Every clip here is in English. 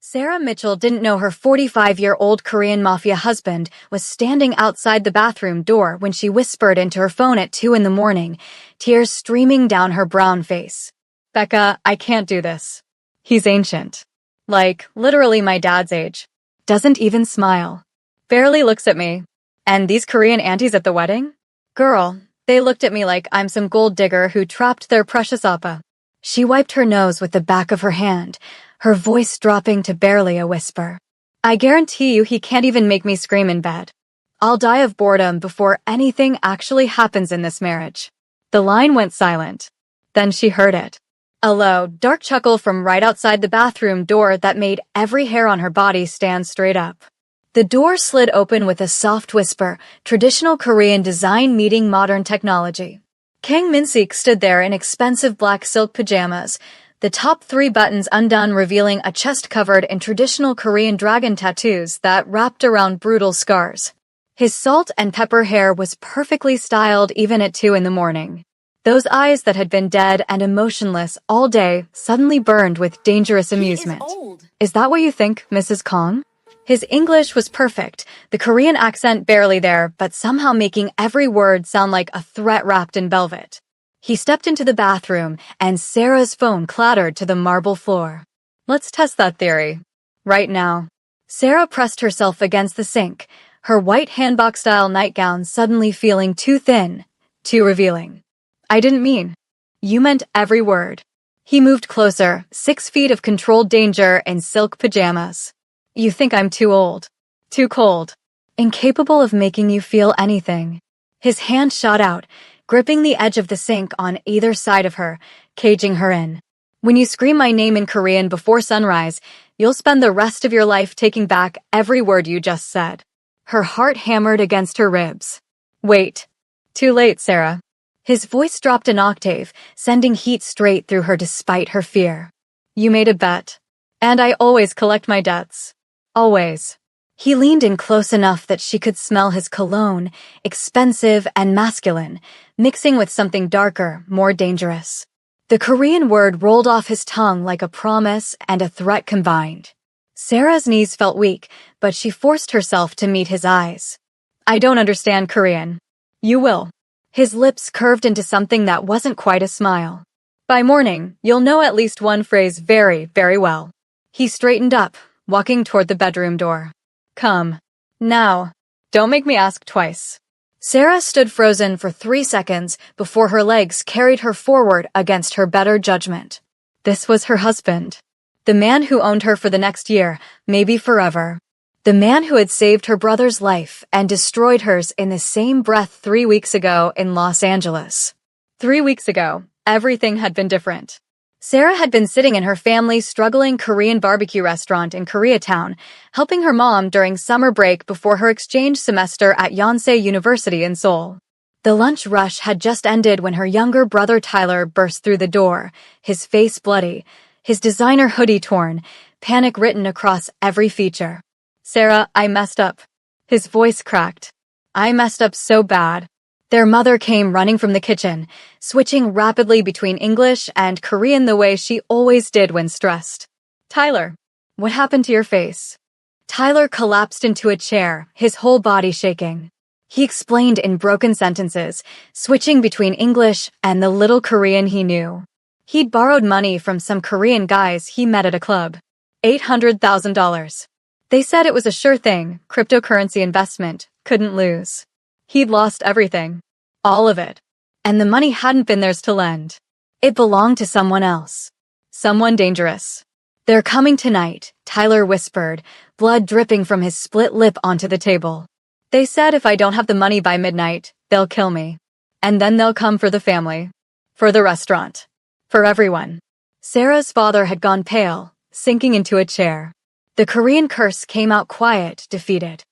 Sarah Mitchell didn't know her 45-year-old Korean Mafia husband was standing outside the bathroom door when she whispered into her phone at 2 in the morning, tears streaming down her brown face. "Becca, I can't do this. He's ancient. Like, literally my dad's age. Doesn't even smile. Barely looks at me. And these Korean aunties at the wedding? Girl, they looked at me like I'm some gold digger who trapped their precious appa." She wiped her nose with the back of her hand, her voice dropping to barely a whisper. "I guarantee you he can't even make me scream in bed. I'll die of boredom before anything actually happens in this marriage." The line went silent. Then she heard it. A low, dark chuckle from right outside the bathroom door that made every hair on her body stand straight up. The door slid open with a soft whisper, traditional Korean design meeting modern technology. Kang Min-sik stood there in expensive black silk pajamas, the top 3 buttons undone revealing a chest covered in traditional Korean dragon tattoos that wrapped around brutal scars. His salt and pepper hair was perfectly styled even at 2 in the morning. Those eyes that had been dead and emotionless all day suddenly burned with dangerous amusement. He is old. "Is that what you think, Mrs. Kong?" His English was perfect, the Korean accent barely there, but somehow making every word sound like a threat wrapped in velvet. He stepped into the bathroom, and Sarah's phone clattered to the marble floor. "Let's test that theory. Right now." Sarah pressed herself against the sink, her white handbag-style nightgown suddenly feeling too thin, too revealing. "I didn't mean." "You meant every word." He moved closer, 6 feet of controlled danger in silk pajamas. "You think I'm too old, too cold, incapable of making you feel anything." His hand shot out, gripping the edge of the sink on either side of her, caging her in. "When you scream my name in Korean before sunrise, you'll spend the rest of your life taking back every word you just said." Her heart hammered against her ribs. "Wait. Too late, Sarah." His voice dropped an octave, sending heat straight through her despite her fear. "You made a bet. And I always collect my debts. Always." He leaned in close enough that she could smell his cologne, expensive and masculine, mixing with something darker, more dangerous. The Korean word rolled off his tongue like a promise and a threat combined. Sarah's knees felt weak, but she forced herself to meet his eyes. "I don't understand Korean." "You will." His lips curved into something that wasn't quite a smile. "By morning, you'll know at least one phrase very, very well." He straightened up, walking toward the bedroom door. "Come. Now. Don't make me ask twice." Sarah stood frozen for 3 seconds before her legs carried her forward against her better judgment. This was her husband. The man who owned her for the next year, maybe forever. The man who had saved her brother's life and destroyed hers in the same breath 3 weeks ago in Los Angeles. 3 weeks ago, everything had been different. Sarah had been sitting in her family's struggling Korean barbecue restaurant in Koreatown, helping her mom during summer break before her exchange semester at Yonsei University in Seoul. The lunch rush had just ended when her younger brother Tyler burst through the door, his face bloody, his designer hoodie torn, panic written across every feature. "Sarah, I messed up." His voice cracked. "I messed up so bad." Their mother came running from the kitchen, switching rapidly between English and Korean the way she always did when stressed. "Tyler, what happened to your face?" Tyler collapsed into a chair, his whole body shaking. He explained in broken sentences, switching between English and the little Korean he knew. He'd borrowed money from some Korean guys he met at a club. $800,000. They said it was a sure thing, cryptocurrency investment, couldn't lose. He'd lost everything. All of it. And the money hadn't been theirs to lend. It belonged to someone else. Someone dangerous. "They're coming tonight," Tyler whispered, blood dripping from his split lip onto the table. "They said if I don't have the money by midnight, they'll kill me. And then they'll come for the family. For the restaurant. For everyone." Sarah's father had gone pale, sinking into a chair. The Korean curse came out quiet, defeated.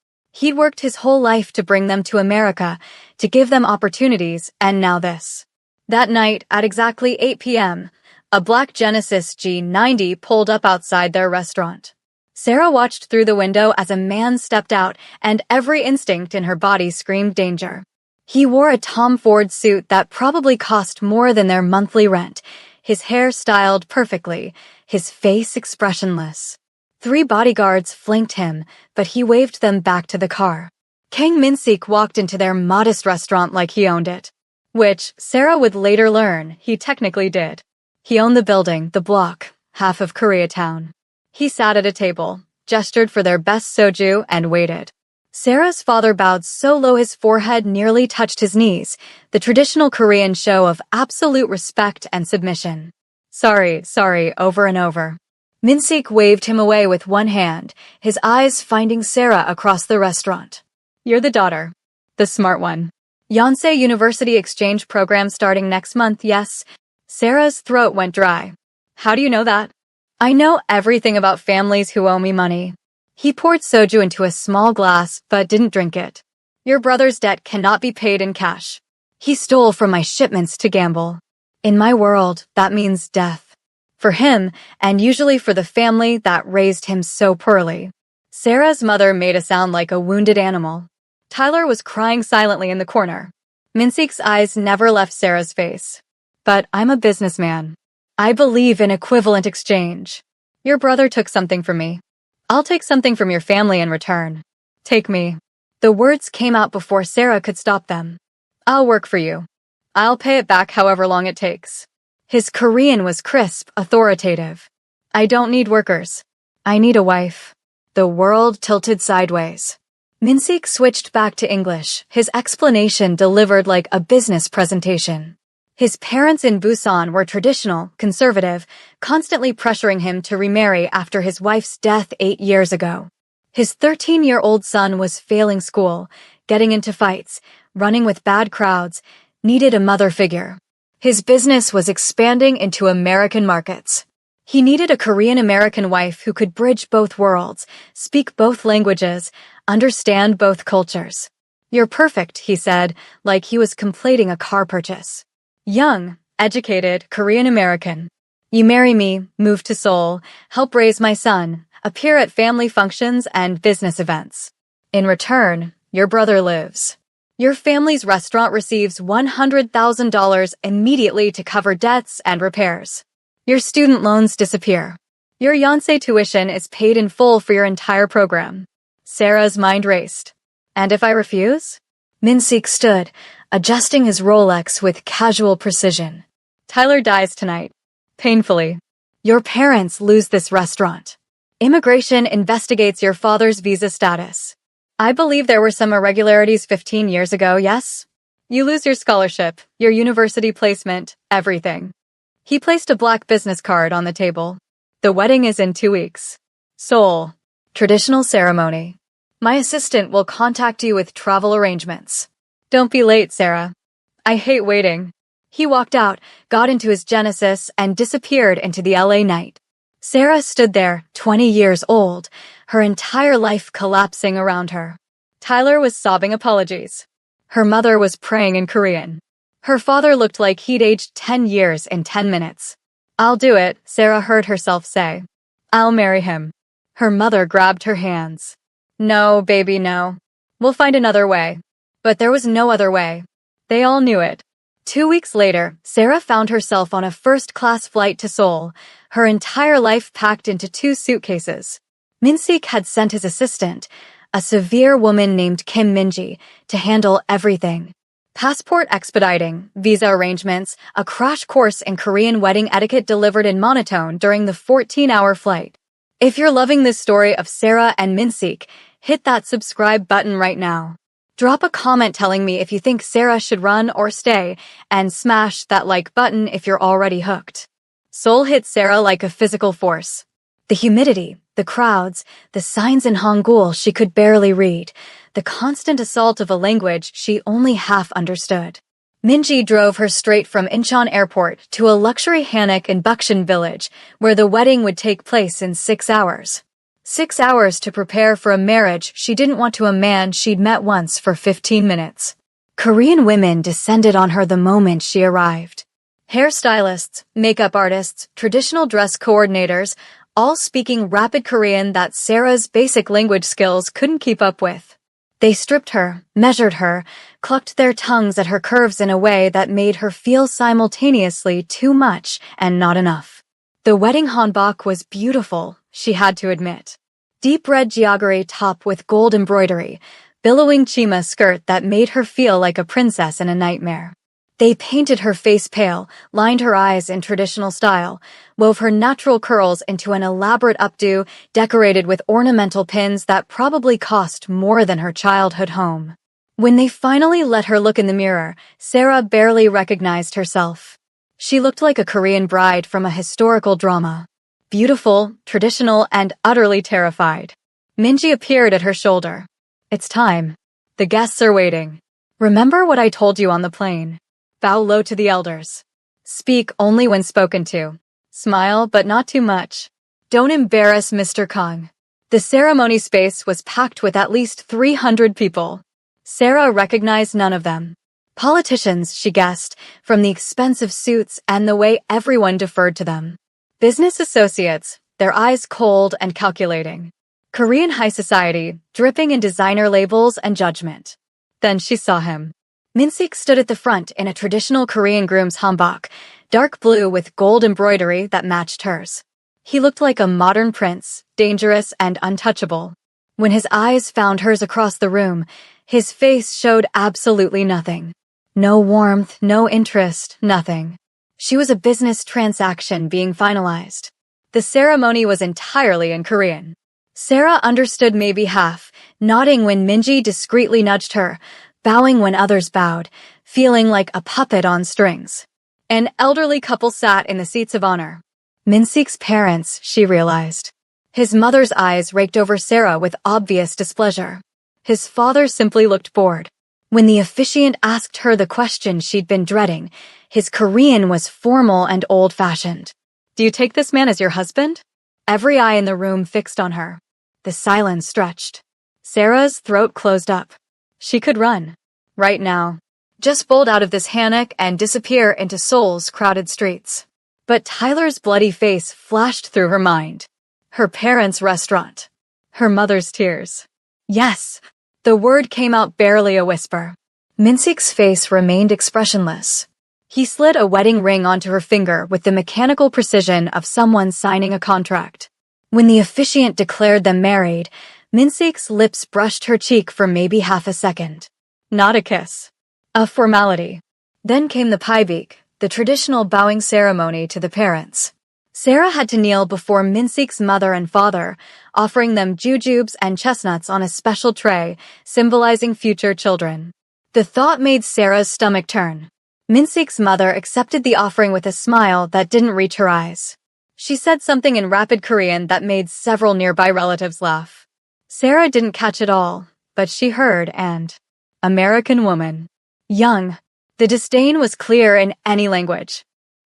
He'd worked his whole life to bring them to America, to give them opportunities, and now this. That night, at exactly 8 p.m., a black Genesis G90 pulled up outside their restaurant. Sarah watched through the window as a man stepped out, and every instinct in her body screamed danger. He wore a Tom Ford suit that probably cost more than their monthly rent, his hair styled perfectly, his face expressionless. 3 bodyguards flanked him, but he waved them back to the car. Kang Min-sik walked into their modest restaurant like he owned it. Which, Sarah would later learn, he technically did. He owned the building, the block, half of Koreatown. He sat at a table, gestured for their best soju, and waited. Sarah's father bowed so low his forehead nearly touched his knees, the traditional Korean show of absolute respect and submission. Sorry, over and over. Min-sik waved him away with one hand, his eyes finding Sarah across the restaurant. You're the daughter. The smart one. Yonsei University exchange program starting next month, yes? Sarah's throat went dry. How do you know that? I know everything about families who owe me money. He poured soju into a small glass, but didn't drink it. Your brother's debt cannot be paid in cash. He stole from my shipments to gamble. In my world, that means death. For him, and usually for the family that raised him so poorly. Sarah's mother made a sound like a wounded animal. Tyler was crying silently in the corner. Min-sik's eyes never left Sarah's face. But I'm a businessman. I believe in equivalent exchange. Your brother took something from me. I'll take something from your family in return. Take me. The words came out before Sarah could stop them. I'll work for you. I'll pay it back however long it takes. His Korean was crisp, authoritative. I don't need workers. I need a wife. The world tilted sideways. Min-sik switched back to English, his explanation delivered like a business presentation. His parents in Busan were traditional, conservative, constantly pressuring him to remarry after his wife's death 8 years ago. His 13-year-old son was failing school, getting into fights, running with bad crowds, needed a mother figure. His business was expanding into American markets. He needed a Korean-American wife who could bridge both worlds, speak both languages, understand both cultures. You're perfect, he said, like he was completing a car purchase. Young, educated, Korean-American. You marry me, move to Seoul, help raise my son, appear at family functions and business events. In return, your brother lives. Your family's restaurant receives $100,000 immediately to cover debts and repairs. Your student loans disappear. Your Yonsei tuition is paid in full for your entire program. Sarah's mind raced. And if I refuse? Min-sik stood, adjusting his Rolex with casual precision. Tyler dies tonight. Painfully. Your parents lose this restaurant. Immigration investigates your father's visa status. I believe there were some irregularities 15 years ago, yes? You lose your scholarship, your university placement, everything. He placed a black business card on the table. The wedding is in 2 weeks. Seoul. Traditional ceremony. My assistant will contact you with travel arrangements. Don't be late, Sarah. I hate waiting. He walked out, got into his Genesis, and disappeared into the LA night. Sarah stood there, 20 years old, her entire life collapsing around her. Tyler was sobbing apologies. Her mother was praying in Korean. Her father looked like he'd aged 10 years in 10 minutes. I'll do it, Sarah heard herself say. I'll marry him. Her mother grabbed her hands. No, baby, no. We'll find another way. But there was no other way. They all knew it. 2 weeks later, Sarah found herself on a first-class flight to Seoul, her entire life packed into 2 suitcases. Min-sik had sent his assistant, a severe woman named Kim Minji, to handle everything. Passport expediting, visa arrangements, a crash course in Korean wedding etiquette delivered in monotone during the 14-hour flight. If you're loving this story of Sarah and Min-sik, hit that subscribe button right now. Drop a comment telling me if you think Sarah should run or stay, and smash that like button if you're already hooked. Seoul hit Sarah like a physical force. The humidity, the crowds, the signs in Hangul she could barely read, the constant assault of a language she only half understood. Minji drove her straight from Incheon Airport to a luxury hanok in Bukshan Village, where the wedding would take place in 6 hours. 6 hours to prepare for a marriage she didn't want to a man she'd met once for 15 minutes. Korean women descended on her the moment she arrived. Hairstylists, makeup artists, traditional dress coordinators, all speaking rapid Korean that Sarah's basic language skills couldn't keep up with. They stripped her, measured her, clucked their tongues at her curves in a way that made her feel simultaneously too much and not enough. The wedding hanbok was beautiful, she had to admit. Deep red jaggery top with gold embroidery, billowing chima skirt that made her feel like a princess in a nightmare. They painted her face pale, lined her eyes in traditional style, wove her natural curls into an elaborate updo decorated with ornamental pins that probably cost more than her childhood home. When they finally let her look in the mirror, Sarah barely recognized herself. She looked like a Korean bride from a historical drama. Beautiful, traditional, and utterly terrified. Minji appeared at her shoulder. It's time. The guests are waiting. Remember what I told you on the plane. Bow low to the elders. Speak only when spoken to. Smile, but not too much. Don't embarrass Mr. Kong. The ceremony space was packed with at least 300 people. Sarah recognized none of them. Politicians, she guessed, from the expensive suits and the way everyone deferred to them. Business associates, their eyes cold and calculating. Korean high society, dripping in designer labels and judgment. Then she saw him. Min-sik stood at the front in a traditional Korean groom's hanbok, dark blue with gold embroidery that matched hers. He looked like a modern prince, dangerous and untouchable. When his eyes found hers across the room, his face showed absolutely nothing. No warmth, no interest, nothing. She was a business transaction being finalized. The ceremony was entirely in Korean. Sarah understood maybe half, nodding when Minji discreetly nudged her, bowing when others bowed, feeling like a puppet on strings. An elderly couple sat in the seats of honor. Min-sik's parents, she realized. His mother's eyes raked over Sarah with obvious displeasure. His father simply looked bored. When the officiant asked her the question she'd been dreading, his Korean was formal and old-fashioned. Do you take this man as your husband? Every eye in the room fixed on her. The silence stretched. Sarah's throat closed up. She could run. Right now. Just bolt out of this hammock and disappear into Seoul's crowded streets. But Tyler's bloody face flashed through her mind. Her parents' restaurant. Her mother's tears. Yes. The word came out barely a whisper. Min-sik's face remained expressionless. He slid a wedding ring onto her finger with the mechanical precision of someone signing a contract. When the officiant declared them married, Min-sik's lips brushed her cheek for maybe half a second. Not a kiss. A formality. Then came the piebeek, the traditional bowing ceremony to the parents. Sarah had to kneel before Min-sik's mother and father, offering them jujubes and chestnuts on a special tray, symbolizing future children. The thought made Sarah's stomach turn. Min-sik's mother accepted the offering with a smile that didn't reach her eyes. She said something in rapid Korean that made several nearby relatives laugh. Sarah didn't catch it all, but she heard and... American woman. Young. The disdain was clear in any language.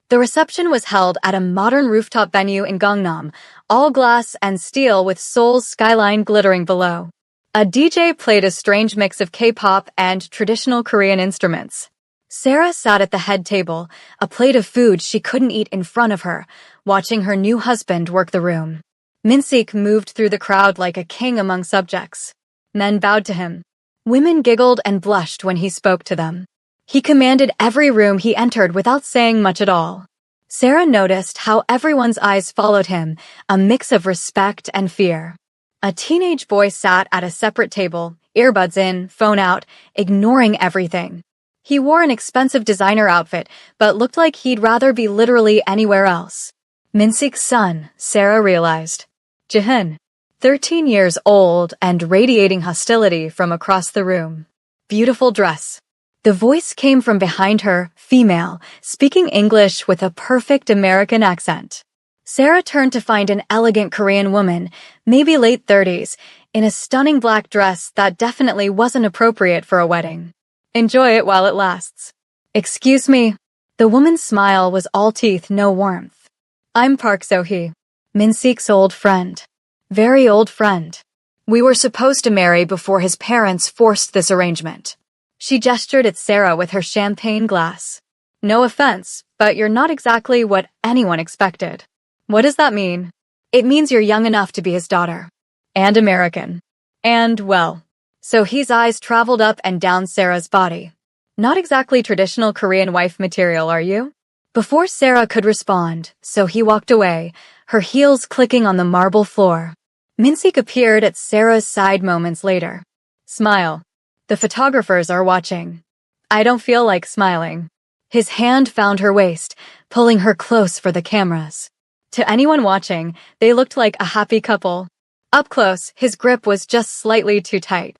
The reception was held at a modern rooftop venue in Gangnam, all glass and steel with Seoul's skyline glittering below. A DJ played a strange mix of K-pop and traditional Korean instruments. Sarah sat at the head table, a plate of food she couldn't eat in front of her, watching her new husband work the room. Min-sik moved through the crowd like a king among subjects. Men bowed to him. Women giggled and blushed when he spoke to them. He commanded every room he entered without saying much at all. Sarah noticed how everyone's eyes followed him, a mix of respect and fear. A teenage boy sat at a separate table, earbuds in, phone out, ignoring everything. He wore an expensive designer outfit, but looked like he'd rather be literally anywhere else. Min-sik's son, Sarah realized. Jihoon, 13 years old and radiating hostility from across the room. Beautiful dress. The voice came from behind her, female, speaking English with a perfect American accent. Sarah turned to find an elegant Korean woman, maybe late 30s, in a stunning black dress that definitely wasn't appropriate for a wedding. Enjoy it while it lasts. Excuse me. The woman's smile was all teeth, no warmth. I'm Park So-hee, Min-sik's old friend. Very old friend. We were supposed to marry before his parents forced this arrangement. She gestured at Sarah with her champagne glass. No offense, but you're not exactly what anyone expected. What does that mean? It means you're young enough to be his daughter. And American. And, well. So-hee's eyes traveled up and down Sarah's body. Not exactly traditional Korean wife material, are you? Before Sarah could respond, So-hee walked away, her heels clicking on the marble floor. Minseek appeared at Sarah's side moments later. Smile. The photographers are watching. I don't feel like smiling. His hand found her waist, pulling her close for the cameras. To anyone watching, they looked like a happy couple. Up close, his grip was just slightly too tight.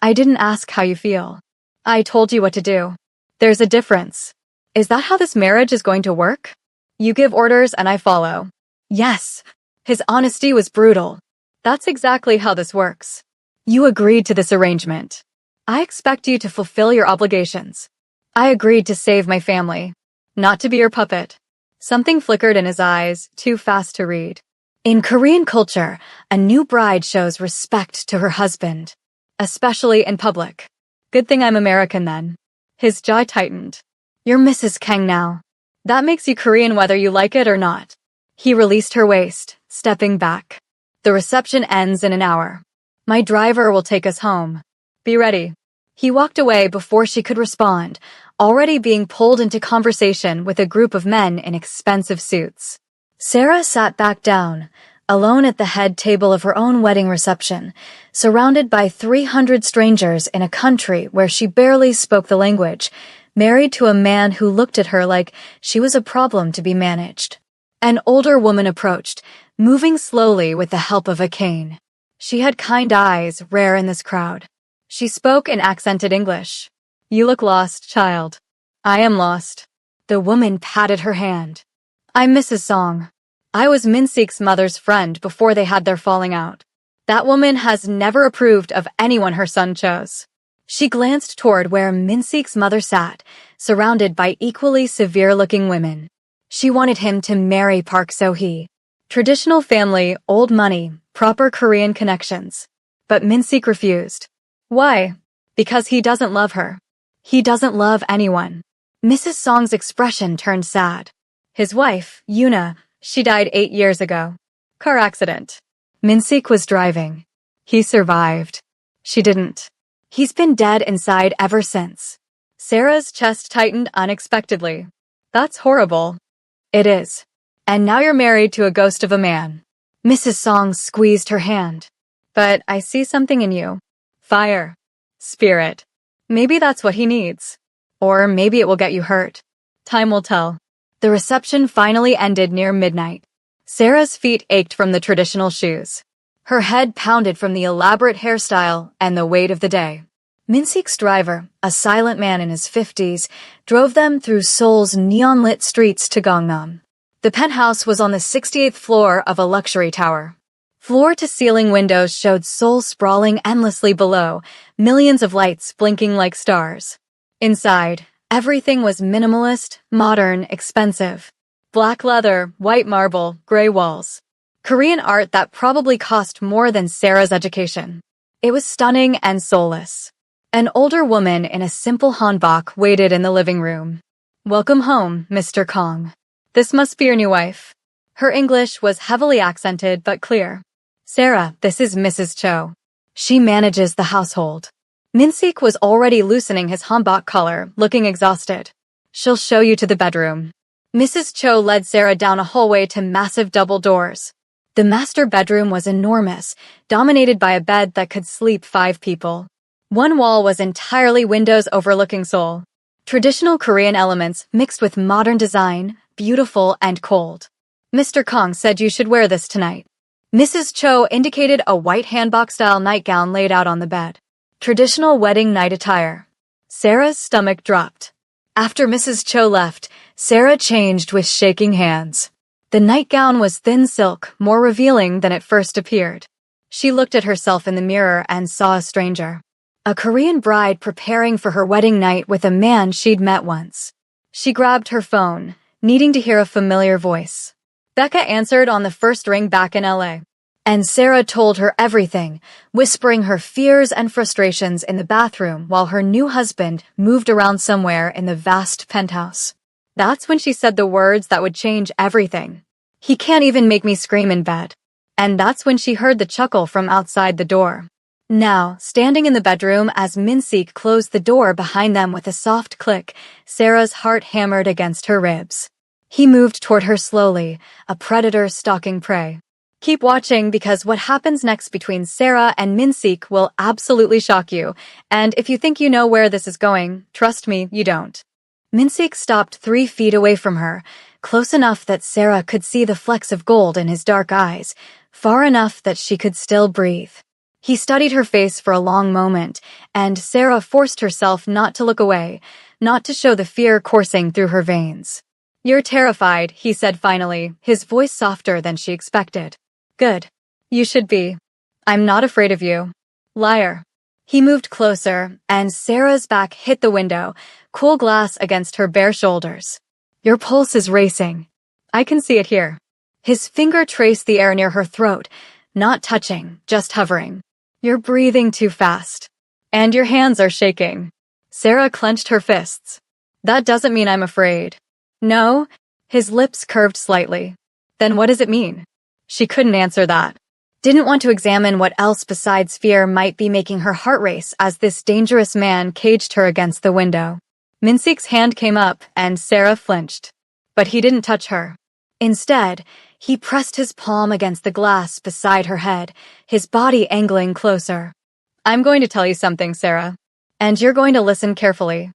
I didn't ask how you feel. I told you what to do. There's a difference. Is that how this marriage is going to work? You give orders and I follow. Yes. His honesty was brutal. That's exactly how this works. You agreed to this arrangement. I expect you to fulfill your obligations. I agreed to save my family, not to be your puppet. Something flickered in his eyes, too fast to read. In Korean culture, a new bride shows respect to her husband, especially in public. Good thing I'm American then. His jaw tightened. You're Mrs. Kang now. That makes you Korean whether you like it or not. He released her waist, stepping back. The reception ends in an hour. My driver will take us home. Be ready. He walked away before she could respond, already being pulled into conversation with a group of men in expensive suits. Sarah sat back down, alone at the head table of her own wedding reception, surrounded by 300 strangers in a country where she barely spoke the language, married to a man who looked at her like she was a problem to be managed. An older woman approached, moving slowly with the help of a cane. She had kind eyes, rare in this crowd. She spoke in accented English. You look lost, child. I am lost. The woman patted her hand. I'm Mrs. Song. I was Minseek's mother's friend before they had their falling out. That woman has never approved of anyone her son chose. She glanced toward where Minseek's mother sat, surrounded by equally severe-looking women. She wanted him to marry Park So-hee. Traditional family, old money, proper Korean connections. But Minseek refused. Why? Because he doesn't love her. He doesn't love anyone. Mrs. Song's expression turned sad. His wife, Yuna, she died 8 years ago. Car accident. Minseek was driving. He survived. She didn't. He's been dead inside ever since. Sarah's chest tightened unexpectedly. That's horrible. It is. And now you're married to a ghost of a man. Mrs. Song squeezed her hand. But I see something in you. Fire. Spirit. Maybe that's what he needs. Or maybe it will get you hurt. Time will tell. The reception finally ended near midnight. Sarah's feet ached from the traditional shoes. Her head pounded from the elaborate hairstyle and the weight of the day. Minseek's driver, a silent man in his 50s, drove them through Seoul's neon-lit streets to Gangnam. The penthouse was on the 68th floor of a luxury tower. Floor-to-ceiling windows showed Seoul sprawling endlessly below, millions of lights blinking like stars. Inside, everything was minimalist, modern, expensive. Black leather, white marble, gray walls. Korean art that probably cost more than Sarah's education. It was stunning and soulless. An older woman in a simple hanbok waited in the living room. Welcome home, Mr. Kong. This must be your new wife. Her English was heavily accented but clear. Sarah, this is Mrs. Cho. She manages the household. Minseek was already loosening his hanbok collar, looking exhausted. She'll show you to the bedroom. Mrs. Cho led Sarah down a hallway to massive double doors. The master bedroom was enormous, dominated by a bed that could sleep 5 people. One wall was entirely windows overlooking Seoul. Traditional Korean elements mixed with modern design, beautiful and cold. Mr. Kong said you should wear this tonight. Mrs. Cho indicated a white hanbok-style nightgown laid out on the bed. Traditional wedding night attire. Sarah's stomach dropped. After Mrs. Cho left, Sarah changed with shaking hands. The nightgown was thin silk, more revealing than it first appeared. She looked at herself in the mirror and saw a stranger. A Korean bride preparing for her wedding night with a man she'd met once. She grabbed her phone, needing to hear a familiar voice. Becca answered on the first ring back in LA. And Sarah told her everything, whispering her fears and frustrations in the bathroom while her new husband moved around somewhere in the vast penthouse. That's when she said the words that would change everything. He can't even make me scream in bed. And that's when she heard the chuckle from outside the door. Now, standing in the bedroom as Minseek closed the door behind them with a soft click, Sarah's heart hammered against her ribs. He moved toward her slowly, a predator stalking prey. Keep watching because what happens next between Sarah and Min-sik will absolutely shock you, and if you think you know where this is going, trust me, you don't. Min-sik stopped 3 feet away from her, close enough that Sarah could see the flecks of gold in his dark eyes, far enough that she could still breathe. He studied her face for a long moment, and Sarah forced herself not to look away, not to show the fear coursing through her veins. "You're terrified," he said finally, his voice softer than she expected. "Good. You should be. I'm not afraid of you. Liar." He moved closer, and Sarah's back hit the window, cool glass against her bare shoulders. "Your pulse is racing. I can see it here." His finger traced the air near her throat, not touching, just hovering. "You're breathing too fast. And your hands are shaking." Sarah clenched her fists. "That doesn't mean I'm afraid." "No?" His lips curved slightly. "Then what does it mean?" She couldn't answer that. Didn't want to examine what else besides fear might be making her heart race as this dangerous man caged her against the window. Min-sik's hand came up and Sarah flinched. But he didn't touch her. Instead, he pressed his palm against the glass beside her head, his body angling closer. "I'm going to tell you something, Sarah. And you're going to listen carefully.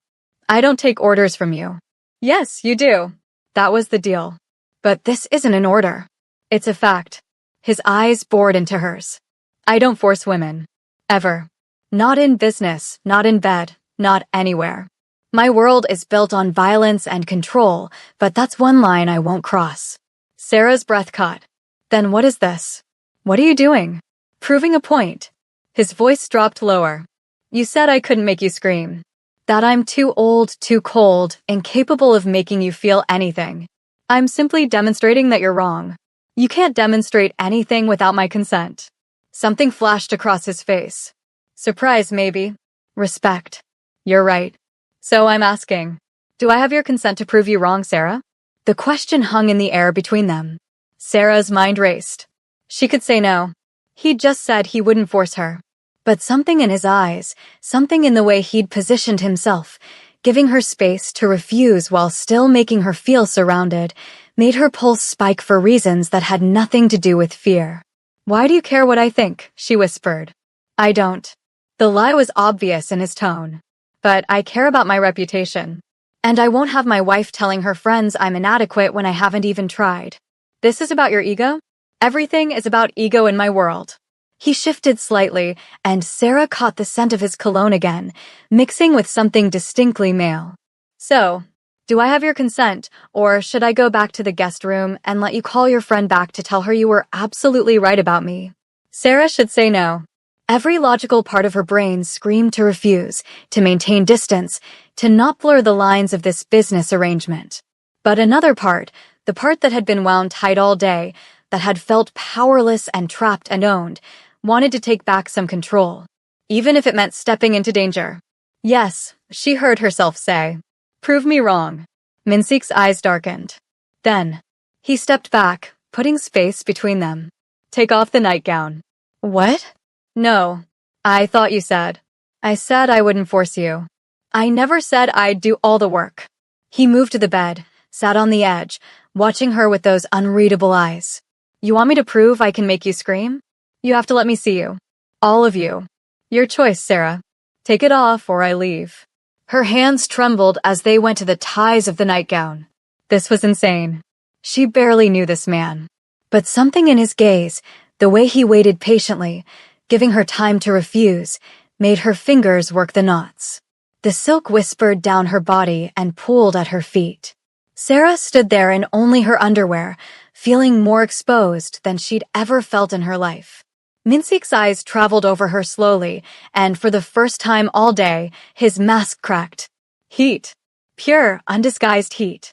I don't take orders from you." "Yes, you do." That was the deal. "But this isn't an order. It's a fact." His eyes bored into hers. "I don't force women. Ever. Not in business, not in bed, not anywhere. My world is built on violence and control, but that's one line I won't cross." Sarah's breath caught. "Then what is this? What are you doing?" "Proving a point." His voice dropped lower. "You said I couldn't make you scream. That I'm too old, too cold, incapable of making you feel anything. I'm simply demonstrating that you're wrong. You can't demonstrate anything without my consent." Something flashed across his face. "Surprise, maybe. Respect. You're right. So I'm asking, do I have your consent to prove you wrong, Sarah?" The question hung in the air between them. Sarah's mind raced. She could say no. He'd just said he wouldn't force her. But something in his eyes, something in the way he'd positioned himself, giving her space to refuse while still making her feel surrounded, made her pulse spike for reasons that had nothing to do with fear. "Why do you care what I think?" she whispered. "I don't." The lie was obvious in his tone. "But I care about my reputation. And I won't have my wife telling her friends I'm inadequate when I haven't even tried. This is about your ego? Everything is about ego in my world." He shifted slightly, and Sarah caught the scent of his cologne again, mixing with something distinctly male. "So, do I have your consent, or should I go back to the guest room and let you call your friend back to tell her you were absolutely right about me?" Sarah should say no. Every logical part of her brain screamed to refuse, to maintain distance, to not blur the lines of this business arrangement. But another part, the part that had been wound tight all day, that had felt powerless and trapped and owned, wanted to take back some control, even if it meant stepping into danger. "Yes," she heard herself say. "Prove me wrong." Min-sik's eyes darkened. Then, he stepped back, putting space between them. "Take off the nightgown." "What?" "No. I thought you said. I said I wouldn't force you. I never said I'd do all the work." He moved to the bed, sat on the edge, watching her with those unreadable eyes. "You want me to prove I can make you scream? You have to let me see you. All of you. Your choice, Sarah. Take it off or I leave." Her hands trembled as they went to the ties of the nightgown. This was insane. She barely knew this man. But something in his gaze, the way he waited patiently, giving her time to refuse, made her fingers work the knots. The silk whispered down her body and pulled at her feet. Sarah stood there in only her underwear, feeling more exposed than she'd ever felt in her life. Min-sik's eyes traveled over her slowly, and for the first time all day, his mask cracked. "Heat. Pure, undisguised heat."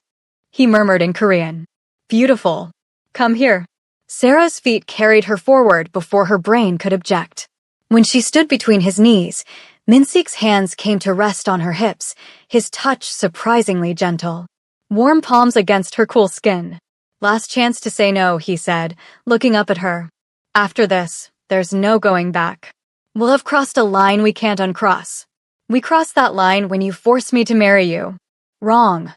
He murmured in Korean. "Beautiful. Come here." Sarah's feet carried her forward before her brain could object. When she stood between his knees, Min-sik's hands came to rest on her hips, his touch surprisingly gentle. Warm palms against her cool skin. "Last chance to say no," he said, looking up at her. "After this, there's no going back. We'll have crossed a line we can't uncross. We crossed that line when you forced me to marry you. Wrong.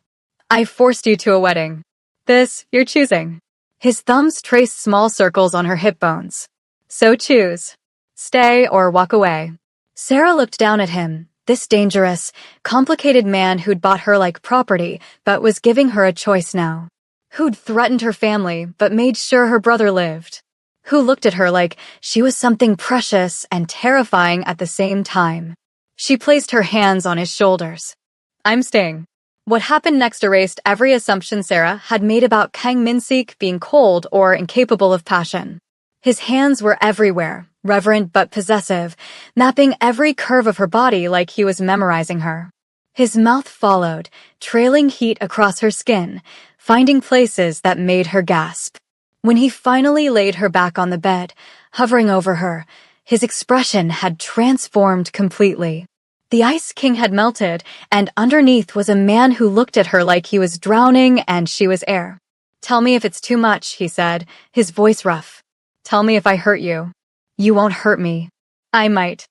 I forced you to a wedding. This, you're choosing. His thumbs traced small circles on her hip bones. So choose. Stay or walk away. Sarah looked down at him, this dangerous, complicated man who'd bought her like property but was giving her a choice now. Who'd threatened her family but made sure her brother lived. Who looked at her like she was something precious and terrifying at the same time. She placed her hands on his shoulders. I'm staying. What happened next erased every assumption Sarah had made about Kang Min-sik being cold or incapable of passion. His hands were everywhere, reverent but possessive, mapping every curve of her body like he was memorizing her. His mouth followed, trailing heat across her skin, finding places that made her gasp. When he finally laid her back on the bed, hovering over her, his expression had transformed completely. The Ice King had melted, and underneath was a man who looked at her like he was drowning and she was air. Tell me if it's too much, he said, his voice rough. Tell me if I hurt you. You won't hurt me. I might.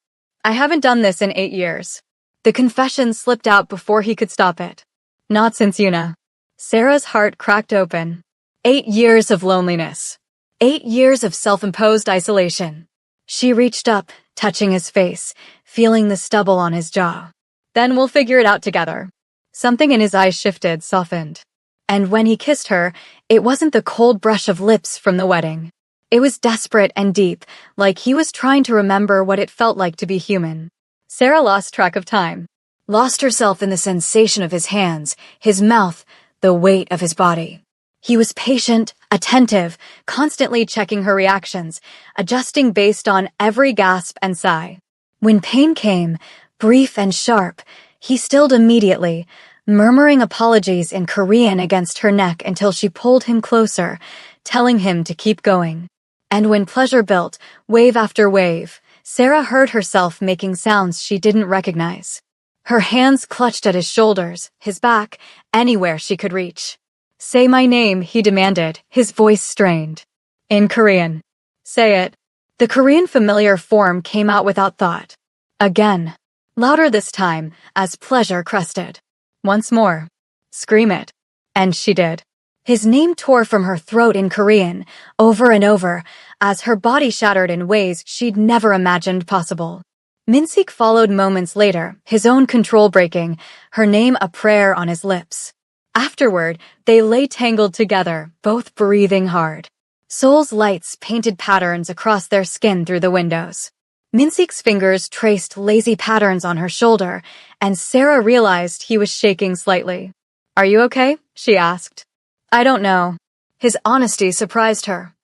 I haven't done this in 8 years. The confession slipped out before he could stop it. Not since Yuna. Sarah's heart cracked open. 8 years of loneliness. 8 years of self-imposed isolation. She reached up, touching his face, feeling the stubble on his jaw. Then we'll figure it out together. Something in his eyes shifted, softened. And when he kissed her, it wasn't the cold brush of lips from the wedding. It was desperate and deep, like he was trying to remember what it felt like to be human. Sarah lost track of time. Lost herself in the sensation of his hands, his mouth, the weight of his body. He was patient, attentive, constantly checking her reactions, adjusting based on every gasp and sigh. When pain came, brief and sharp, he stilled immediately, murmuring apologies in Korean against her neck until she pulled him closer, telling him to keep going. And when pleasure built, wave after wave, Sarah heard herself making sounds she didn't recognize. Her hands clutched at his shoulders, his back, anywhere she could reach. Say my name, he demanded, his voice strained. In Korean. Say it. The Korean familiar form came out without thought. Again. Louder this time, as pleasure crested. Once more. Scream it. And she did. His name tore from her throat in Korean, over and over, as her body shattered in ways she'd never imagined possible. Min-sik followed moments later, his own control breaking, her name a prayer on his lips. Afterward, they lay tangled together, both breathing hard. Seoul's lights painted patterns across their skin through the windows. Min-sik's fingers traced lazy patterns on her shoulder, and Sarah realized he was shaking slightly. Are you okay? She asked. I don't know. His honesty surprised her.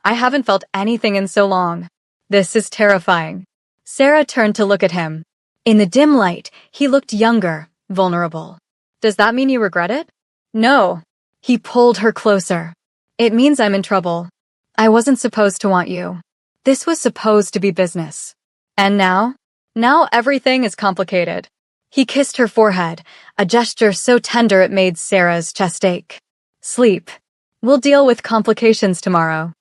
I haven't felt anything in so long. This is terrifying. Sarah turned to look at him. In the dim light, he looked younger, vulnerable. Does that mean you regret it? No. He pulled her closer. It means I'm in trouble. I wasn't supposed to want you. This was supposed to be business. And now? Now everything is complicated. He kissed her forehead, a gesture so tender it made Sarah's chest ache. Sleep. We'll deal with complications tomorrow.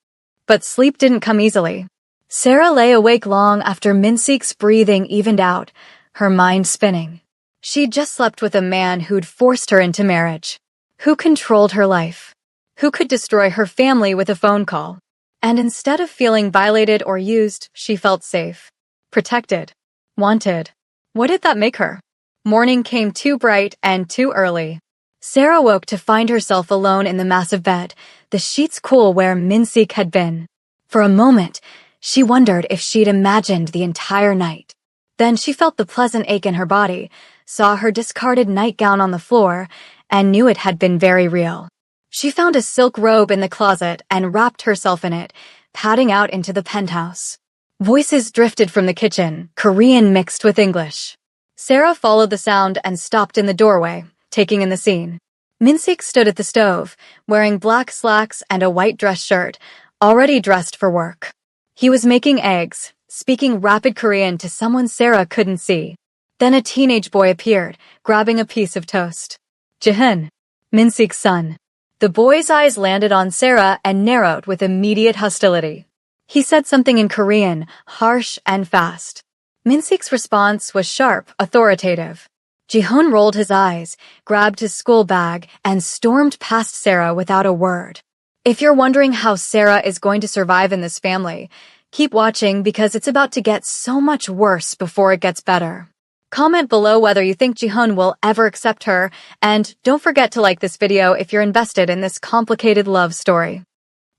But sleep didn't come easily. Sarah lay awake long after Min-sik's breathing evened out, her mind spinning. She'd just slept with a man who'd forced her into marriage. Who controlled her life? Who could destroy her family with a phone call? And instead of feeling violated or used, she felt safe. Protected. Wanted. What did that make her? Morning came too bright and too early. Sarah woke to find herself alone in the massive bed, the sheets cool where Min-sik had been. For a moment, she wondered if she'd imagined the entire night. Then she felt the pleasant ache in her body, saw her discarded nightgown on the floor, and knew it had been very real. She found a silk robe in the closet and wrapped herself in it, padding out into the penthouse. Voices drifted from the kitchen, Korean mixed with English. Sarah followed the sound and stopped in the doorway, taking in the scene. Min-sik stood at the stove, wearing black slacks and a white dress shirt, already dressed for work. He was making eggs, speaking rapid Korean to someone Sarah couldn't see. Then a teenage boy appeared, grabbing a piece of toast. Jaehyun, Min-sik's son. The boy's eyes landed on Sarah and narrowed with immediate hostility. He said something in Korean, harsh and fast. Min-sik's response was sharp, authoritative. Jihoon rolled his eyes, grabbed his school bag, and stormed past Sarah without a word. If you're wondering how Sarah is going to survive in this family, keep watching because it's about to get so much worse before it gets better. Comment below whether you think Jihoon will ever accept her, and don't forget to like this video if you're invested in this complicated love story.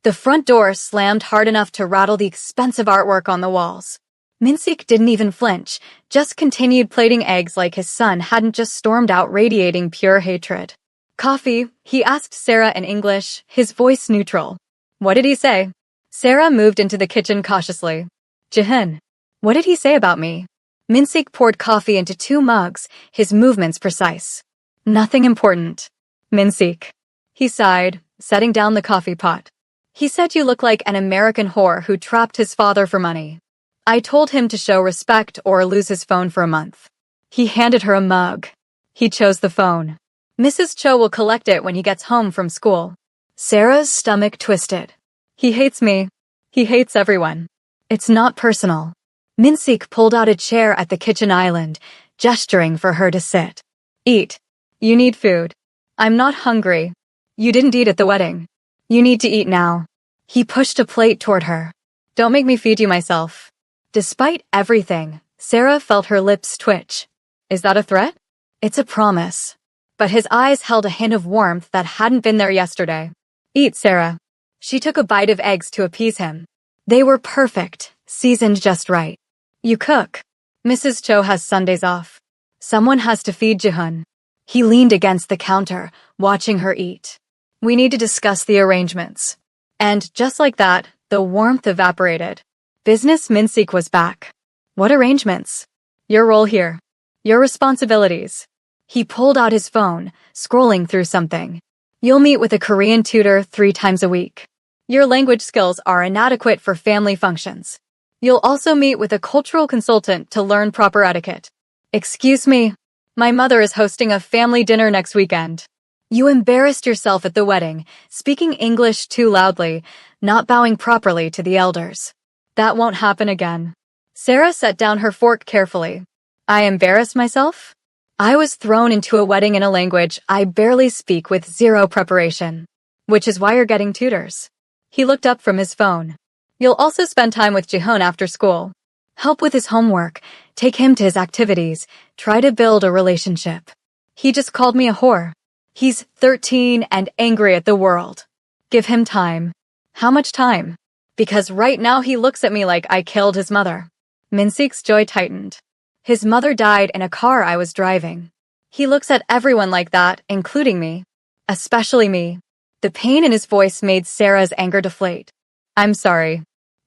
The front door slammed hard enough to rattle the expensive artwork on the walls. Min-sik didn't even flinch, just continued plating eggs like his son hadn't just stormed out radiating pure hatred. Coffee? He asked Sarah in English, his voice neutral. What did he say? Sarah moved into the kitchen cautiously. Jihoon, what did he say about me? Min-sik poured coffee into 2 mugs, his movements precise. Nothing important. Min-sik. He sighed, setting down the coffee pot. He said you look like an American whore who trapped his father for money. I told him to show respect or lose his phone for a month. He handed her a mug. He chose the phone. Mrs. Cho will collect it when he gets home from school. Sarah's stomach twisted. He hates me. He hates everyone. It's not personal. Min-sik pulled out a chair at the kitchen island, gesturing for her to sit. Eat. You need food. I'm not hungry. You didn't eat at the wedding. You need to eat now. He pushed a plate toward her. Don't make me feed you myself. Despite everything, Sarah felt her lips twitch. Is that a threat? It's a promise. But his eyes held a hint of warmth that hadn't been there yesterday. Eat, Sarah. She took a bite of eggs to appease him. They were perfect, seasoned just right. You cook. Mrs. Cho has Sundays off. Someone has to feed Jihoon. He leaned against the counter, watching her eat. We need to discuss the arrangements. And just like that, the warmth evaporated. Business Min-sik was back. What arrangements? Your role here. Your responsibilities. He pulled out his phone, scrolling through something. You'll meet with a Korean tutor 3 times a week. Your language skills are inadequate for family functions. You'll also meet with a cultural consultant to learn proper etiquette. Excuse me, my mother is hosting a family dinner next weekend. You embarrassed yourself at the wedding, speaking English too loudly, not bowing properly to the elders. That won't happen again. Sarah set down her fork carefully. I embarrassed myself? I was thrown into a wedding in a language I barely speak with 0 preparation. Which is why you're getting tutors. He looked up from his phone. You'll also spend time with Jihoon after school. Help with his homework, take him to his activities, try to build a relationship. He just called me a whore. He's 13 and angry at the world. Give him time. How much time? Because right now he looks at me like I killed his mother. Min-sik's jaw tightened. His mother died in a car I was driving. He looks at everyone like that, including me. Especially me. The pain in his voice made Sarah's anger deflate. I'm sorry.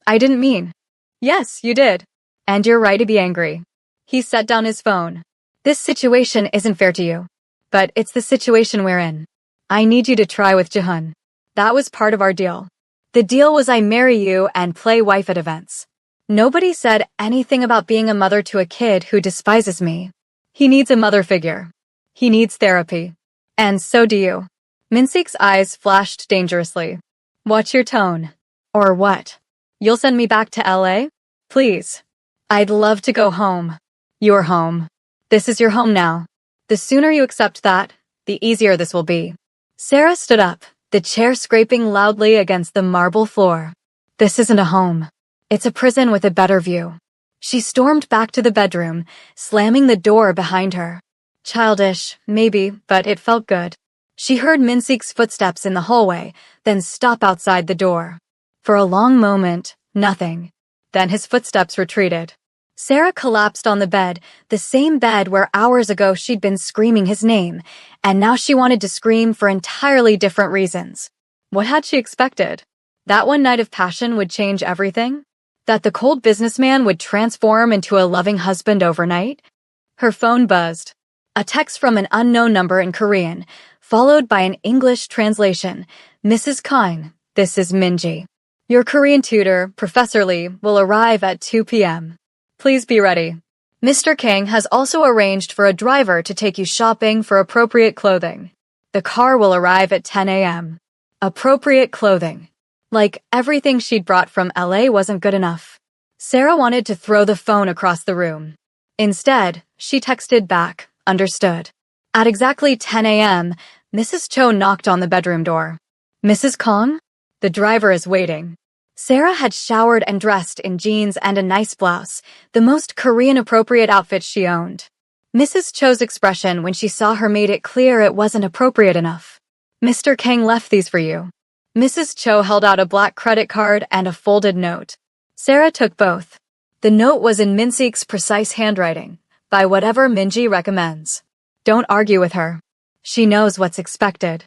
I didn't mean. Yes, you did. And you're right to be angry. He set down his phone. This situation isn't fair to you. But it's the situation we're in. I need you to try with Jihoon. That was part of our deal. The deal was I marry you and play wife at events. Nobody said anything about being a mother to a kid who despises me. He needs a mother figure. He needs therapy. And so do you. Min-sik's eyes flashed dangerously. Watch your tone. Or what? You'll send me back to LA? Please. I'd love to go home. Your home. This is your home now. The sooner you accept that, the easier this will be. Sarah stood up, the chair scraping loudly against the marble floor. This isn't a home. It's a prison with a better view. She stormed back to the bedroom, slamming the door behind her. Childish, maybe, but it felt good. She heard Min-sik's footsteps in the hallway, then stop outside the door. For a long moment, nothing. Then his footsteps retreated. Sarah collapsed on the bed, the same bed where hours ago she'd been screaming his name, and now she wanted to scream for entirely different reasons. What had she expected? That one night of passion would change everything? That the cold businessman would transform into a loving husband overnight? Her phone buzzed. A text from an unknown number in Korean, followed by an English translation. Mrs. Kang, this is Minji. Your Korean tutor, Professor Lee, will arrive at 2 p.m. Please be ready. Mr. Kang has also arranged for a driver to take you shopping for appropriate clothing. The car will arrive at 10 a.m. Appropriate clothing. Like everything she'd brought from LA wasn't good enough. Sarah wanted to throw the phone across the room. Instead, she texted back, Understood. At exactly 10 a.m., Mrs. Cho knocked on the bedroom door. Mrs. Kong? The driver is waiting. Sarah had showered and dressed in jeans and a nice blouse, the most Korean-appropriate outfit she owned. Mrs. Cho's expression when she saw her made it clear it wasn't appropriate enough. Mr. Kang left these for you. Mrs. Cho held out a black credit card and a folded note. Sarah took both. The note was in Min-seek's precise handwriting, by whatever Minji recommends. Don't argue with her. She knows what's expected.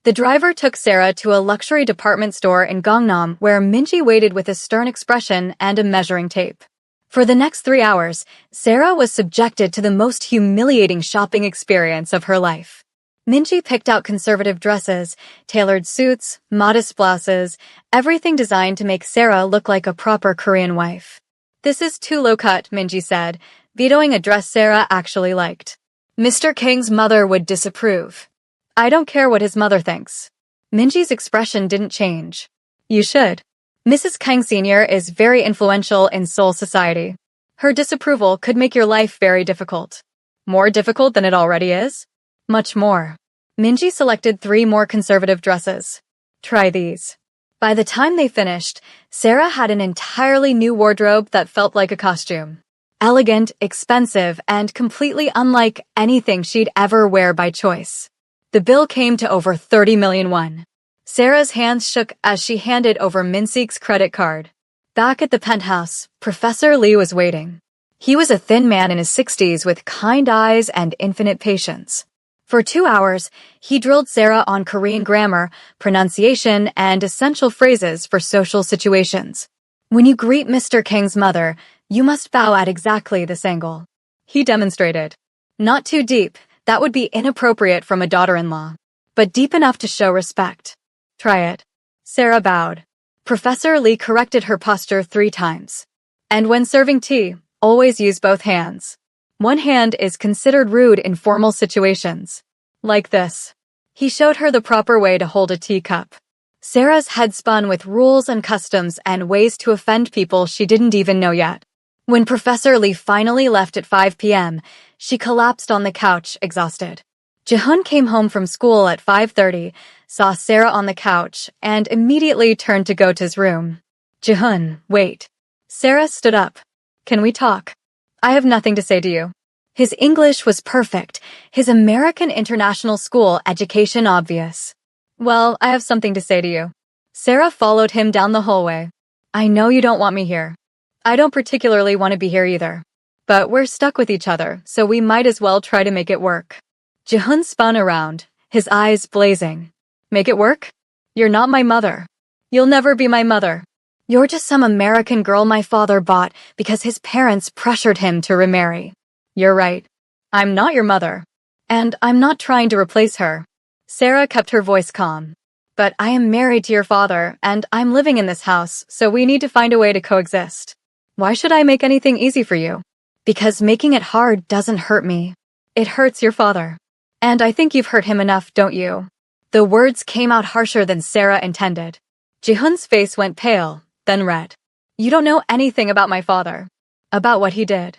The driver took Sarah to a luxury department store in Gangnam where Minji waited with a stern expression and a measuring tape. For the next 3 hours, Sarah was subjected to the most humiliating shopping experience of her life. Minji picked out conservative dresses, tailored suits, modest blouses, everything designed to make Sarah look like a proper Korean wife. This is too low-cut, Minji said, vetoing a dress Sarah actually liked. Mr. Kang's mother would disapprove. I don't care what his mother thinks. Minji's expression didn't change. You should. Mrs. Kang Sr. is very influential in Seoul society. Her disapproval could make your life very difficult. More difficult than it already is? Much more. Minji selected 3 more conservative dresses. Try these. By the time they finished, Sarah had an entirely new wardrobe that felt like a costume. Elegant, expensive, and completely unlike anything she'd ever wear by choice. The bill came to over 30 million won. Sarah's hands shook as she handed over Min-seek's credit card. Back at the penthouse, Professor Lee was waiting. He was a thin man in his 60s with kind eyes and infinite patience. For 2 hours, he drilled Sarah on Korean grammar, pronunciation, and essential phrases for social situations. When you greet Mr. Kang's mother, you must bow at exactly this angle. He demonstrated. Not too deep, that would be inappropriate from a daughter-in-law, but deep enough to show respect. Try it. Sarah bowed. Professor Lee corrected her posture 3 times. And when serving tea, always use both hands. One hand is considered rude in formal situations. Like this. He showed her the proper way to hold a teacup. Sarah's head spun with rules and customs and ways to offend people she didn't even know yet. When Professor Lee finally left at 5 p.m., she collapsed on the couch, exhausted. Ji-hun came home from school at 5:30, saw Sarah on the couch, and immediately turned to go to his room. Ji-hun, wait. Sarah stood up. Can we talk? I have nothing to say to you. His English was perfect, his American international school education obvious. Well, I have something to say to you. Sarah followed him down the hallway. I know you don't want me here. I don't particularly want to be here either. But we're stuck with each other, so we might as well try to make it work. Ji-hun spun around, his eyes blazing. Make it work? You're not my mother. You'll never be my mother. You're just some American girl my father bought because his parents pressured him to remarry. You're right. I'm not your mother. And I'm not trying to replace her. Sarah kept her voice calm. But I am married to your father, and I'm living in this house, so we need to find a way to coexist. Why should I make anything easy for you? Because making it hard doesn't hurt me. It hurts your father. And I think you've hurt him enough, don't you? The words came out harsher than Sarah intended. Ji-hun's face went pale, then red. You don't know anything about my father. About what he did.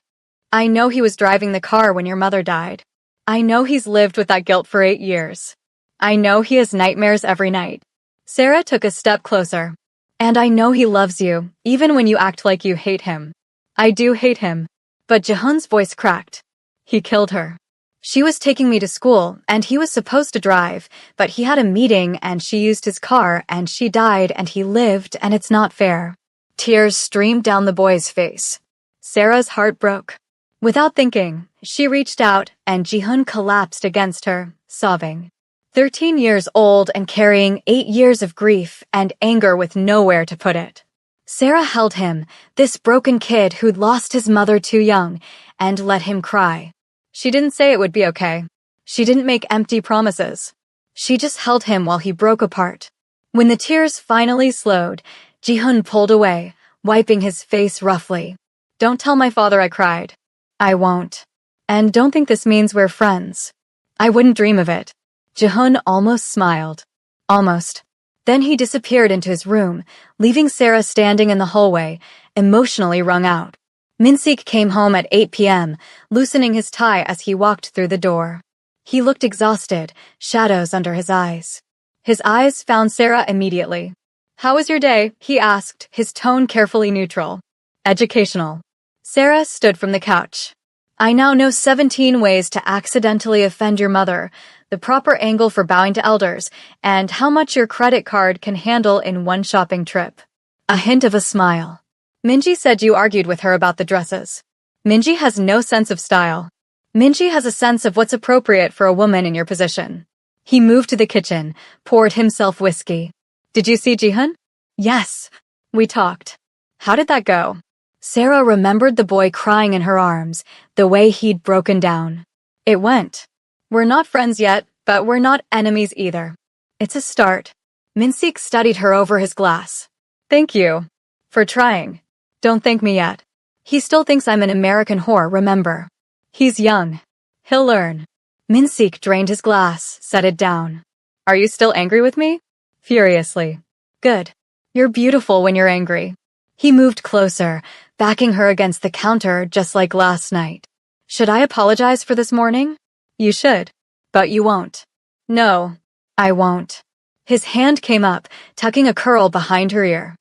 I know he was driving the car when your mother died. I know he's lived with that guilt for 8 years. I know he has nightmares every night. Sarah took a step closer. And I know he loves you, even when you act like you hate him. I do hate him. But Ji-hun's voice cracked. He killed her. She was taking me to school, and he was supposed to drive, but he had a meeting and she used his car, and she died and he lived, and it's not fair. Tears streamed down the boy's face. Sarah's heart broke. Without thinking, she reached out, and Ji-hun collapsed against her, sobbing. 13 years old and carrying 8 years of grief and anger with nowhere to put it. Sarah held him, this broken kid who'd lost his mother too young, and let him cry. She didn't say it would be okay. She didn't make empty promises. She just held him while he broke apart. When the tears finally slowed, Ji-hun pulled away, wiping his face roughly. Don't tell my father I cried. I won't. And don't think this means we're friends. I wouldn't dream of it. Ji-hun almost smiled. Almost. Then he disappeared into his room, leaving Sarah standing in the hallway, emotionally wrung out. Minsik came home at 8 p.m., loosening his tie as he walked through the door. He looked exhausted, shadows under his eyes. His eyes found Sarah immediately. "How was your day?" he asked, his tone carefully neutral. "Educational." Sarah stood from the couch. "I now know 17 ways to accidentally offend your mother, the proper angle for bowing to elders, and how much your credit card can handle in one shopping trip." A hint of a smile. "Minji said you argued with her about the dresses." "Minji has no sense of style." "Minji has a sense of what's appropriate for a woman in your position." He moved to the kitchen, poured himself whiskey. "Did you see Jihyun?" "Yes. We talked." "How did that go?" Sarah remembered the boy crying in her arms, the way he'd broken down. "It went. We're not friends yet, but we're not enemies either. It's a start." Minsik studied her over his glass. "Thank you. For trying. Don't thank me yet. He still thinks I'm an American whore, remember. He's young. He'll learn." Minsik drained his glass, set it down. "Are you still angry with me?" "Furiously." "Good. You're beautiful when you're angry." He moved closer, backing her against the counter just like last night. "Should I apologize for this morning?" "You should. But you won't." "No, I won't." His hand came up, tucking a curl behind her ear.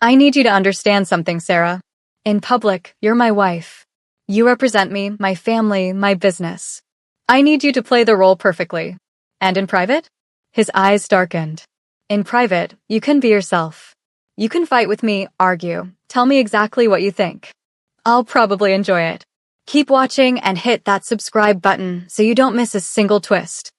"I need you to understand something, Sarah. In public, you're my wife. You represent me, my family, my business. I need you to play the role perfectly. And in private?" His eyes darkened. "In private, you can be yourself. You can fight with me, argue, tell me exactly what you think. I'll probably enjoy it. Keep watching and hit that subscribe button so you don't miss a single twist."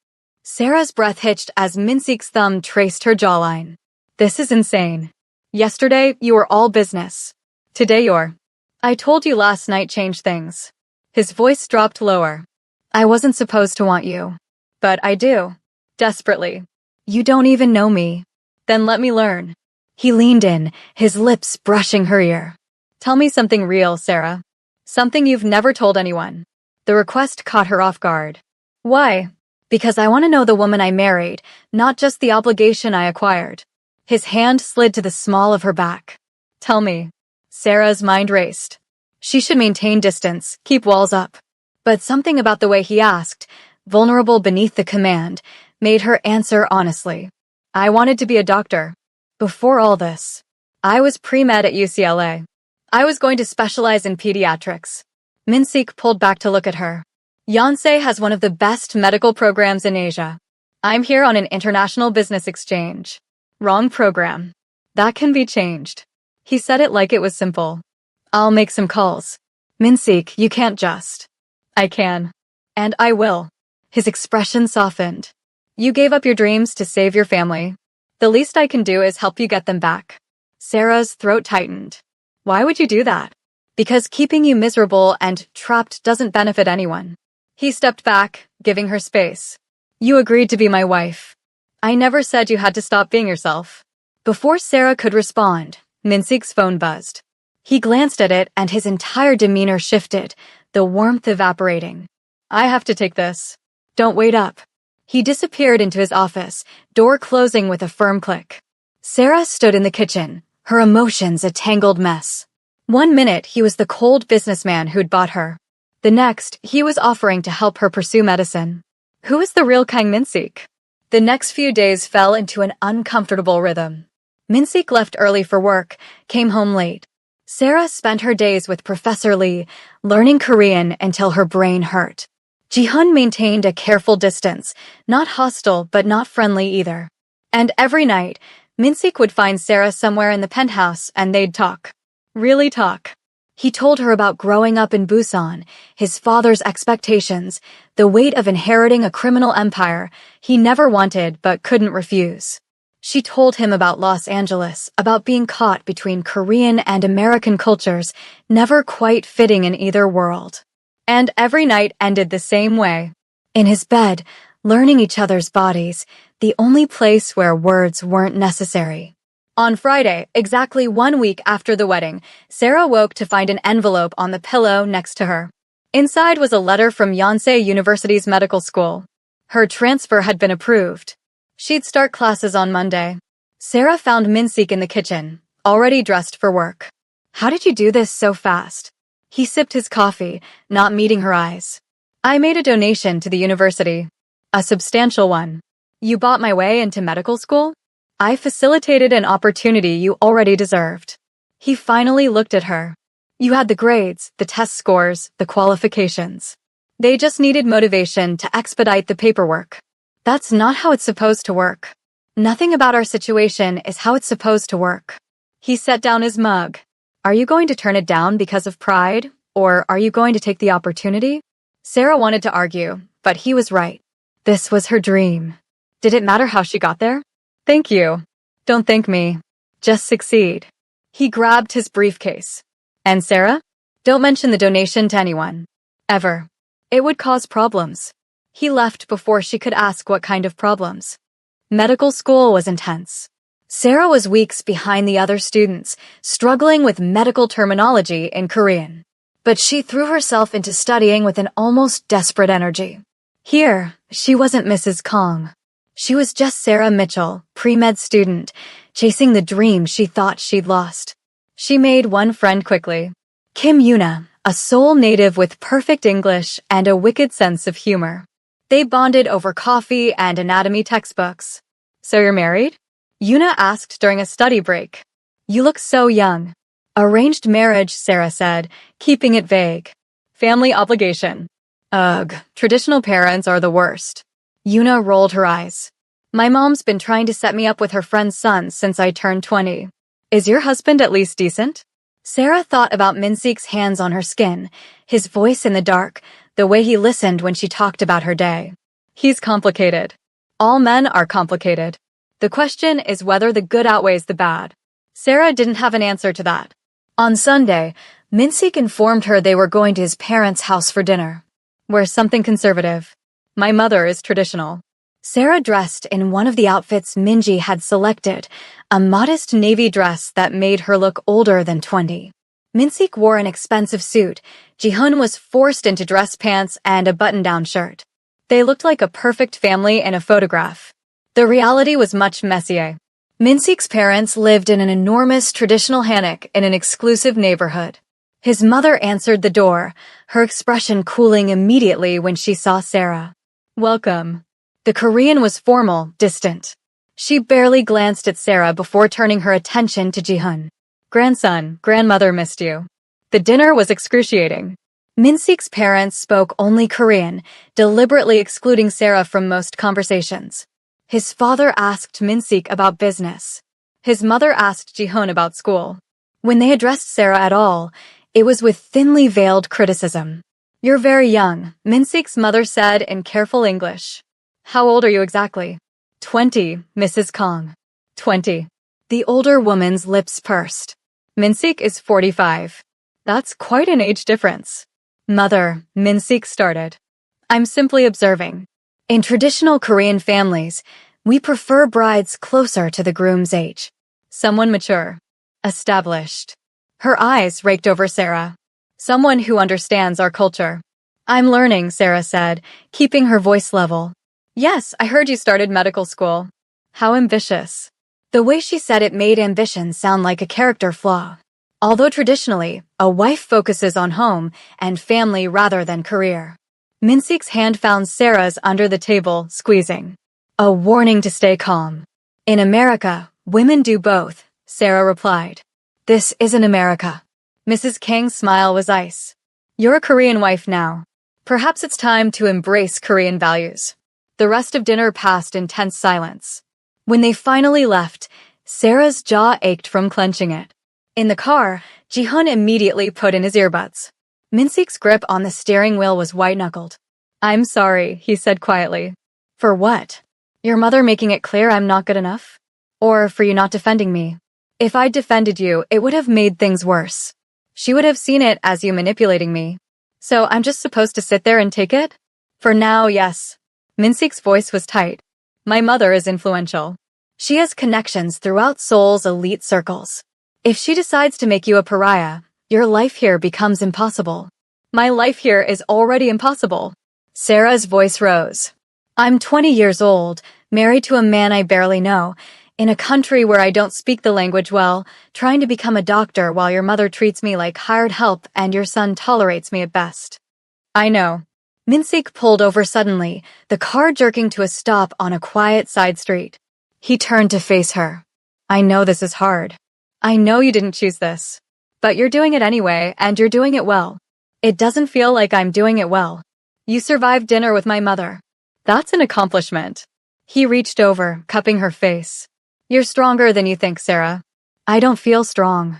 Sarah's breath hitched as Minsik's thumb traced her jawline. "This is insane. Yesterday, you were all business. Today you're... I told you last night changed things." His voice dropped lower. "I wasn't supposed to want you. But I do. Desperately. You don't even know me. Then let me learn." He leaned in, his lips brushing her ear. "Tell me something real, Sarah. Something you've never told anyone." The request caught her off guard. "Why?" "Because I want to know the woman I married, not just the obligation I acquired." His hand slid to the small of her back. "Tell me." Sarah's mind raced. She should maintain distance, keep walls up. But something about the way he asked, vulnerable beneath the command, made her answer honestly. "I wanted to be a doctor. Before all this. I was pre-med at UCLA. I was going to specialize in pediatrics." Minsik pulled back to look at her. "Yonsei has one of the best medical programs in Asia. I'm here on an international business exchange." "Wrong program. That can be changed." He said it like it was simple. "I'll make some calls." "Minsik, you can't just." "I can. And I will." His expression softened. "You gave up your dreams to save your family. The least I can do is help you get them back." Sarah's throat tightened. "Why would you do that?" "Because keeping you miserable and trapped doesn't benefit anyone." He stepped back, giving her space. "You agreed to be my wife. I never said you had to stop being yourself." Before Sarah could respond, Minsik's phone buzzed. He glanced at it and his entire demeanor shifted, the warmth evaporating. "I have to take this. Don't wait up." He disappeared into his office, door closing with a firm click. Sarah stood in the kitchen, her emotions a tangled mess. 1 minute, he was the cold businessman who'd bought her. The next, he was offering to help her pursue medicine. Who is the real Kang Minsik? The next few days fell into an uncomfortable rhythm. Minsik left early for work, came home late. Sarah spent her days with Professor Lee, learning Korean until her brain hurt. Jihyun maintained a careful distance, not hostile but not friendly either. And every night, Minsik would find Sarah somewhere in the penthouse and they'd talk. Really talk. He told her about growing up in Busan, his father's expectations, the weight of inheriting a criminal empire he never wanted but couldn't refuse. She told him about Los Angeles, about being caught between Korean and American cultures, never quite fitting in either world. And every night ended the same way. In his bed, learning each other's bodies, the only place where words weren't necessary. On Friday, exactly 1 week after the wedding, Sarah woke to find an envelope on the pillow next to her. Inside was a letter from Yonsei University's medical school. Her transfer had been approved. She'd start classes on Monday. Sarah found Minsik in the kitchen, already dressed for work. "How did you do this so fast?" He sipped his coffee, not meeting her eyes. I made a donation to the university. A substantial one. You bought my way into medical school? I facilitated an opportunity you already deserved. He finally looked at her. You had the grades, the test scores, the qualifications. They just needed motivation to expedite the paperwork. That's not how it's supposed to work. Nothing about our situation is how it's supposed to work. He set down his mug. Are you going to turn it down because of pride, or are you going to take the opportunity? Sarah wanted to argue, but he was right. This was her dream. Did it matter how she got there? Thank you. Don't thank me. Just succeed. He grabbed his briefcase. And Sarah? Don't mention the donation to anyone. Ever. It would cause problems. He left before she could ask what kind of problems. Medical school was intense. Sarah was weeks behind the other students, struggling with medical terminology in Korean. But she threw herself into studying with an almost desperate energy. Here, she wasn't Mrs. Kong. She was just Sarah Mitchell, pre-med student, chasing the dream she thought she'd lost. She made one friend quickly. Kim Yuna, a Seoul native with perfect English and a wicked sense of humor. They bonded over coffee and anatomy textbooks. So you're married? Yuna asked during a study break. You look so young. Arranged marriage, Sarah said, keeping it vague. Family obligation. Ugh, traditional parents are the worst. Yuna rolled her eyes. My mom's been trying to set me up with her friend's son since I turned 20. Is your husband at least decent? Sarah thought about Minseek's hands on her skin, his voice in the dark, the way he listened when she talked about her day. He's complicated. All men are complicated. The question is whether the good outweighs the bad. Sarah didn't have an answer to that. On Sunday, Minseek informed her they were going to his parents' house for dinner. We're something conservative. My mother is traditional. Sarah dressed in one of the outfits Minji had selected, a modest navy dress that made her look older than 20. Minseek wore an expensive suit. Jihoon was forced into dress pants and a button-down shirt. They looked like a perfect family in a photograph. The reality was much messier. Minseek's parents lived in an enormous traditional hanok in an exclusive neighborhood. His mother answered the door, her expression cooling immediately when she saw Sarah. Welcome. The Korean was formal, distant. She barely glanced at Sarah before turning her attention to Jihoon. Grandson, grandmother missed you. The dinner was excruciating. Minseek's parents spoke only Korean, deliberately excluding Sarah from most conversations. His father asked Minseek about business. His mother asked Jihoon about school. When they addressed Sarah at all, it was with thinly veiled criticism. You're very young, Minseek's mother said in careful English. How old are you exactly? 20, Mrs. Kong. 20. The older woman's lips pursed. Minseek is 45. That's quite an age difference. Mother, Minseek started. I'm simply observing. In traditional Korean families, we prefer brides closer to the groom's age. Someone mature. Established. Her eyes raked over Sarah. Someone who understands our culture. I'm learning, Sarah said, keeping her voice level. Yes, I heard you started medical school. How ambitious. The way she said it made ambition sound like a character flaw. Although traditionally, a wife focuses on home and family rather than career. Minseek's hand found Sarah's under the table, squeezing. A warning to stay calm. In America, women do both, Sarah replied. This isn't America. Mrs. Kang's smile was ice. You're a Korean wife now. Perhaps it's time to embrace Korean values. The rest of dinner passed in tense silence. When they finally left, Sarah's jaw ached from clenching it. In the car, Jihoon immediately put in his earbuds. Minseek's grip on the steering wheel was white-knuckled. I'm sorry, he said quietly. For what? Your mother making it clear I'm not good enough? Or for you not defending me? If I'd defended you, it would have made things worse. She would have seen it as you manipulating me. So I'm just supposed to sit there and take it? For now, yes. Minseek's voice was tight. My mother is influential. She has connections throughout Seoul's elite circles. If she decides to make you a pariah, your life here becomes impossible. My life here is already impossible. Sarah's voice rose. I'm 20 years old, married to a man I barely know, In a country where I don't speak the language well, trying to become a doctor while your mother treats me like hired help and your son tolerates me at best. I know. Minsik pulled over suddenly, the car jerking to a stop on a quiet side street. He turned to face her. I know this is hard. I know you didn't choose this. But you're doing it anyway, and you're doing it well. It doesn't feel like I'm doing it well. You survived dinner with my mother. That's an accomplishment. He reached over, cupping her face. You're stronger than you think, Sarah. I don't feel strong.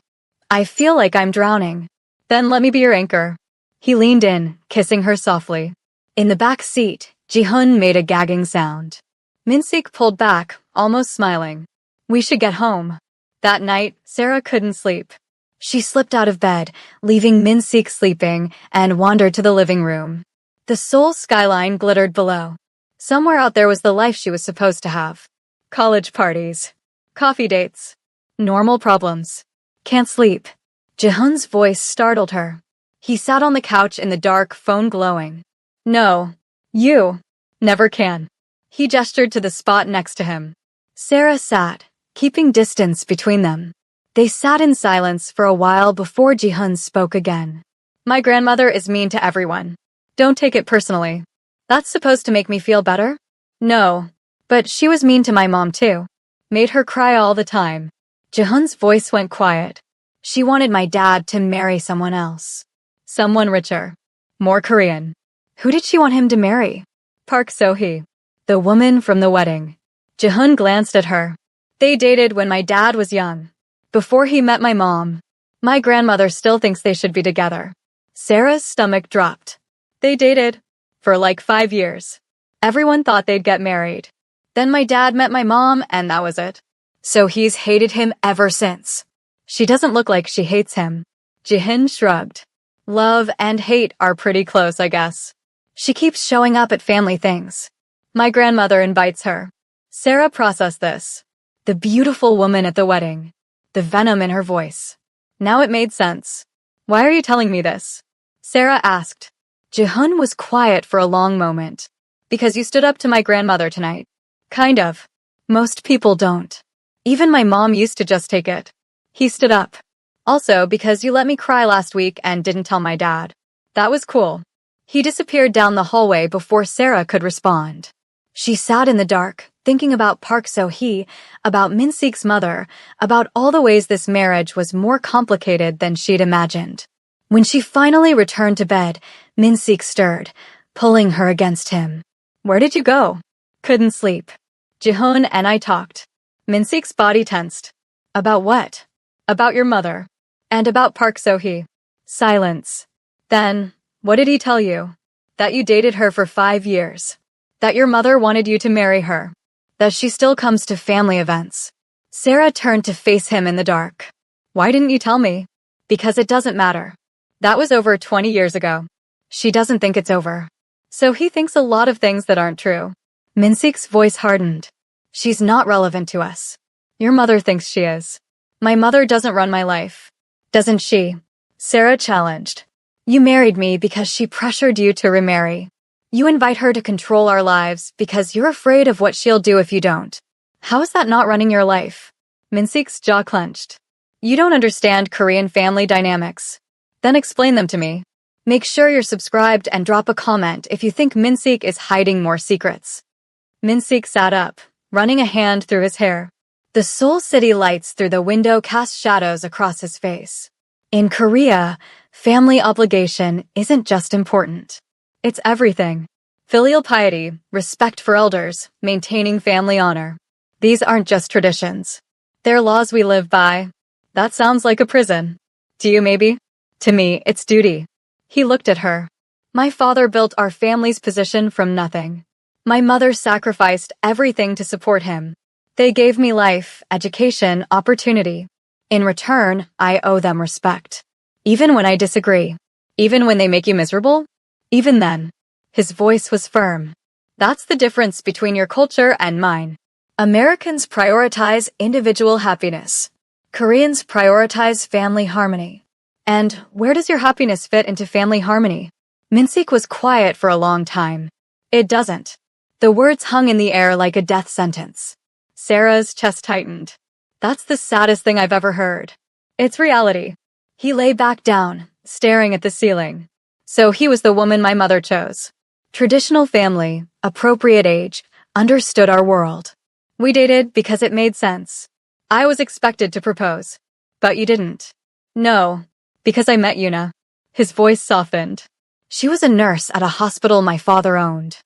I feel like I'm drowning. Then let me be your anchor. He leaned in, kissing her softly. In the back seat, Ji-hun made a gagging sound. Minsik pulled back, almost smiling. We should get home. That night, Sarah couldn't sleep. She slipped out of bed, leaving Minsik sleeping, and wandered to the living room. The Seoul skyline glittered below. Somewhere out there was the life she was supposed to have. College parties. Coffee dates. Normal problems. Can't sleep. Ji-hun's voice startled her. He sat on the couch in the dark, phone glowing. No. You. Never can. He gestured to the spot next to him. Sarah sat, keeping distance between them. They sat in silence for a while before Ji-hun spoke again. My grandmother is mean to everyone. Don't take it personally. That's supposed to make me feel better? No. But she was mean to my mom too. Made her cry all the time. Ji-hun's voice went quiet. She wanted my dad to marry someone else. Someone richer. More Korean. Who did she want him to marry? Park So-hee. The woman from the wedding. Ji-hun glanced at her. They dated when my dad was young. Before he met my mom. My grandmother still thinks they should be together. Sarah's stomach dropped. They dated. For like 5 years. Everyone thought they'd get married. Then my dad met my mom and that was it. So he's hated him ever since. She doesn't look like she hates him. Ji-hun shrugged. Love and hate are pretty close, I guess. She keeps showing up at family things. My grandmother invites her. Sarah processed this. The beautiful woman at the wedding. The venom in her voice. Now it made sense. Why are you telling me this? Sarah asked. Ji-hun was quiet for a long moment. Because you stood up to my grandmother tonight. Kind of. Most people don't. Even my mom used to just take it. He stood up. Also because you let me cry last week and didn't tell my dad. That was cool. He disappeared down the hallway before Sarah could respond. She sat in the dark, thinking about Park So-hee, about Minsik's mother, about all the ways this marriage was more complicated than she'd imagined. When she finally returned to bed, Minsik stirred, pulling her against him. Where did you go? Couldn't sleep. Ji-hun and I talked. Minsik's body tensed. About what? About your mother. And about Park So-hee. Silence. Then, what did he tell you? That you dated her for 5 years. That your mother wanted you to marry her. That she still comes to family events. Sarah turned to face him in the dark. Why didn't you tell me? Because it doesn't matter. That was over 20 years ago. She doesn't think it's over. So he thinks a lot of things that aren't true. Minsik's voice hardened. She's not relevant to us. Your mother thinks she is. My mother doesn't run my life. Doesn't she? Sarah challenged. You married me because she pressured you to remarry. You invite her to control our lives because you're afraid of what she'll do if you don't. How is that not running your life? Minsik's jaw clenched. You don't understand Korean family dynamics. Then explain them to me. Make sure you're subscribed and drop a comment if you think Minsik is hiding more secrets. Minsik sat up, running a hand through his hair. The Seoul city lights through the window cast shadows across his face. In Korea, family obligation isn't just important. It's everything. Filial piety, respect for elders, maintaining family honor. These aren't just traditions. They're laws we live by. That sounds like a prison. To you, maybe? To me, it's duty. He looked at her. My father built our family's position from nothing. My mother sacrificed everything to support him. They gave me life, education, opportunity. In return, I owe them respect. Even when I disagree. Even when they make you miserable? Even then. His voice was firm. That's the difference between your culture and mine. Americans prioritize individual happiness. Koreans prioritize family harmony. And where does your happiness fit into family harmony? Minsik was quiet for a long time. It doesn't. The words hung in the air like a death sentence. Sarah's chest tightened. That's the saddest thing I've ever heard. It's reality. He lay back down, staring at the ceiling. So he was the woman my mother chose. Traditional family, appropriate age, understood our world. We dated because it made sense. I was expected to propose. But you didn't. No, because I met Yuna. His voice softened. She was a nurse at a hospital my father owned.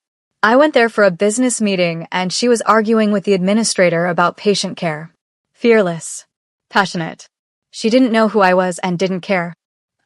I went there for a business meeting and she was arguing with the administrator about patient care. Fearless. Passionate. She didn't know who I was and didn't care.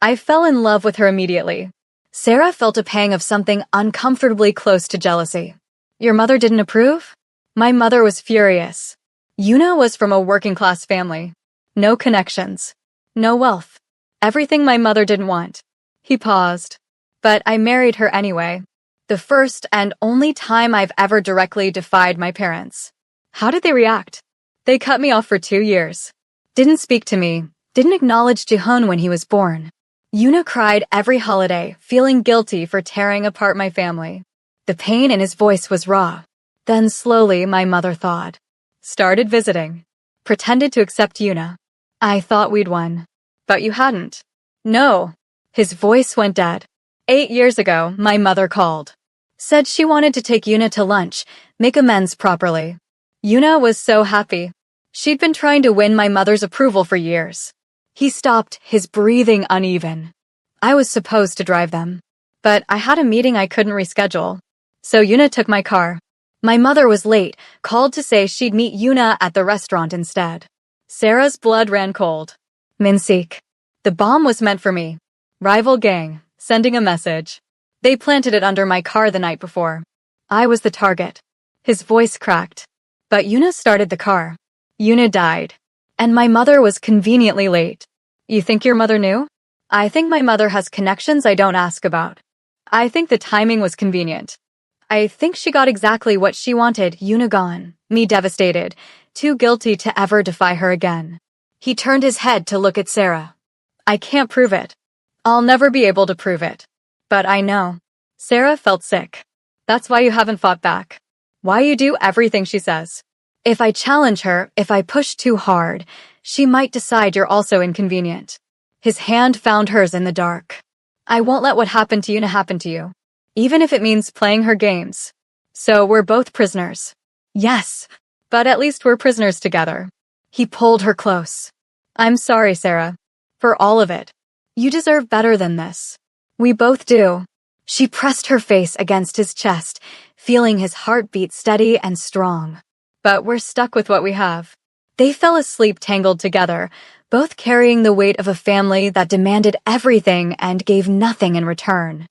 I fell in love with her immediately. Sarah felt a pang of something uncomfortably close to jealousy. Your mother didn't approve? My mother was furious. Yuna was from a working-class family. No connections. No wealth. Everything my mother didn't want. He paused. But I married her anyway. The first and only time I've ever directly defied my parents. How did they react? They cut me off for 2 years. Didn't speak to me. Didn't acknowledge Jihoon when he was born. Yuna cried every holiday, feeling guilty for tearing apart my family. The pain in his voice was raw. Then slowly my mother thawed. Started visiting. Pretended to accept Yuna. I thought we'd won. But you hadn't. No. His voice went dead. 8 years ago, my mother called. Said she wanted to take Yuna to lunch, make amends properly. Yuna was so happy. She'd been trying to win my mother's approval for years. He stopped, his breathing uneven. I was supposed to drive them. But I had a meeting I couldn't reschedule. So Yuna took my car. My mother was late, called to say she'd meet Yuna at the restaurant instead. Sarah's blood ran cold. Minseek. The bomb was meant for me. Rival gang, sending a message. They planted it under my car the night before. I was the target. His voice cracked. But Yuna started the car. Yuna died. And my mother was conveniently late. You think your mother knew? I think my mother has connections I don't ask about. I think the timing was convenient. I think she got exactly what she wanted, Yuna gone, me devastated, too guilty to ever defy her again. He turned his head to look at Sarah. I can't prove it. I'll never be able to prove it. But I know. Sarah felt sick. That's why you haven't fought back. Why you do everything she says. If I challenge her, if I push too hard, she might decide you're also inconvenient. His hand found hers in the dark. I won't let what happened to Yuna happen to you. Even if it means playing her games. So we're both prisoners. Yes, but at least we're prisoners together. He pulled her close. I'm sorry, Sarah. For all of it. You deserve better than this. We both do. She pressed her face against his chest, feeling his heartbeat steady and strong. But we're stuck with what we have. They fell asleep tangled together, both carrying the weight of a family that demanded everything and gave nothing in return.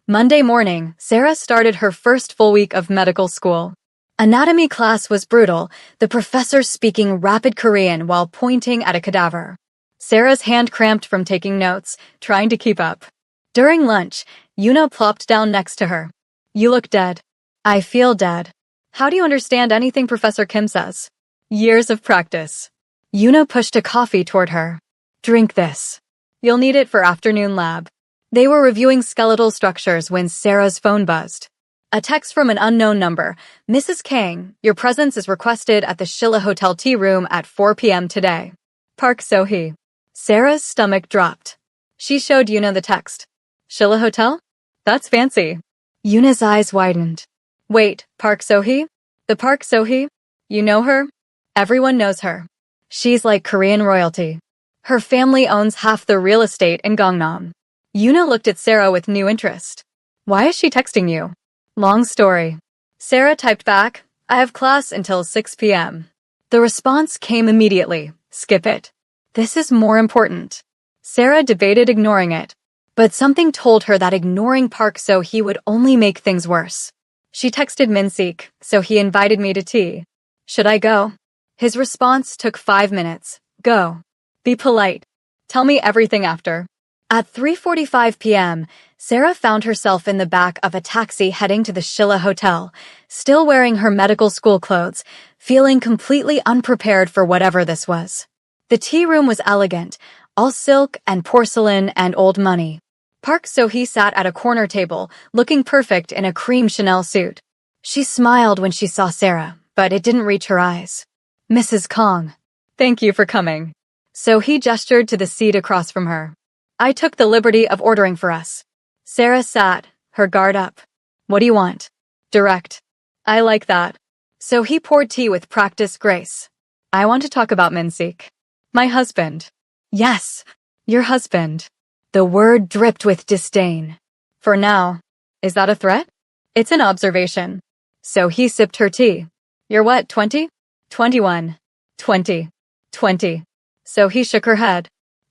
Monday morning, Sarah started her first full week of medical school. Anatomy class was brutal, the professor speaking rapid Korean while pointing at a cadaver. Sarah's hand cramped from taking notes, trying to keep up. During lunch, Yuna plopped down next to her. You look dead. I feel dead. How do you understand anything Professor Kim says? Years of practice. Yuna pushed a coffee toward her. Drink this. You'll need it for afternoon lab. They were reviewing skeletal structures when Sarah's phone buzzed. A text from an unknown number. Mrs. Kang, your presence is requested at the Shilla Hotel tea room at 4 p.m. today. Park So-hee. Sarah's stomach dropped. She showed Yuna the text. Shilla Hotel? That's fancy. Yuna's eyes widened. Wait, Park So-hee? The Park So-hee? You know her? Everyone knows her. She's like Korean royalty. Her family owns half the real estate in Gangnam. Yuna looked at Sarah with new interest. Why is she texting you? Long story. Sarah typed back, I have class until 6 p.m. The response came immediately. Skip it. This is more important. Sarah debated ignoring it, but something told her that ignoring Park So-hee would only make things worse. She texted Minseek, so he invited me to tea. Should I go? His response took 5 minutes. Go. Be polite. Tell me everything after. At 3:45 p.m., Sarah found herself in the back of a taxi heading to the Shilla Hotel, still wearing her medical school clothes, feeling completely unprepared for whatever this was. The tea room was elegant, all silk and porcelain and old money. Park So-hee sat at a corner table, looking perfect in a cream Chanel suit. She smiled when she saw Sarah, but it didn't reach her eyes. Mrs. Kong. Thank you for coming. So he gestured to the seat across from her. I took the liberty of ordering for us. Sarah sat, her guard up. What do you want? Direct. I like that. So he poured tea with practiced grace. I want to talk about Minsik. My husband. Yes, your husband. The word dripped with disdain. For now. Is that a threat? It's an observation. So he sipped her tea. You're what, 20? 21. 20. 20. So he shook her head.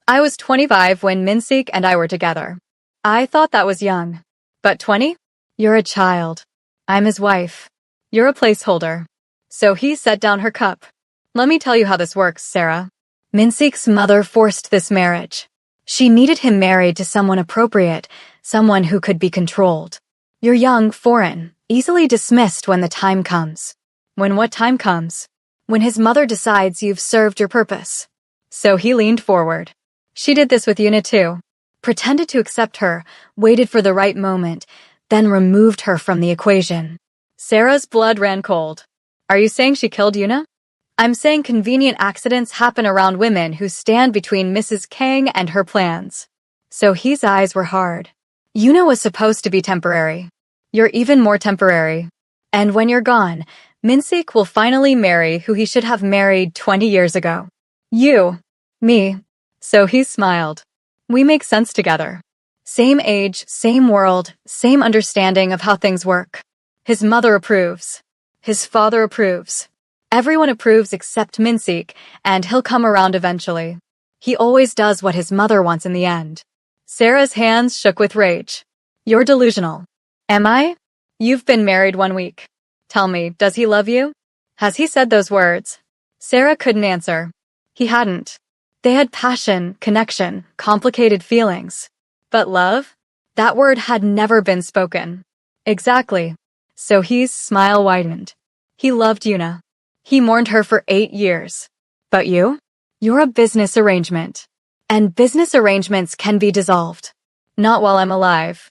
I was 25 when Minsik and I were together. I thought that was young. But 20? You're a child. I'm his wife. You're a placeholder. So he set down her cup. Let me tell you how this works, Sarah. Minsik's mother forced this marriage. She needed him married to someone appropriate, someone who could be controlled. You're young, foreign, easily dismissed when the time comes. When what time comes? When his mother decides you've served your purpose. So he leaned forward. She did this with Yuna too. Pretended to accept her, waited for the right moment, then removed her from the equation. Sarah's blood ran cold. Are you saying she killed Yuna? I'm saying convenient accidents happen around women who stand between Mrs. Kang and her plans. So his eyes were hard. Yuna was supposed to be temporary. You're even more temporary. And when you're gone, Minsik will finally marry who he should have married 20 years ago. You. Me. So he smiled. We make sense together. Same age, same world, same understanding of how things work. His mother approves. His father approves. Everyone approves except Minsik, and he'll come around eventually. He always does what his mother wants in the end. Sarah's hands shook with rage. You're delusional. Am I? You've been married 1 week. Tell me, does he love you? Has he said those words? Sarah couldn't answer. He hadn't. They had passion, connection, complicated feelings. But love? That word had never been spoken. Exactly. So his smile widened. He loved Yuna. He mourned her for 8 years. But you? You're a business arrangement. And business arrangements can be dissolved. Not while I'm alive.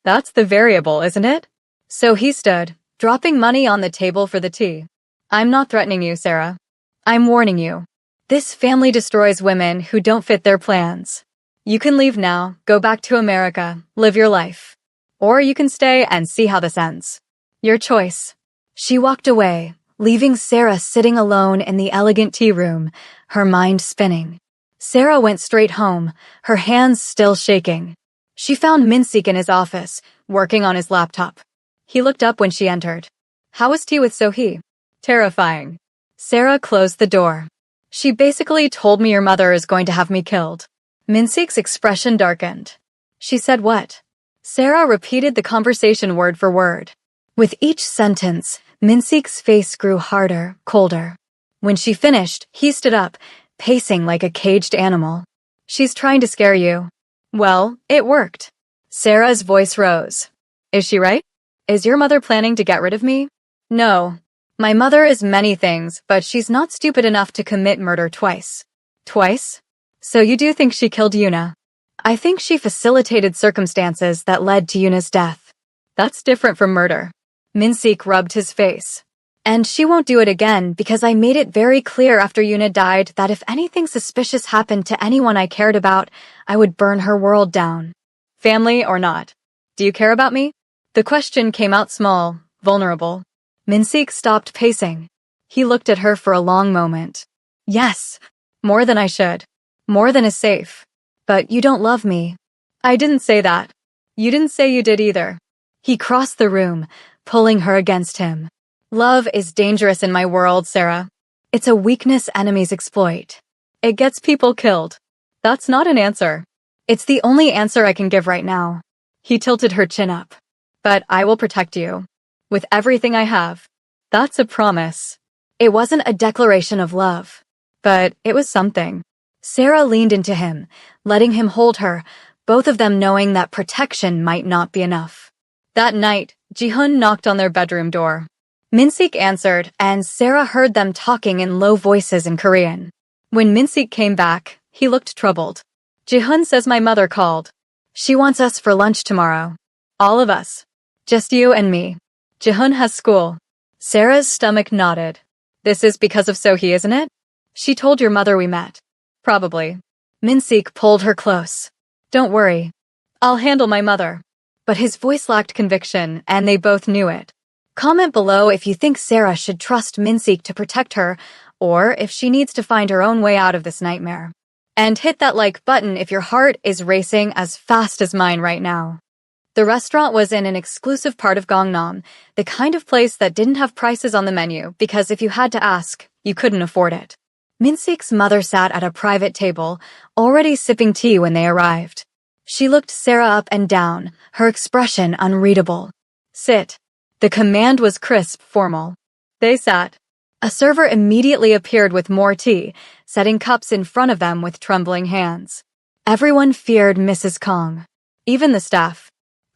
That's the variable, isn't it? So he stood, dropping money on the table for the tea. I'm not threatening you, Sarah. I'm warning you. This family destroys women who don't fit their plans. You can leave now, go back to America, live your life. Or you can stay and see how this ends. Your choice. She walked away, leaving Sarah sitting alone in the elegant tea room, her mind spinning. Sarah went straight home, her hands still shaking. She found Minsik in his office, working on his laptop. He looked up when she entered. How was tea with Sohee? Terrifying. Sarah closed the door. She basically told me your mother is going to have me killed. Minsik's expression darkened. She said what? Sarah repeated the conversation word for word. With each sentence, Minsik's face grew harder, colder. When she finished, he stood up, pacing like a caged animal. She's trying to scare you. Well, it worked. Sarah's voice rose. Is she right? Is your mother planning to get rid of me? No. My mother is many things, but she's not stupid enough to commit murder twice. Twice? So you do think she killed Yuna? I think she facilitated circumstances that led to Yuna's death. That's different from murder. Minsik rubbed his face. And she won't do it again because I made it very clear after Yuna died that if anything suspicious happened to anyone I cared about, I would burn her world down. Family or not? Do you care about me? The question came out small, vulnerable. Minsik stopped pacing. He looked at her for a long moment. Yes, more than I should. More than is safe. But you don't love me. I didn't say that. You didn't say you did either. He crossed the room, pulling her against him. Love is dangerous in my world, Sarah. It's a weakness enemies exploit. It gets people killed. That's not an answer. It's the only answer I can give right now. He tilted her chin up. But I will protect you. With everything I have. That's a promise. It wasn't a declaration of love. But it was something. Sarah leaned into him, letting him hold her, both of them knowing that protection might not be enough. That night, Jihoon knocked on their bedroom door. Minsik answered, and Sarah heard them talking in low voices in Korean. When Minsik came back, he looked troubled. Jihoon says my mother called. She wants us for lunch tomorrow. All of us. Just you and me. Jihoon has school. Sarah's stomach nodded. This is because of Sohee, isn't it? She told your mother we met. Probably. Min-sik pulled her close. Don't worry. I'll handle my mother. But his voice lacked conviction, and they both knew it. Comment below if you think Sarah should trust Min-sik to protect her, or if she needs to find her own way out of this nightmare. And hit that like button if your heart is racing as fast as mine right now. The restaurant was in an exclusive part of Gangnam, the kind of place that didn't have prices on the menu because if you had to ask, you couldn't afford it. Min-sik's mother sat at a private table, already sipping tea when they arrived. She looked Sarah up and down, her expression unreadable. Sit. The command was crisp, formal. They sat. A server immediately appeared with more tea, setting cups in front of them with trembling hands. Everyone feared Mrs. Kang. Even the staff.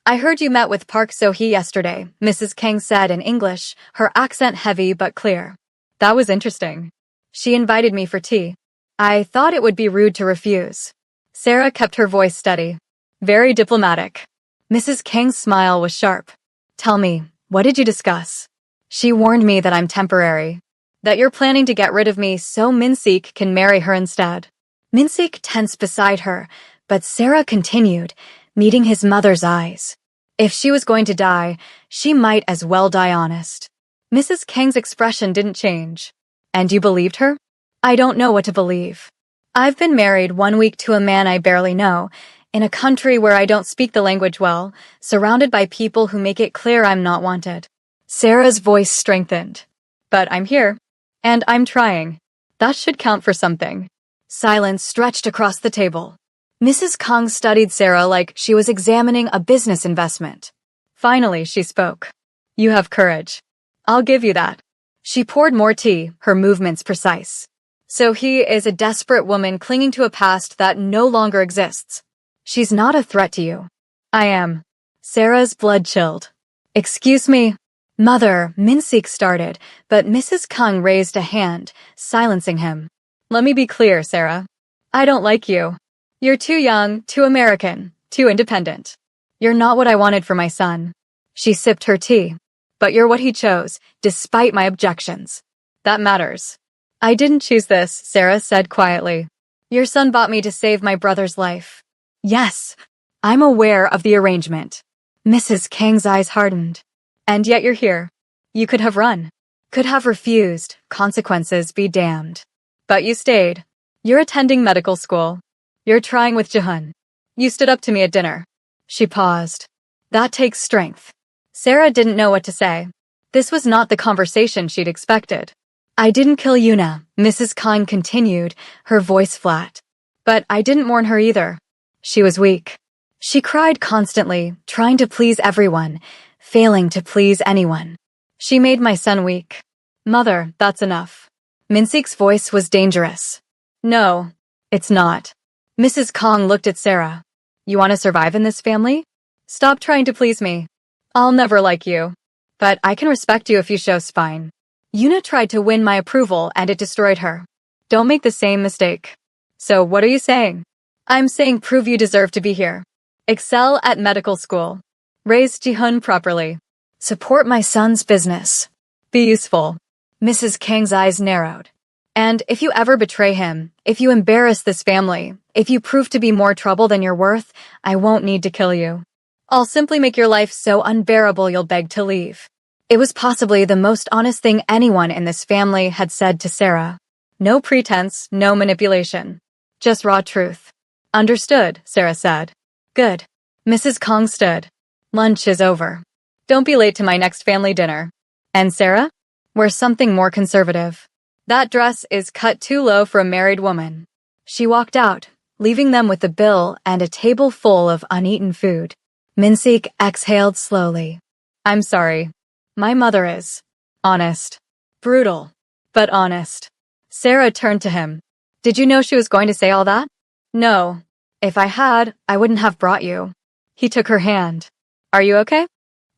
I heard you met with Park So-hee yesterday, Mrs. Kang said in English, her accent heavy but clear. That was interesting. She invited me for tea. I thought it would be rude to refuse. Sarah kept her voice steady. Very diplomatic. Mrs. Kang's smile was sharp. Tell me, what did you discuss? She warned me that I'm temporary. That you're planning to get rid of me so Min-sik can marry her instead. Min-sik tensed beside her, but Sarah continued, meeting his mother's eyes. If she was going to die, she might as well die honest. Mrs. Kang's expression didn't change. And you believed her? I don't know what to believe. I've been married 1 week to a man I barely know, in a country where I don't speak the language well, surrounded by people who make it clear I'm not wanted. Sarah's voice strengthened. But I'm here. And I'm trying. That should count for something. Silence stretched across the table. Mrs. Kang studied Sarah like she was examining a business investment. Finally, she spoke. You have courage. I'll give you that. She poured more tea, her movements precise. So he is a desperate woman clinging to a past that no longer exists. She's not a threat to you. I am. Sarah's blood chilled. Excuse me. Mother, Min-sik started, but Mrs. Kang raised a hand, silencing him. Let me be clear, Sarah. I don't like you. You're too young, too American, too independent. You're not what I wanted for my son. She sipped her tea. But you're what he chose, despite my objections. That matters. I didn't choose this, Sarah said quietly. Your son bought me to save my brother's life. Yes, I'm aware of the arrangement. Mrs. Kang's eyes hardened. And yet you're here. You could have run. Could have refused. Consequences be damned. But you stayed. You're attending medical school. You're trying with Jihun. You stood up to me at dinner. She paused. That takes strength. Sarah didn't know what to say. This was not the conversation she'd expected. I didn't kill Yuna, Mrs. Kang continued, her voice flat. But I didn't mourn her either. She was weak. She cried constantly, trying to please everyone, failing to please anyone. She made my son weak. Mother, that's enough. Min-sik's voice was dangerous. No, it's not. Mrs. Kang looked at Sarah. You want to survive in this family? Stop trying to please me. I'll never like you. But I can respect you if you show spine. Yuna tried to win my approval and it destroyed her. Don't make the same mistake. So what are you saying? I'm saying prove you deserve to be here. Excel at medical school. Raise Jihun properly. Support my son's business. Be useful. Mrs. Kang's eyes narrowed. And if you ever betray him, if you embarrass this family, if you prove to be more trouble than you're worth, I won't need to kill you. I'll simply make your life so unbearable you'll beg to leave. It was possibly the most honest thing anyone in this family had said to Sarah. No pretense, no manipulation. Just raw truth. Understood, Sarah said. Good. Mrs. Kang stood. Lunch is over. Don't be late to my next family dinner. And Sarah? Wear something more conservative. That dress is cut too low for a married woman. She walked out, leaving them with the bill and a table full of uneaten food. Min-sik exhaled slowly. I'm sorry. My mother is honest. Brutal, but honest. Sarah turned to him. Did you know she was going to say all that? No. If I had, I wouldn't have brought you. He took her hand. Are you okay?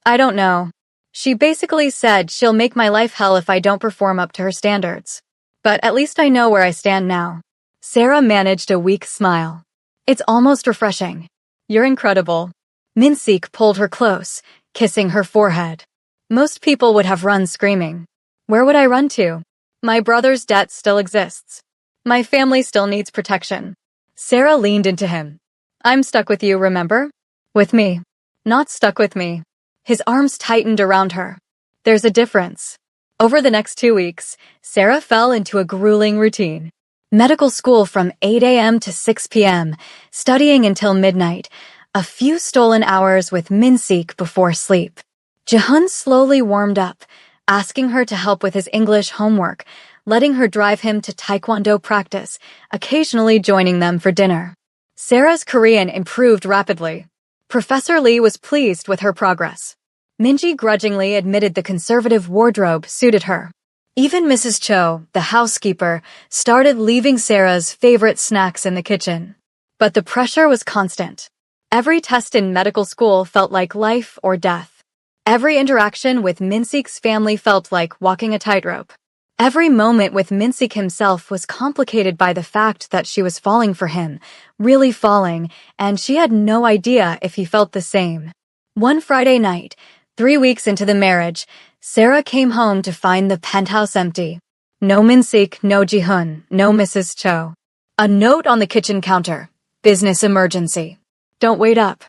I don't know. She basically said she'll make my life hell if I don't perform up to her standards. But at least I know where I stand now. Sarah managed a weak smile. It's almost refreshing. You're incredible. Min-sik pulled her close, kissing her forehead. Most people would have run screaming. Where would I run to? My brother's debt still exists. My family still needs protection. Sarah leaned into him. I'm stuck with you, remember? With me. Not stuck with me. His arms tightened around her. There's a difference. Over the next 2 weeks, Sarah fell into a grueling routine. Medical school from 8 a.m. to 6 p.m., studying until midnight, a few stolen hours with Minseek before sleep. Jihun slowly warmed up, asking her to help with his English homework, letting her drive him to Taekwondo practice, occasionally joining them for dinner. Sarah's Korean improved rapidly. Professor Lee was pleased with her progress. Minji grudgingly admitted the conservative wardrobe suited her. Even Mrs. Cho, the housekeeper, started leaving Sarah's favorite snacks in the kitchen. But the pressure was constant. Every test in medical school felt like life or death. Every interaction with Minseek's family felt like walking a tightrope. Every moment with Minseek himself was complicated by the fact that she was falling for him, really falling, and she had no idea if he felt the same. One Friday night, 3 weeks into the marriage, Sarah came home to find the penthouse empty. No Minseek, no Jihun, no Mrs. Cho. A note on the kitchen counter. Business emergency. Don't wait up.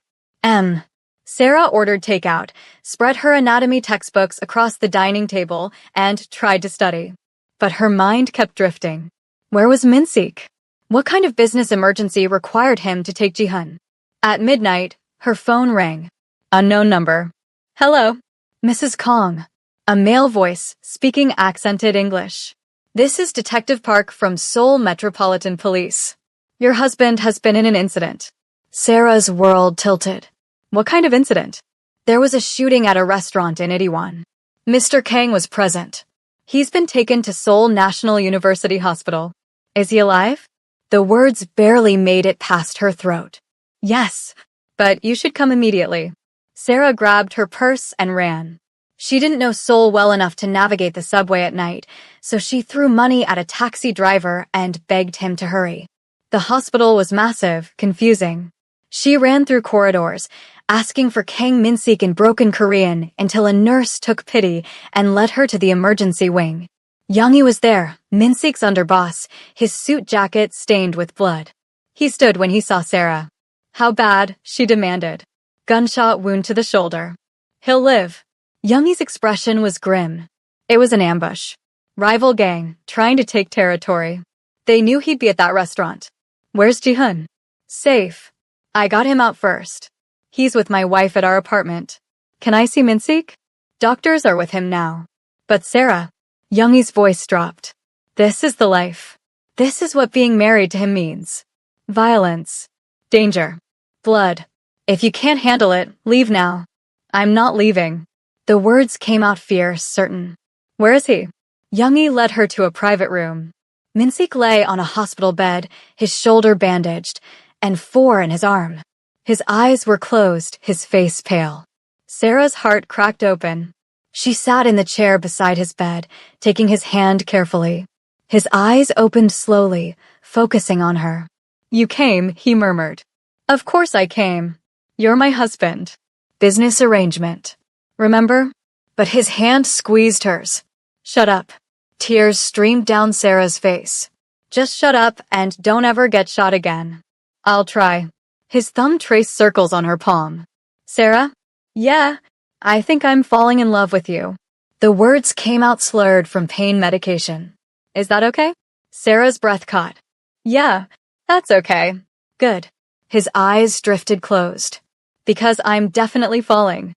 Sarah ordered takeout, spread her anatomy textbooks across the dining table, and tried to study. But her mind kept drifting. Where was Minseek? What kind of business emergency required him to take Jihun? At midnight, her phone rang. Unknown number. Hello. Mrs. Kong. A male voice, speaking accented English. This is Detective Park from Seoul Metropolitan Police. Your husband has been in an incident. Sarah's world tilted. What kind of incident? There was a shooting at a restaurant in Itaewon. Mr. Kang was present. He's been taken to Seoul National University Hospital. Is he alive? The words barely made it past her throat. Yes, but you should come immediately. Sarah grabbed her purse and ran. She didn't know Seoul well enough to navigate the subway at night, so she threw money at a taxi driver and begged him to hurry. The hospital was massive, confusing. She ran through corridors, asking for Kang Minseek in broken Korean until a nurse took pity and led her to the emergency wing. Youngie was there, Minseek's underboss, his suit jacket stained with blood. He stood when he saw Sarah. How bad? She demanded. Gunshot wound to the shoulder. He'll live. Youngie's expression was grim. It was an ambush. Rival gang, trying to take territory. They knew he'd be at that restaurant. Where's Jihun? Safe. I got him out first. He's with my wife at our apartment. Can I see Minseek? Doctors are with him now. But Sarah, Youngie's voice dropped. This is the life. This is what being married to him means. Violence. Danger. Blood. If you can't handle it, leave now. I'm not leaving. The words came out fierce, certain. Where is he? Youngie led her to a private room. Minseek lay on a hospital bed, his shoulder bandaged, and 4 in his arm. His eyes were closed, his face pale. Sarah's heart cracked open. She sat in the chair beside his bed, taking his hand carefully. His eyes opened slowly, focusing on her. You came, he murmured. Of course I came. You're my husband. Business arrangement. Remember? But his hand squeezed hers. Shut up. Tears streamed down Sarah's face. Just shut up and don't ever get shot again. I'll try. His thumb traced circles on her palm. Sarah? Yeah, I think I'm falling in love with you. The words came out slurred from pain medication. Is that okay? Sarah's breath caught. Yeah, that's okay. Good. His eyes drifted closed. Because I'm definitely falling.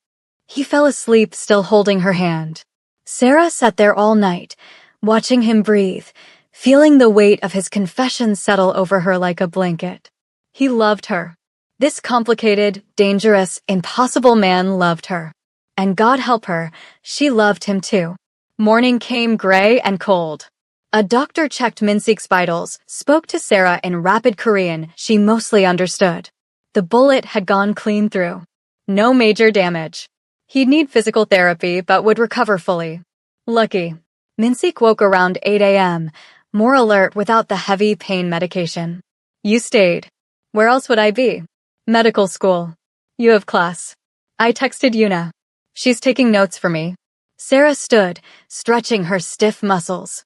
He fell asleep, still holding her hand. Sarah sat there all night, watching him breathe, feeling the weight of his confession settle over her like a blanket. He loved her. This complicated, dangerous, impossible man loved her. And God help her, she loved him too. Morning came gray and cold. A doctor checked Minseek's vitals, spoke to Sarah in rapid Korean she mostly understood. The bullet had gone clean through. No major damage. He'd need physical therapy but would recover fully. Lucky. Minseek woke around 8 a.m., more alert without the heavy pain medication. You stayed. Where else would I be? Medical school. You have class. I texted Yuna. She's taking notes for me. Sarah stood, stretching her stiff muscles.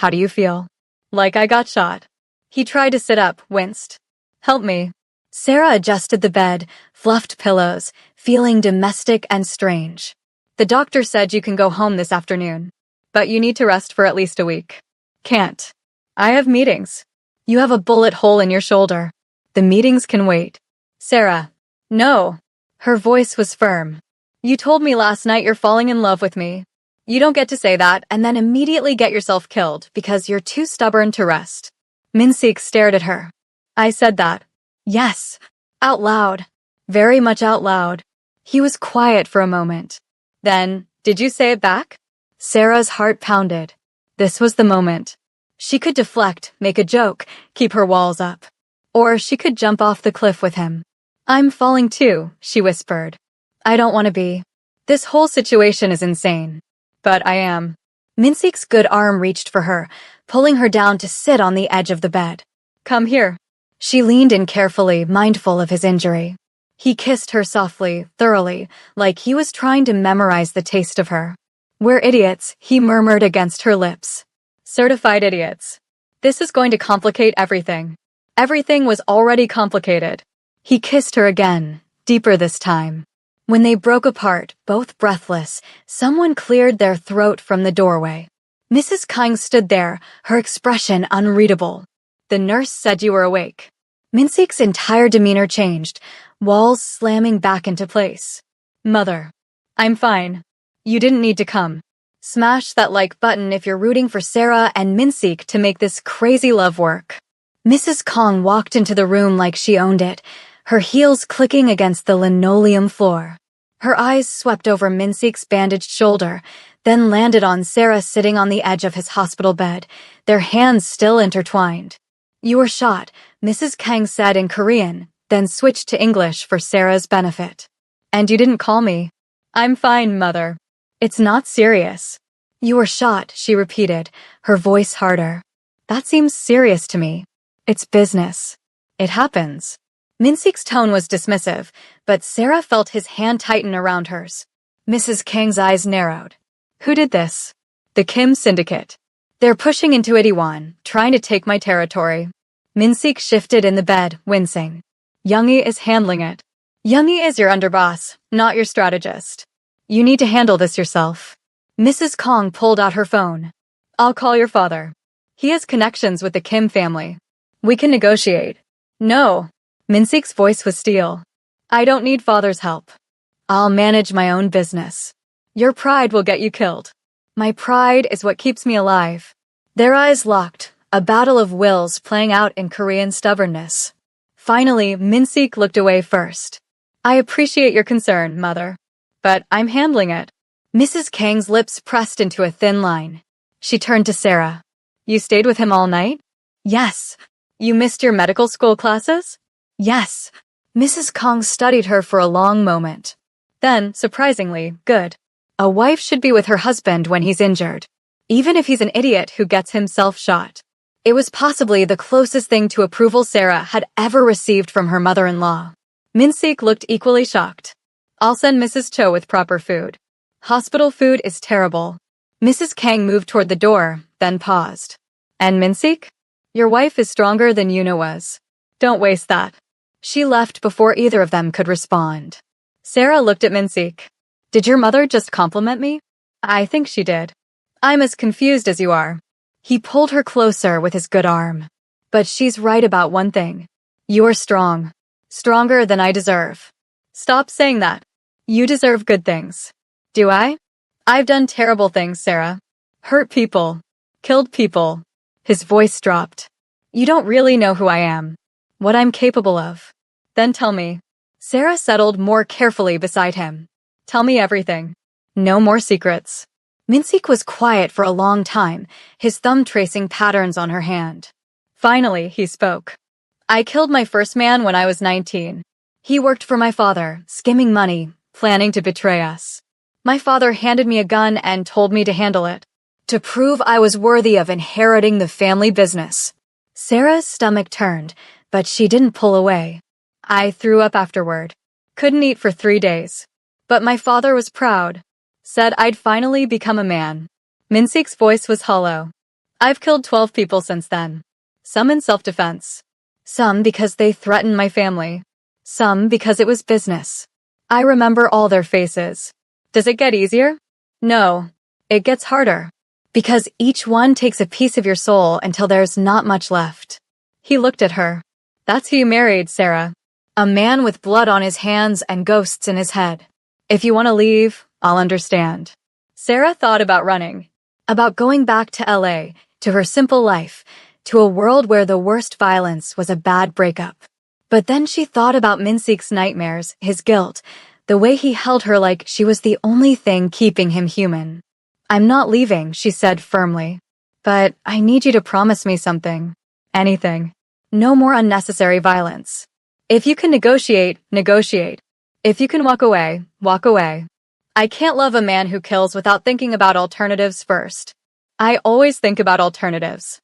How do you feel? Like I got shot. He tried to sit up, winced. Help me. Sarah adjusted the bed, fluffed pillows, feeling domestic and strange. The doctor said you can go home this afternoon, but you need to rest for at least a week. Can't. I have meetings. You have a bullet hole in your shoulder. The meetings can wait. Sarah. No. Her voice was firm. You told me last night you're falling in love with me. You don't get to say that and then immediately get yourself killed because you're too stubborn to rest. Min-sik stared at her. I said that. Yes. Out loud. Very much out loud. He was quiet for a moment. Then, did you say it back? Sarah's heart pounded. This was the moment. She could deflect, make a joke, keep her walls up. Or she could jump off the cliff with him. I'm falling too, she whispered. I don't want to be. This whole situation is insane. But I am. Min-sik's good arm reached for her, pulling her down to sit on the edge of the bed. Come here. She leaned in carefully, mindful of his injury. He kissed her softly, thoroughly, like he was trying to memorize the taste of her. We're idiots, he murmured against her lips. Certified idiots. This is going to complicate everything. Everything was already complicated. He kissed her again, deeper this time. When they broke apart, both breathless, someone cleared their throat from the doorway. Mrs. Kang stood there, her expression unreadable. The nurse said you were awake. Min-sik's entire demeanor changed, walls slamming back into place. Mother. I'm fine. You didn't need to come. Smash that like button if you're rooting for Sarah and Min-sik to make this crazy love work. Mrs. Kang walked into the room like she owned it, her heels clicking against the linoleum floor. Her eyes swept over Min-sik's bandaged shoulder, then landed on Sarah sitting on the edge of his hospital bed, their hands still intertwined. You were shot, Mrs. Kang said in Korean, then switched to English for Sarah's benefit. And you didn't call me. I'm fine, Mother. It's not serious. You were shot, she repeated, her voice harder. That seems serious to me. It's business. It happens. Min-sik's tone was dismissive, but Sarah felt his hand tighten around hers. Mrs. Kang's eyes narrowed. Who did this? The Kim Syndicate. They're pushing into Itaewon, trying to take my territory. Min-sik shifted in the bed, wincing. Youngie is handling it. Youngie is your underboss, not your strategist. You need to handle this yourself. Mrs. Kang pulled out her phone. I'll call your father. He has connections with the Kim family. We can negotiate. No. Min-sik's voice was steel. I don't need father's help. I'll manage my own business. Your pride will get you killed. My pride is what keeps me alive. Their eyes locked, a battle of wills playing out in Korean stubbornness. Finally, Min-sik looked away first. I appreciate your concern, Mother. But I'm handling it. Mrs. Kang's lips pressed into a thin line. She turned to Sarah. You stayed with him all night? Yes. You missed your medical school classes? Yes. Mrs. Kang studied her for a long moment. Then, surprisingly, good. A wife should be with her husband when he's injured, even if he's an idiot who gets himself shot. It was possibly the closest thing to approval Sarah had ever received from her mother-in-law. Min-sik looked equally shocked. I'll send Mrs. Cho with proper food. Hospital food is terrible. Mrs. Kang moved toward the door, then paused. And Min-sik? Your wife is stronger than Yuna was. Don't waste that. She left before either of them could respond. Sarah looked at Min-sik. Did your mother just compliment me? I think she did. I'm as confused as you are. He pulled her closer with his good arm. But she's right about one thing. You're strong. Stronger than I deserve. Stop saying that. You deserve good things. Do I? I've done terrible things, Sarah. Hurt people. Killed people. His voice dropped. You don't really know who I am. What I'm capable of. Then tell me. Sarah settled more carefully beside him. Tell me everything. No more secrets. Min-sik was quiet for a long time, his thumb tracing patterns on her hand. Finally, he spoke. I killed my first man when I was 19. He worked for my father, skimming money, planning to betray us. My father handed me a gun and told me to handle it, to prove I was worthy of inheriting the family business. Sarah's stomach turned, but she didn't pull away. I threw up afterward. Couldn't eat for 3 days. But my father was proud. Said I'd finally become a man. Min-sik's voice was hollow. I've killed 12 people since then. Some in self-defense. Some because they threatened my family. Some because it was business. I remember all their faces. Does it get easier? No. It gets harder. Because each one takes a piece of your soul until there's not much left. He looked at her. That's who you married, Sarah. A man with blood on his hands and ghosts in his head. If you want to leave, I'll understand. Sarah thought about running. About going back to LA, to her simple life, to a world where the worst violence was a bad breakup. But then she thought about Minseek's nightmares, his guilt, the way he held her like she was the only thing keeping him human. I'm not leaving, she said firmly. But I need you to promise me something. Anything. No more unnecessary violence. If you can negotiate, negotiate. If you can walk away, walk away. I can't love a man who kills without thinking about alternatives first. I always think about alternatives.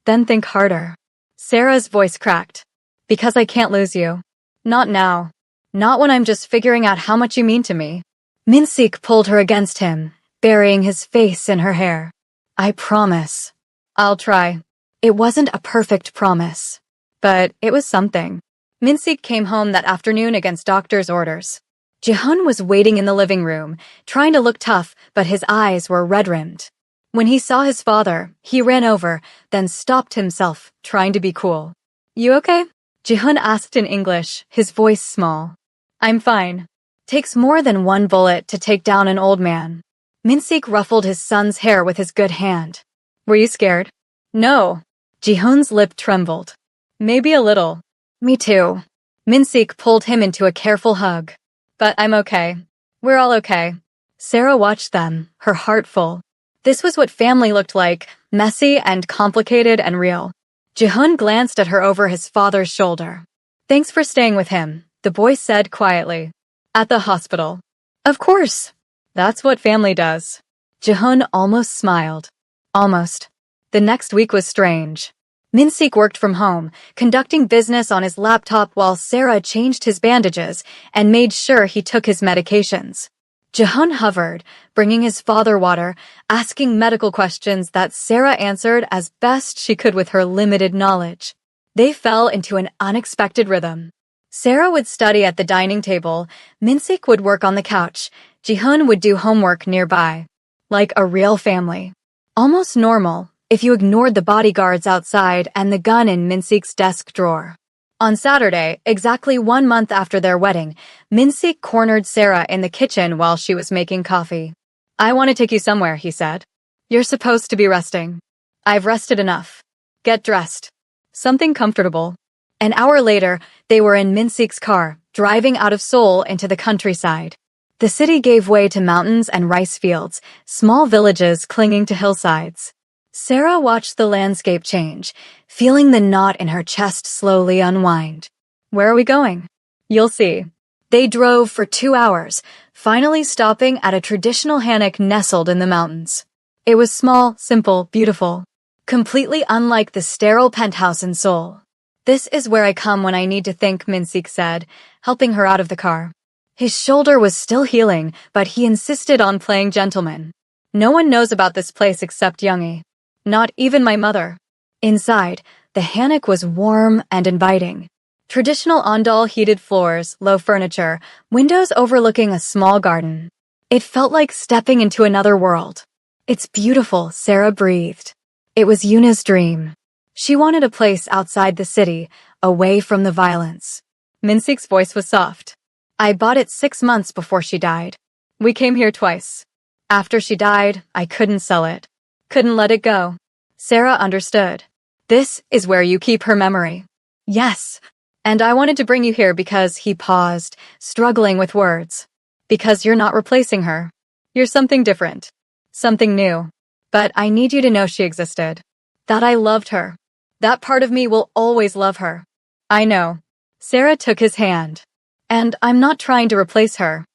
Then think harder. Sarah's voice cracked. Because I can't lose you. Not now. Not when I'm just figuring out how much you mean to me. Minseek pulled her against him, burying his face in her hair. I promise. I'll try. It wasn't a perfect promise. But it was something. Minseek came home that afternoon against doctor's orders. Jihoon was waiting in the living room, trying to look tough, but his eyes were red-rimmed. When he saw his father, he ran over, then stopped himself, trying to be cool. You okay? Jihoon asked in English, his voice small. I'm fine. Takes more than one bullet to take down an old man. Minseek ruffled his son's hair with his good hand. Were you scared? No. Jihoon's lip trembled. Maybe a little. Me too. Minseek pulled him into a careful hug. But I'm okay. We're all okay. Sarah watched them, her heart full. This was what family looked like, messy and complicated and real. Jihoon glanced at her over his father's shoulder. Thanks for staying with him, the boy said quietly. At the hospital. Of course. That's what family does. Jihoon almost smiled. Almost. The next week was strange. Minseek worked from home, conducting business on his laptop while Sarah changed his bandages and made sure he took his medications. Jihoon hovered, bringing his father water, asking medical questions that Sarah answered as best she could with her limited knowledge. They fell into an unexpected rhythm. Sarah would study at the dining table, Minseek would work on the couch, Jihoon would do homework nearby. Like a real family. Almost normal, if you ignored the bodyguards outside and the gun in Minseek's desk drawer. On Saturday, exactly 1 month after their wedding, Minseek cornered Sarah in the kitchen while she was making coffee. I want to take you somewhere, he said. You're supposed to be resting. I've rested enough. Get dressed. Something comfortable. An hour later, they were in Minseek's car, driving out of Seoul into the countryside. The city gave way to mountains and rice fields, small villages clinging to hillsides. Sarah watched the landscape change, feeling the knot in her chest slowly unwind. Where are we going? You'll see. They drove for 2 hours, finally stopping at a traditional hanok nestled in the mountains. It was small, simple, beautiful. Completely unlike the sterile penthouse in Seoul. This is where I come when I need to think, Minseek said, helping her out of the car. His shoulder was still healing, but he insisted on playing gentleman. No one knows about this place except Youngie. Not even my mother. Inside, the hanok was warm and inviting. Traditional ondol heated floors, low furniture, windows overlooking a small garden. It felt like stepping into another world. It's beautiful, Sarah breathed. It was Yuna's dream. She wanted a place outside the city, away from the violence. Minseek's voice was soft. I bought it 6 months before she died. We came here twice. After she died, I couldn't sell it. Couldn't let it go. Sarah understood. This is where you keep her memory. Yes. And I wanted to bring you here because he paused, struggling with words. Because you're not replacing her. You're something different. Something new. But I need you to know she existed. That I loved her. That part of me will always love her. I know. Sarah took his hand. And I'm not trying to replace her.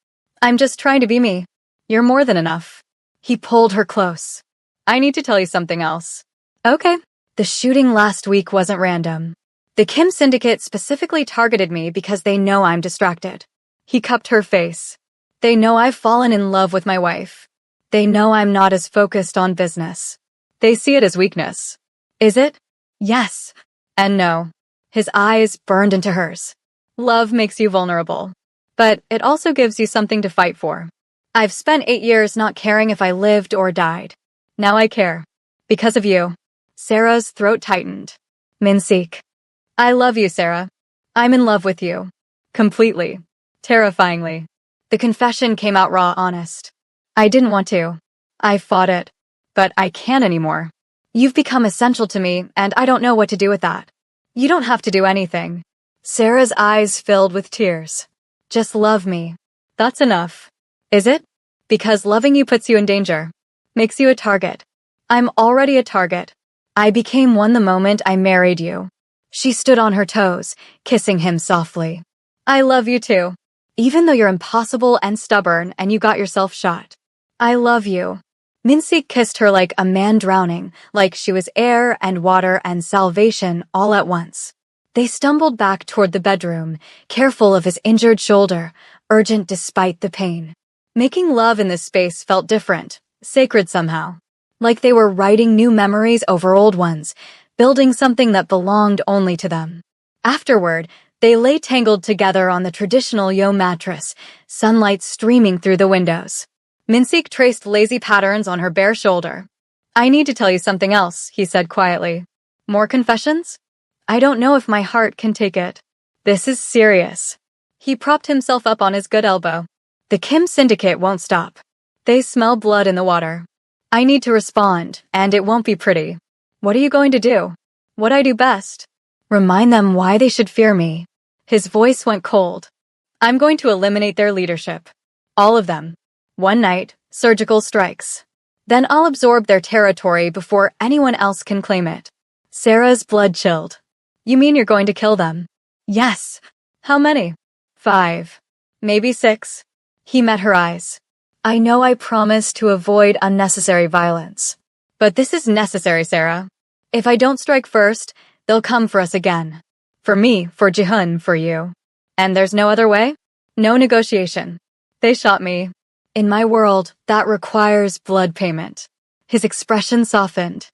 I'm just trying to be me. You're more than enough. He pulled her close. I need to tell you something else. Okay. The shooting last week wasn't random. The Kim Syndicate specifically targeted me because they know I'm distracted. He cupped her face. They know I've fallen in love with my wife. They know I'm not as focused on business. They see it as weakness. Is it? Yes. And no. His eyes burned into hers. Love makes you vulnerable. But it also gives you something to fight for. I've spent 8 years not caring if I lived or died. Now I care. Because of you. Sarah's throat tightened. Min-sik. I love you, Sarah. I'm in love with you. Completely. Terrifyingly. The confession came out raw, honest. I didn't want to. I fought it. But I can't anymore. You've become essential to me, and I don't know what to do with that. You don't have to do anything. Sarah's eyes filled with tears. Just love me. That's enough. Is it? Because loving you puts you in danger. Makes you a target. I'm already a target. I became one the moment I married you. She stood on her toes, kissing him softly. I love you too. Even though you're impossible and stubborn and you got yourself shot. I love you. Min-sik kissed her like a man drowning, like she was air and water and salvation all at once. They stumbled back toward the bedroom, careful of his injured shoulder, urgent despite the pain. Making love in this space felt different, sacred somehow. Like they were writing new memories over old ones, building something that belonged only to them. Afterward, they lay tangled together on the traditional yo mattress, sunlight streaming through the windows. Min-sik traced lazy patterns on her bare shoulder. I need to tell you something else, he said quietly. More confessions? I don't know if my heart can take it. This is serious. He propped himself up on his good elbow. The Kim syndicate won't stop. They smell blood in the water. I need to respond, and it won't be pretty. What are you going to do? What I do best? Remind them why they should fear me. His voice went cold. I'm going to eliminate their leadership. All of them. One night, surgical strikes. Then I'll absorb their territory before anyone else can claim it. Sarah's blood chilled. You mean you're going to kill them? Yes. How many? 5. Maybe 6. He met her eyes. I know I promised to avoid unnecessary violence. But this is necessary, Sarah. If I don't strike first, they'll come for us again. For me, for Ji-hun, for you. And there's no other way? No negotiation. They shot me. In my world, that requires blood payment. His expression softened.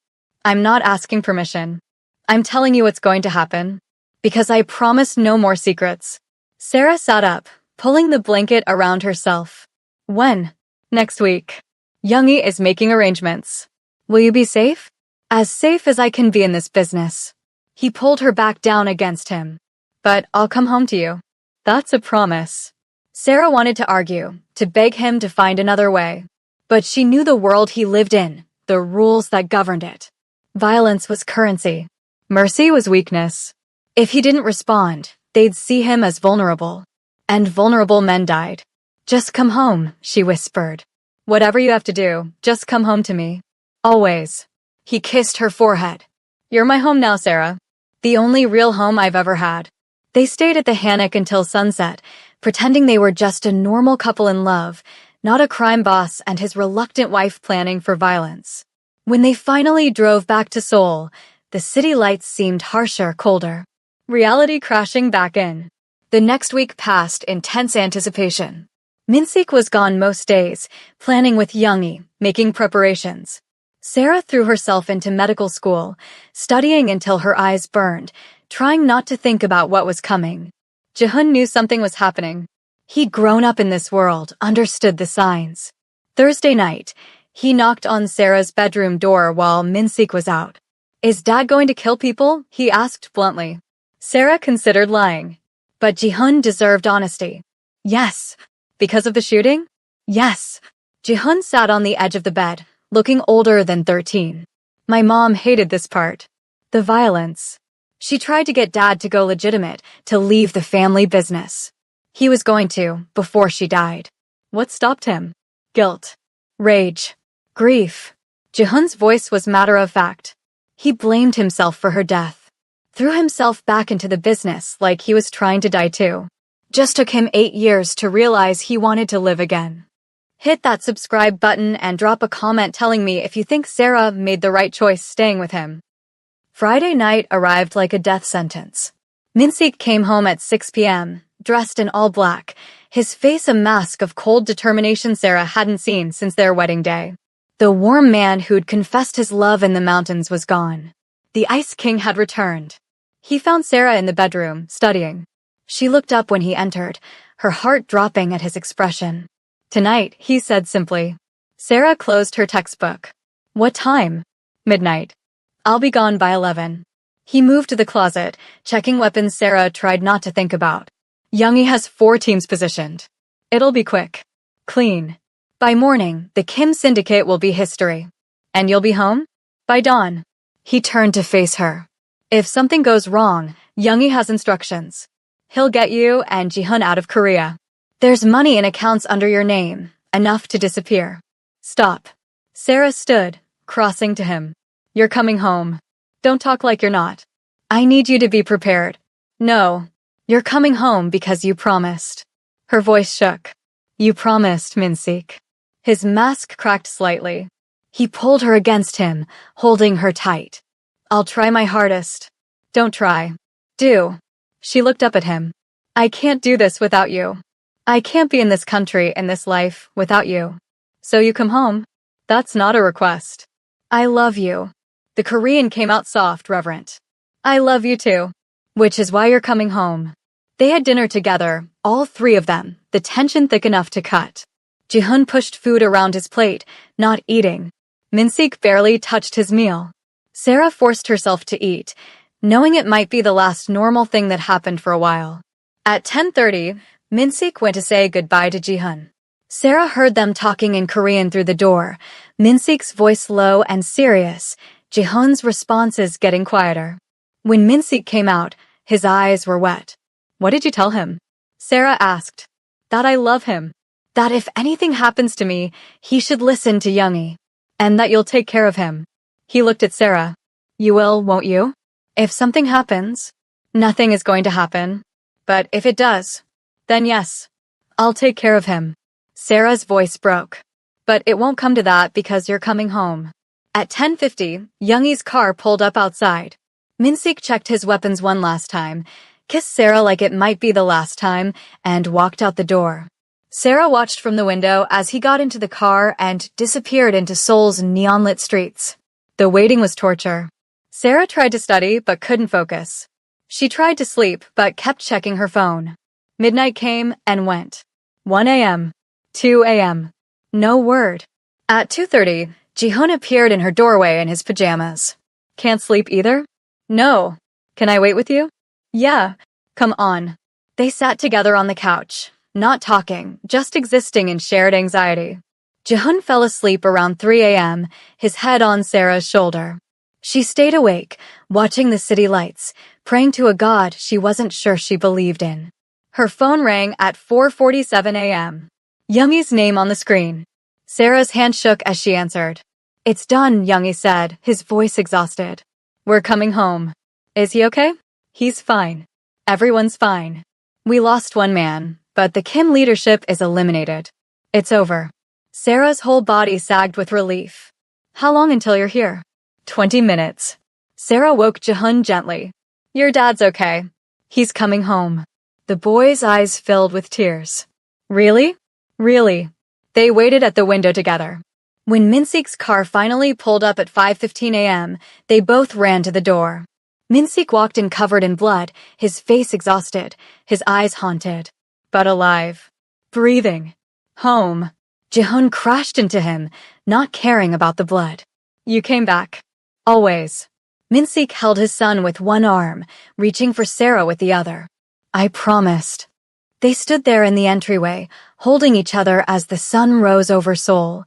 I'm not asking permission. I'm telling you what's going to happen. Because I promise no more secrets. Sarah sat up, pulling the blanket around herself. When? Next week. Youngie is making arrangements. Will you be safe? As safe as I can be in this business. He pulled her back down against him. But I'll come home to you. That's a promise. Sarah wanted to argue, to beg him to find another way. But she knew the world he lived in, the rules that governed it. Violence was currency. Mercy was weakness. If he didn't respond, they'd see him as vulnerable. And vulnerable men died. Just come home, she whispered. Whatever you have to do, just come home to me. Always. He kissed her forehead. You're my home now, Sarah. The only real home I've ever had. They stayed at the hammock until sunset, pretending they were just a normal couple in love, not a crime boss and his reluctant wife planning for violence. When they finally drove back to Seoul, the city lights seemed harsher, colder. Reality crashing back in. The next week passed in tense anticipation. Min-sik was gone most days, planning with Youngie, making preparations. Sarah threw herself into medical school, studying until her eyes burned, trying not to think about what was coming. Ji-hun knew something was happening. He'd grown up in this world, understood the signs. Thursday night, he knocked on Sarah's bedroom door while Min-sik was out. Is Dad going to kill people? He asked bluntly. Sarah considered lying. But Ji-hun deserved honesty. Yes. Because of the shooting? Yes. Ji-hun sat on the edge of the bed, looking older than 13. My mom hated this part. The violence. She tried to get Dad to go legitimate, to leave the family business. He was going to, before she died. What stopped him? Guilt. Rage. Grief. Ji-hun's voice was matter-of-fact. He blamed himself for her death. Threw himself back into the business like he was trying to die too. Just took him 8 years to realize he wanted to live again. Hit that subscribe button and drop a comment telling me if you think Sarah made the right choice staying with him. Friday night arrived like a death sentence. Min-sik came home at 6 p.m., dressed in all black, his face a mask of cold determination Sarah hadn't seen since their wedding day. The warm man who'd confessed his love in the mountains was gone. The Ice King had returned. He found Sarah in the bedroom, studying. She looked up when he entered, her heart dropping at his expression. "Tonight," he said simply. Sarah closed her textbook. "What time?" "Midnight. I'll be gone by 11. He moved to the closet, checking weapons Sarah tried not to think about. "Youngie has 4 teams positioned. It'll be quick. Clean. By morning, the Kim syndicate will be history. And you'll be home? By dawn." He turned to face her. "If something goes wrong, Youngie has instructions. He'll get you and Ji-hun out of Korea. There's money in accounts under your name, enough to disappear." "Stop." Sarah stood, crossing to him. "You're coming home. Don't talk like you're not. I need you to be prepared. No, you're coming home because you promised." Her voice shook. "You promised, Min-sik." His mask cracked slightly. He pulled her against him, holding her tight. "I'll try my hardest." "Don't try. Do." She looked up at him. "I can't do this without you. I can't be in this country, in this life, without you. So you come home. That's not a request. I love you." The Korean came out soft, reverent. "I love you too. Which is why you're coming home." They had dinner together, all 3 of them, the tension thick enough to cut. Ji-hun pushed food around his plate, not eating. Min-sik barely touched his meal. Sarah forced herself to eat, knowing it might be the last normal thing that happened for a while. At 10:30, Min-sik went to say goodbye to Ji-hun. Sarah heard them talking in Korean through the door, Min-sik's voice low and serious, Ji-hun's responses getting quieter. When Min-sik came out, his eyes were wet. "What did you tell him?" Sarah asked. "That I love him. That if anything happens to me, he should listen to Youngie. And that you'll take care of him." He looked at Sarah. "You will, won't you?" "If something happens." "Nothing is going to happen. But if it does, then yes, I'll take care of him." Sarah's voice broke. "But it won't come to that because you're coming home." At 10:50, Youngie's car pulled up outside. Min-sik checked his weapons one last time, kissed Sarah like it might be the last time, and walked out the door. Sarah watched from the window as he got into the car and disappeared into Seoul's neon-lit streets. The waiting was torture. Sarah tried to study but couldn't focus. She tried to sleep but kept checking her phone. Midnight came and went. 1 a.m. 2 a.m. No word. At 2:30, Ji-hun appeared in her doorway in his pajamas. "Can't sleep either?" "No. Can I wait with you?" "Yeah. Come on." They sat together on the couch, not talking, just existing in shared anxiety. Ji-hun fell asleep around 3 a.m., his head on Sarah's shoulder. She stayed awake, watching the city lights, praying to a god she wasn't sure she believed in. Her phone rang at 4:47 a.m. Youngie's name on the screen. Sarah's hand shook as she answered. "It's done," Youngie said, his voice exhausted. "We're coming home." "Is he okay?" "He's fine. Everyone's fine. We lost one man, but the Kim leadership is eliminated. It's over." Sarah's whole body sagged with relief. "How long until you're here?" 20 minutes. Sarah woke Ji-hun gently. "Your dad's okay. He's coming home." The boy's eyes filled with tears. "Really? Really?" They waited at the window together. When Min-sik's car finally pulled up at 5:15 a.m., they both ran to the door. Min-sik walked in covered in blood, his face exhausted, his eyes haunted. But alive. Breathing. Home. Ji-hun crashed into him, not caring about the blood. "You came back. Always." Min-sik held his son with one arm, reaching for Sarah with the other. "I promised." They stood there in the entryway, holding each other as the sun rose over Seoul,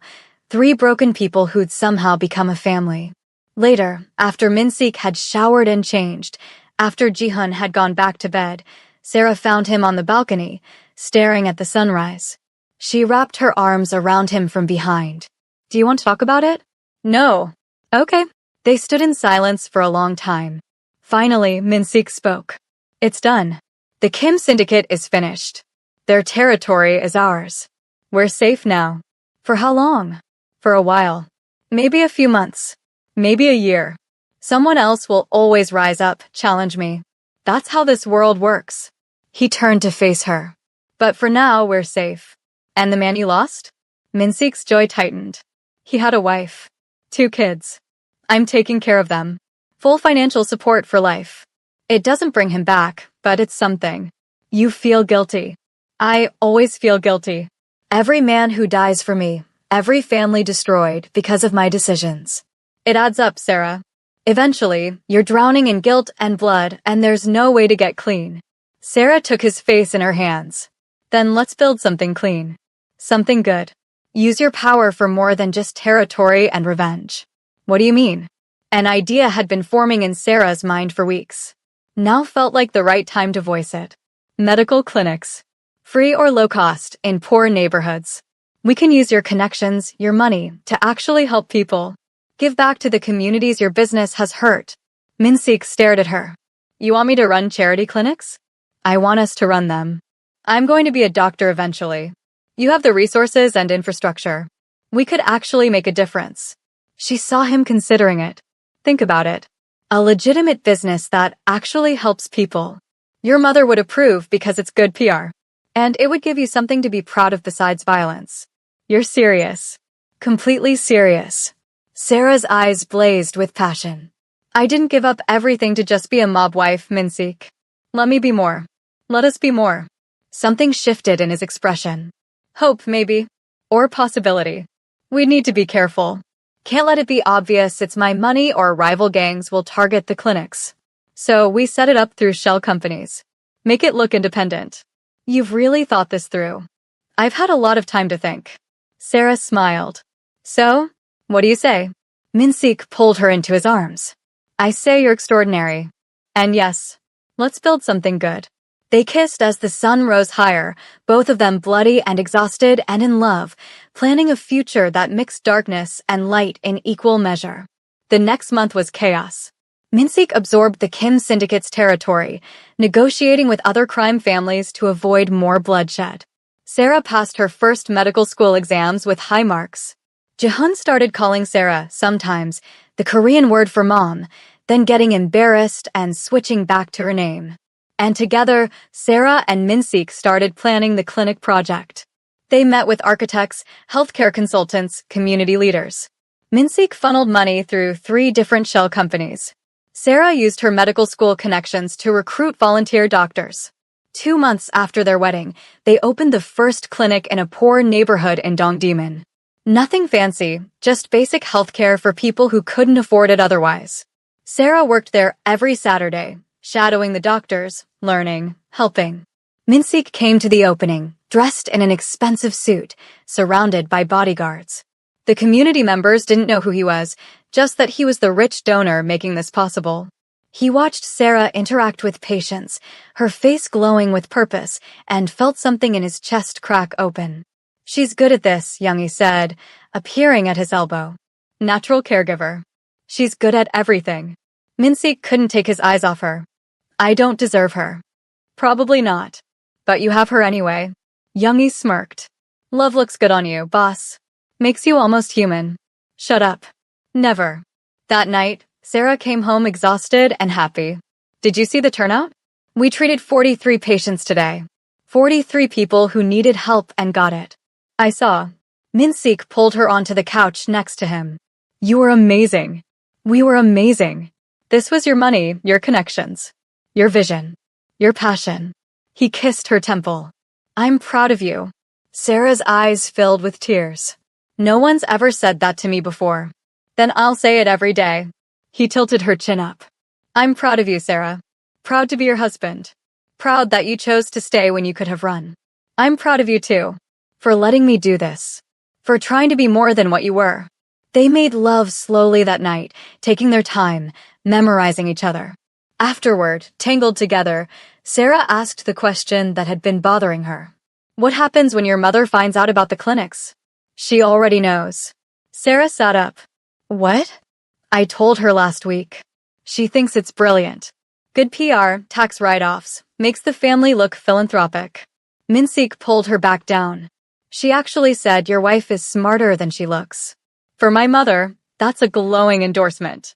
3 broken people who'd somehow become a family. Later, after Min-sik had showered and changed, after Ji-hun had gone back to bed, Sarah found him on the balcony, staring at the sunrise. She wrapped her arms around him from behind. "Do you want to talk about it?" "No." "Okay." They stood in silence for a long time. Finally, Min-sik spoke. "It's done. The Kim syndicate is finished. Their territory is ours. We're safe now." "For how long?" "For a while. Maybe a few months. Maybe a year. Someone else will always rise up, challenge me. That's how this world works." He turned to face her. "But for now, we're safe." "And the man you lost?" Min-sik's joy tightened. He had a wife. 2 kids. I'm taking care of them. Full financial support for life. It doesn't bring him back, but it's something. You feel guilty. I always feel guilty. Every man who dies for me, every family destroyed because of my decisions. It adds up, Sarah. Eventually, you're drowning in guilt and blood, and there's no way to get clean. Sarah took his face in her hands. Then let's build something clean. Something good. Use your power for more than just territory and revenge. What do you mean? An idea had been forming in Sarah's mind for weeks. Now felt like the right time to voice it. Medical clinics. Free or low cost in poor neighborhoods. We can use your connections, your money, to actually help people. Give back to the communities your business has hurt. Minsik stared at her. You want me to run charity clinics? I want us to run them. I'm going to be a doctor eventually. You have the resources and infrastructure. We could actually make a difference. She saw him considering it. Think about it. A legitimate business that actually helps people. Your mother would approve because it's good PR. And it would give you something to be proud of besides violence. You're serious. Completely serious. Sarah's eyes blazed with passion. I didn't give up everything to just be a mob wife, Minsik. Let me be more. Let us be more. Something shifted in his expression. Hope, maybe. Or possibility. We need to be careful. Can't let it be obvious it's my money or rival gangs will target the clinics. So we set it up through shell companies. Make it look independent. You've really thought this through. I've had a lot of time to think. Sarah smiled. So, what do you say? Minsik pulled her into his arms. I say you're extraordinary. And yes, let's build something good. They kissed as the sun rose higher, both of them bloody and exhausted and in love, planning a future that mixed darkness and light in equal measure. The next month was chaos. Minsik absorbed the Kim Syndicate's territory, negotiating with other crime families to avoid more bloodshed. Sarah passed her first medical school exams with high marks. Jehun started calling Sarah, sometimes, the Korean word for mom, then getting embarrassed and switching back to her name. And together, Sarah and Minsik started planning the clinic project. They met with architects, healthcare consultants, community leaders. Minsik funneled money through 3 different shell companies. Sarah used her medical school connections to recruit volunteer doctors. 2 months after their wedding, they opened the first clinic in a poor neighborhood in Dongdaemun. Nothing fancy, just basic healthcare for people who couldn't afford it otherwise. Sarah worked there every Saturday, shadowing the doctors, learning, helping. Minsik came to the opening, dressed in an expensive suit, surrounded by bodyguards. The community members didn't know who he was, just that he was the rich donor making this possible. He watched Sarah interact with patients, her face glowing with purpose, and felt something in his chest crack open. She's good at this, Youngie said, appearing at his elbow. Natural caregiver. She's good at everything. Minsik couldn't take his eyes off her. I don't deserve her. Probably not. But you have her anyway. Youngie smirked. Love looks good on you, boss. Makes you almost human. Shut up. Never. That night, Sarah came home exhausted and happy. Did you see the turnout? We treated 43 patients today. 43 people who needed help and got it. I saw. Minsik pulled her onto the couch next to him. You were amazing. We were amazing. This was your money, your connections, your vision, your passion. He kissed her temple. I'm proud of you. Sarah's eyes filled with tears. No one's ever said that to me before. Then I'll say it every day. He tilted her chin up. I'm proud of you, Sarah. Proud to be your husband. Proud that you chose to stay when you could have run. I'm proud of you too. For letting me do this. For trying to be more than what you were. They made love slowly that night, taking their time, memorizing each other. Afterward, tangled together, Sarah asked the question that had been bothering her. What happens when your mother finds out about the clinics? She already knows. Sarah sat up. What? I told her last week. She thinks it's brilliant. Good PR, tax write-offs, makes the family look philanthropic. Minsik pulled her back down. She actually said your wife is smarter than she looks. For my mother, that's a glowing endorsement.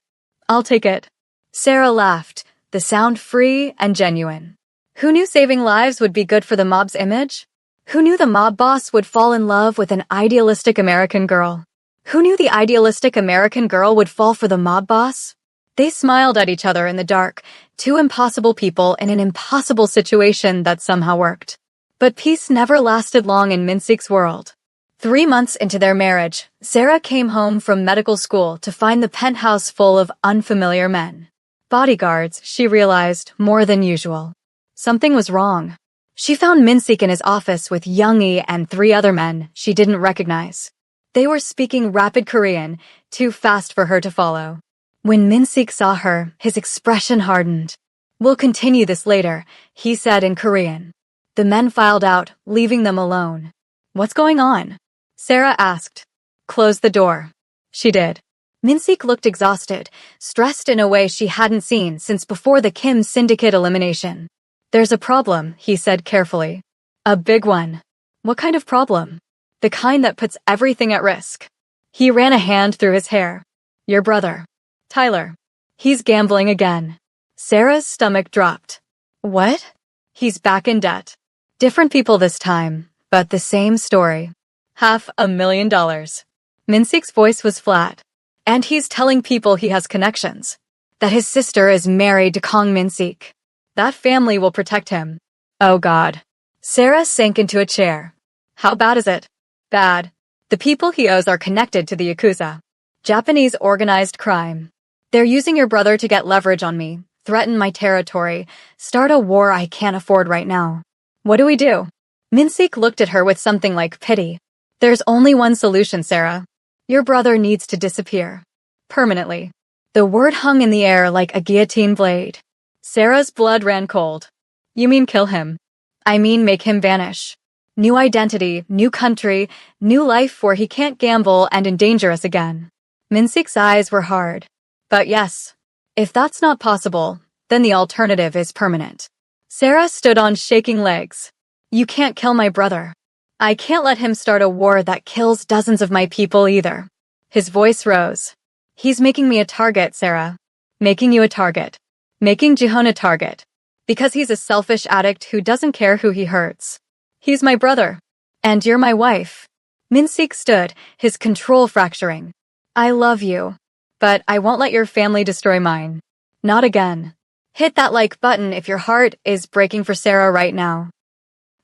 I'll take it. Sarah laughed, the sound free and genuine. Who knew saving lives would be good for the mob's image? Who knew the mob boss would fall in love with an idealistic American girl? Who knew the idealistic American girl would fall for the mob boss? They smiled at each other in the dark, two impossible people in an impossible situation that somehow worked. But peace never lasted long in Minseek's world. 3 months into their marriage, Sarah came home from medical school to find the penthouse full of unfamiliar men. Bodyguards, she realized, more than usual. Something was wrong. She found Minseek in his office with Youngie and 3 other men she didn't recognize. They were speaking rapid Korean, too fast for her to follow. When Minseek saw her, his expression hardened. "We'll continue this later," he said in Korean. The men filed out, leaving them alone. "What's going on?" Sarah asked. "Close the door." She did. Minseek looked exhausted, stressed in a way she hadn't seen since before the Kim Syndicate elimination. "There's a problem," he said carefully. "A big one." "What kind of problem?" "The kind that puts everything at risk." He ran a hand through his hair. "Your brother, Tyler. He's gambling again." Sarah's stomach dropped. "What?" "He's back in debt. Different people this time, but the same story. $500,000. Minseek's voice was flat. "And he's telling people he has connections. That his sister is married to Kong Minseek. That family will protect him." "Oh God." Sarah sank into a chair. "How bad is it?" "Bad. The people he owes are connected to the Yakuza. Japanese organized crime. They're using your brother to get leverage on me, threaten my territory, start a war I can't afford right now. What do we do?" Minseek looked at her with something like pity. "There's only one solution, Sarah. Your brother needs to disappear. Permanently." The word hung in the air like a guillotine blade. Sarah's blood ran cold. "You mean kill him?" "I mean make him vanish. New identity, new country, new life where he can't gamble and endanger us again." Minseek's eyes were hard. "But yes, if that's not possible, then the alternative is permanent." Sarah stood on shaking legs. "You can't kill my brother. I can't let him start a war that kills dozens of my people either." His voice rose. "He's making me a target, Sarah. Making you a target. Making Jihon a target. Because he's a selfish addict who doesn't care who he hurts. He's my brother. And you're my wife." Minseek stood, his control fracturing. "I love you. But I won't let your family destroy mine. Not again." Hit that like button if your heart is breaking for Sarah right now.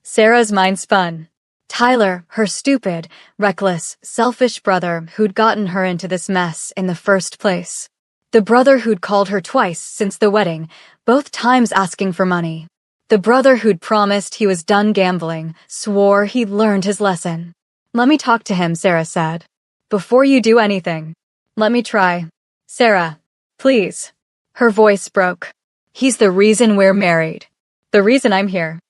Sarah's mind spun. Tyler, her stupid, reckless, selfish brother who'd gotten her into this mess in the first place. The brother who'd called her twice since the wedding, both times asking for money. The brother who'd promised he was done gambling, swore he'd learned his lesson. "Let me talk to him," Sarah said. "Before you do anything. Let me try. Sarah, please." Her voice broke. "He's the reason we're married. The reason I'm here.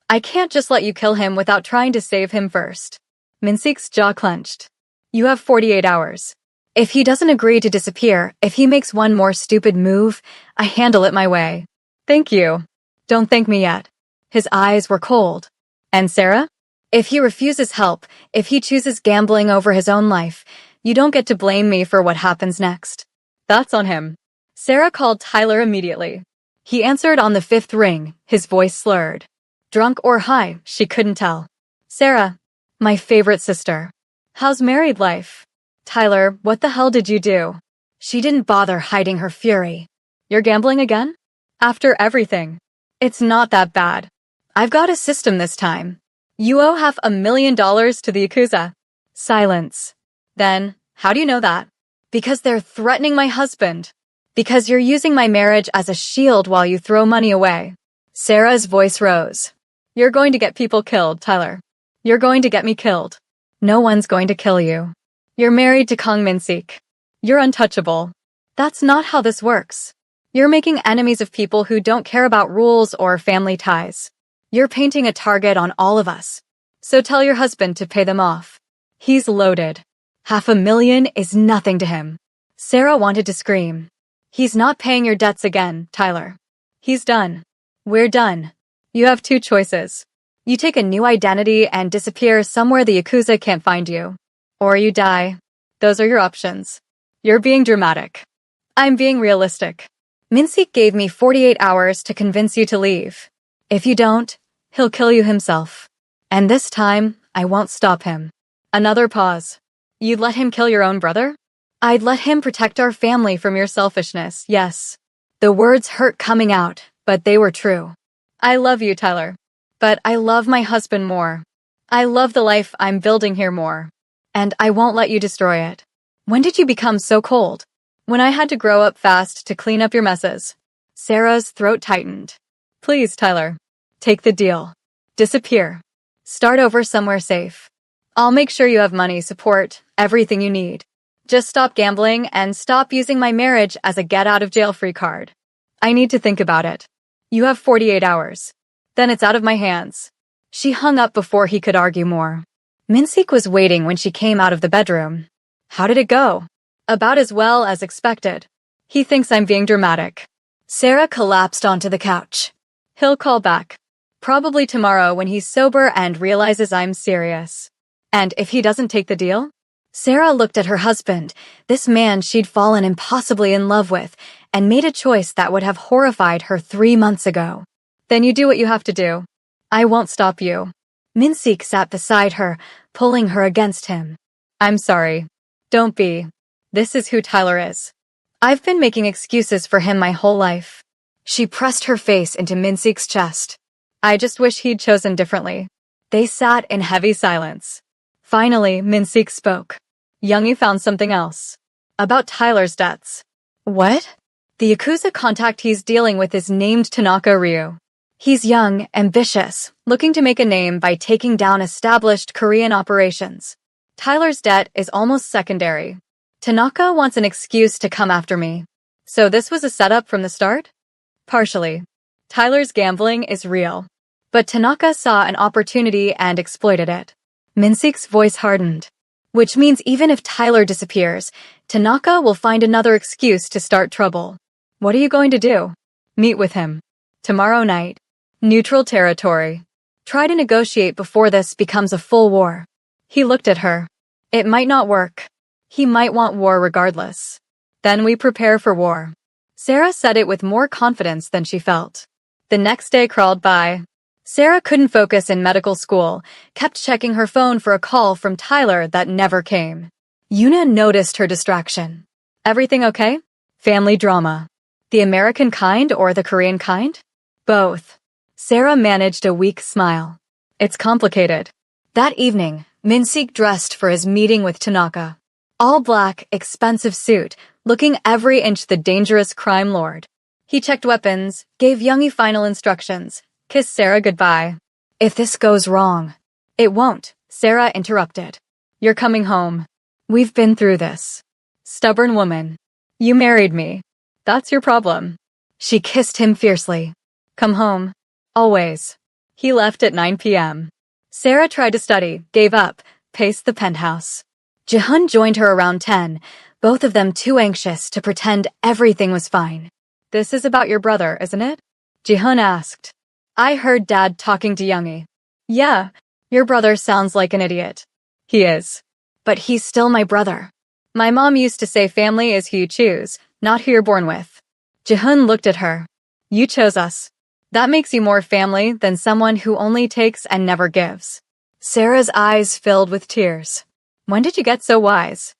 I can't just let you kill him without trying to save him first." Minseek's jaw clenched. "You have 48 hours. If he doesn't agree to disappear, if he makes one more stupid move, I handle it my way." "Thank you." "Don't thank me yet." His eyes were cold. "And Sarah? If he refuses help, if he chooses gambling over his own life, you don't get to blame me for what happens next. That's on him." Sarah called Tyler immediately. He answered on the 5th ring, his voice slurred. Drunk or high, she couldn't tell. "Sarah, my favorite sister. How's married life?" "Tyler, what the hell did you do?" She didn't bother hiding her fury. "You're gambling again? After everything?" "It's not that bad. I've got a system this time. You owe $500,000 to the Yakuza." Silence. "Then, how do you know that?" "Because they're threatening my husband. Because you're using my marriage as a shield while you throw money away." Sarah's voice rose. "You're going to get people killed, Tyler. You're going to get me killed. No one's going to kill you. You're married to Kong Minseek. You're untouchable. That's not how this works. You're making enemies of people who don't care about rules or family ties. You're painting a target on all of us. So tell your husband to pay them off. He's loaded. $500,000 is nothing to him." Sarah wanted to scream. "He's not paying your debts again, Tyler. He's done. We're done. You have 2 choices. You take a new identity and disappear somewhere the Yakuza can't find you. Or you die. Those are your options." "You're being dramatic." "I'm being realistic. Minseek gave me 48 hours to convince you to leave. If you don't, he'll kill you himself. And this time, I won't stop him." Another pause. You'd let him kill your own brother? I'd let him protect our family from your selfishness, yes. The words hurt coming out, but they were true. I love you, Tyler. But I love my husband more. I love the life I'm building here more. And I won't let you destroy it. When did you become so cold? When I had to grow up fast to clean up your messes. Sarah's throat tightened. Please, Tyler. Take the deal. Disappear. Start over somewhere safe. I'll make sure you have money, support, everything you need. Just stop gambling and stop using my marriage as a get-out-of-jail-free card. I need to think about it. You have 48 hours. Then it's out of my hands. She hung up before he could argue more. Min-sik was waiting when she came out of the bedroom. How did it go? About as well as expected. He thinks I'm being dramatic. Sarah collapsed onto the couch. He'll call back. Probably tomorrow when he's sober and realizes I'm serious. And if he doesn't take the deal? Sarah looked at her husband, this man she'd fallen impossibly in love with, and made a choice that would have horrified her 3 months ago. Then you do what you have to do. I won't stop you. Min-sik sat beside her, pulling her against him. I'm sorry. Don't be. This is who Tyler is. I've been making excuses for him my whole life. She pressed her face into Min-sik's chest. I just wish he'd chosen differently. They sat in heavy silence. Finally, Min-sik spoke. Youngie found something else. About Tyler's debts. What? The Yakuza contact he's dealing with is named Tanaka Ryu. He's young, ambitious, looking to make a name by taking down established Korean operations. Tyler's debt is almost secondary. Tanaka wants an excuse to come after me. So this was a setup from the start? Partially. Tyler's gambling is real. But Tanaka saw an opportunity and exploited it. Min-sik's voice hardened. Which means even if Tyler disappears, Tanaka will find another excuse to start trouble. What are you going to do? Meet with him. Tomorrow night. Neutral territory. Try to negotiate before this becomes a full war. He looked at her. It might not work. He might want war regardless. Then we prepare for war. Sarah said it with more confidence than she felt. The next day crawled by. Sarah couldn't focus in medical school, kept checking her phone for a call from Tyler that never came. Yuna noticed her distraction. Everything okay? Family drama. The American kind or the Korean kind? Both. Sarah managed a weak smile. It's complicated. That evening, Min-sik dressed for his meeting with Tanaka. All black, expensive suit, looking every inch the dangerous crime lord. He checked weapons, gave Youngie final instructions, kissed Sarah goodbye. If this goes wrong. It won't, Sarah interrupted. You're coming home. We've been through this. Stubborn woman. You married me. That's your problem. She kissed him fiercely. Come home. Always. He left at 9 p.m. Sarah tried to study, gave up, paced the penthouse. Ji-hun joined her around 10, both of them too anxious to pretend everything was fine. This is about your brother, isn't it? Ji-hun asked. I heard Dad talking to Youngie. Yeah, your brother sounds like an idiot. He is. But he's still my brother. My mom used to say family is who you choose, not who you're born with. Ji-hun looked at her. You chose us. That makes you more family than someone who only takes and never gives. Sarah's eyes filled with tears. When did you get so wise?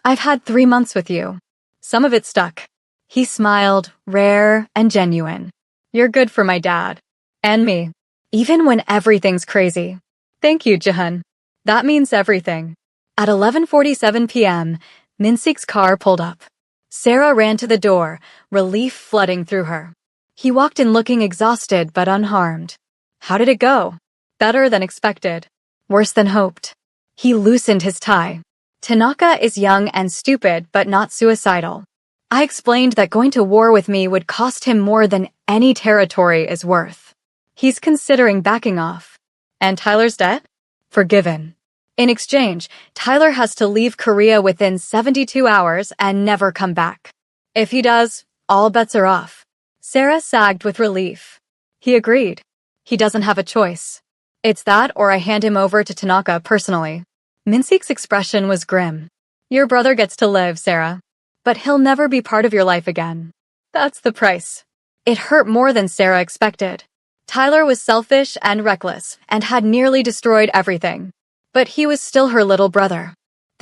I've had 3 months with you. Some of it stuck. He smiled, rare and genuine. You're good for my dad. And me. Even when everything's crazy. Thank you, Ji-hun. That means everything. At 11:47 p.m., Min-sik's car pulled up. Sarah ran to the door, relief flooding through her. He walked in looking exhausted but unharmed. How did it go? Better than expected. Worse than hoped. He loosened his tie. Tanaka is young and stupid but not suicidal. I explained that going to war with me would cost him more than any territory is worth. He's considering backing off. And Tyler's debt? Forgiven. In exchange, Tyler has to leave Korea within 72 hours and never come back. If he does, all bets are off. Sarah sagged with relief. He agreed. He doesn't have a choice. It's that or I hand him over to Tanaka personally. Min-sik's expression was grim. Your brother gets to live, Sarah. But he'll never be part of your life again. That's the price. It hurt more than Sarah expected. Tyler was selfish and reckless and had nearly destroyed everything. But he was still her little brother.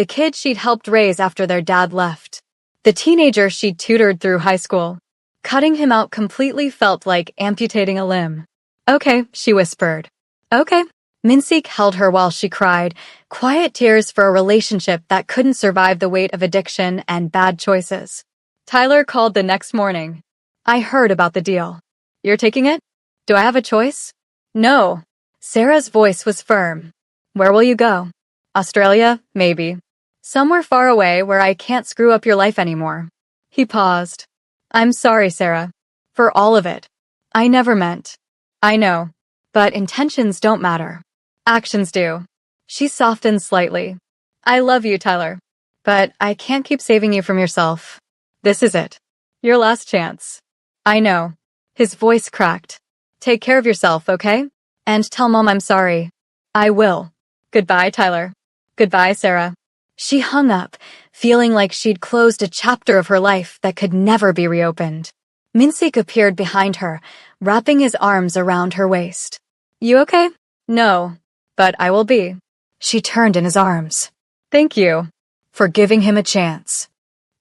the kid she'd helped raise after their dad left, the teenager she'd tutored through high school. Cutting him out completely felt like amputating a limb. Okay, she whispered. Okay. Minseek held her while she cried, quiet tears for a relationship that couldn't survive the weight of addiction and bad choices. Tyler called the next morning. I heard about the deal. You're taking it? Do I have a choice? No. Sarah's voice was firm. Where will you go? Australia, maybe. Somewhere far away where I can't screw up your life anymore. He paused. I'm sorry, Sarah. For all of it. I never meant. I know. But intentions don't matter. Actions do. She softened slightly. I love you, Tyler. But I can't keep saving you from yourself. This is it. Your last chance. I know. His voice cracked. Take care of yourself, okay? And tell Mom I'm sorry. I will. Goodbye, Tyler. Goodbye, Sarah. She hung up, feeling like she'd closed a chapter of her life that could never be reopened. Minseek appeared behind her, wrapping his arms around her waist. You okay? No. But I will be. She turned in his arms. Thank you. For giving him a chance.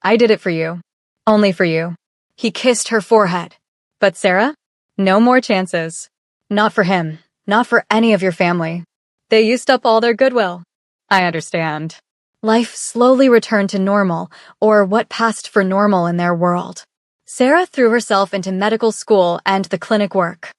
I did it for you. Only for you. He kissed her forehead. But Sarah? No more chances. Not for him. Not for any of your family. They used up all their goodwill. I understand. Life slowly returned to normal, or what passed for normal in their world. Sarah threw herself into medical school and the clinic work.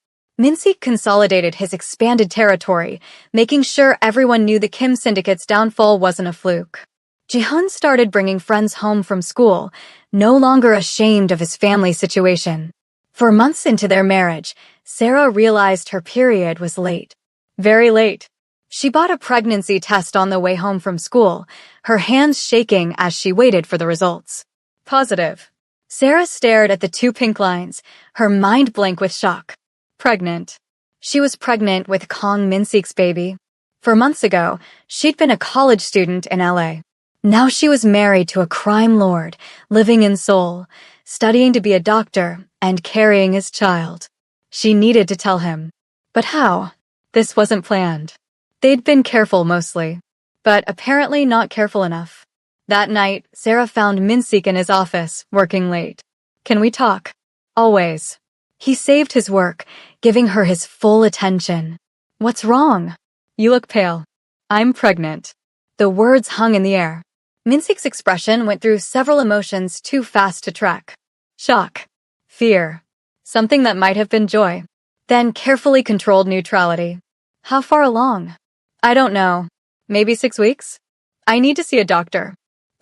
Minseek consolidated his expanded territory, making sure everyone knew the Kim syndicate's downfall wasn't a fluke. Jihoon started bringing friends home from school, no longer ashamed of his family situation. For months into their marriage, Sarah realized her period was late. Very late. She bought a pregnancy test on the way home from school, her hands shaking as she waited for the results. Positive. Sarah stared at the 2 pink lines, her mind blank with shock. Pregnant. She was pregnant with Kong Minseek's baby. For months ago, she'd been a college student in LA. Now she was married to a crime lord, living in Seoul, studying to be a doctor, and carrying his child. She needed to tell him. But how? This wasn't planned. They'd been careful mostly, but apparently not careful enough. That night, Sarah found Minseek in his office, working late. Can we talk? Always. He saved his work, giving her his full attention. What's wrong? You look pale. I'm pregnant. The words hung in the air. Minseek's expression went through several emotions too fast to track. Shock. Fear. Something that might have been joy. Then carefully controlled neutrality. How far along? I don't know. Maybe 6 weeks? I need to see a doctor.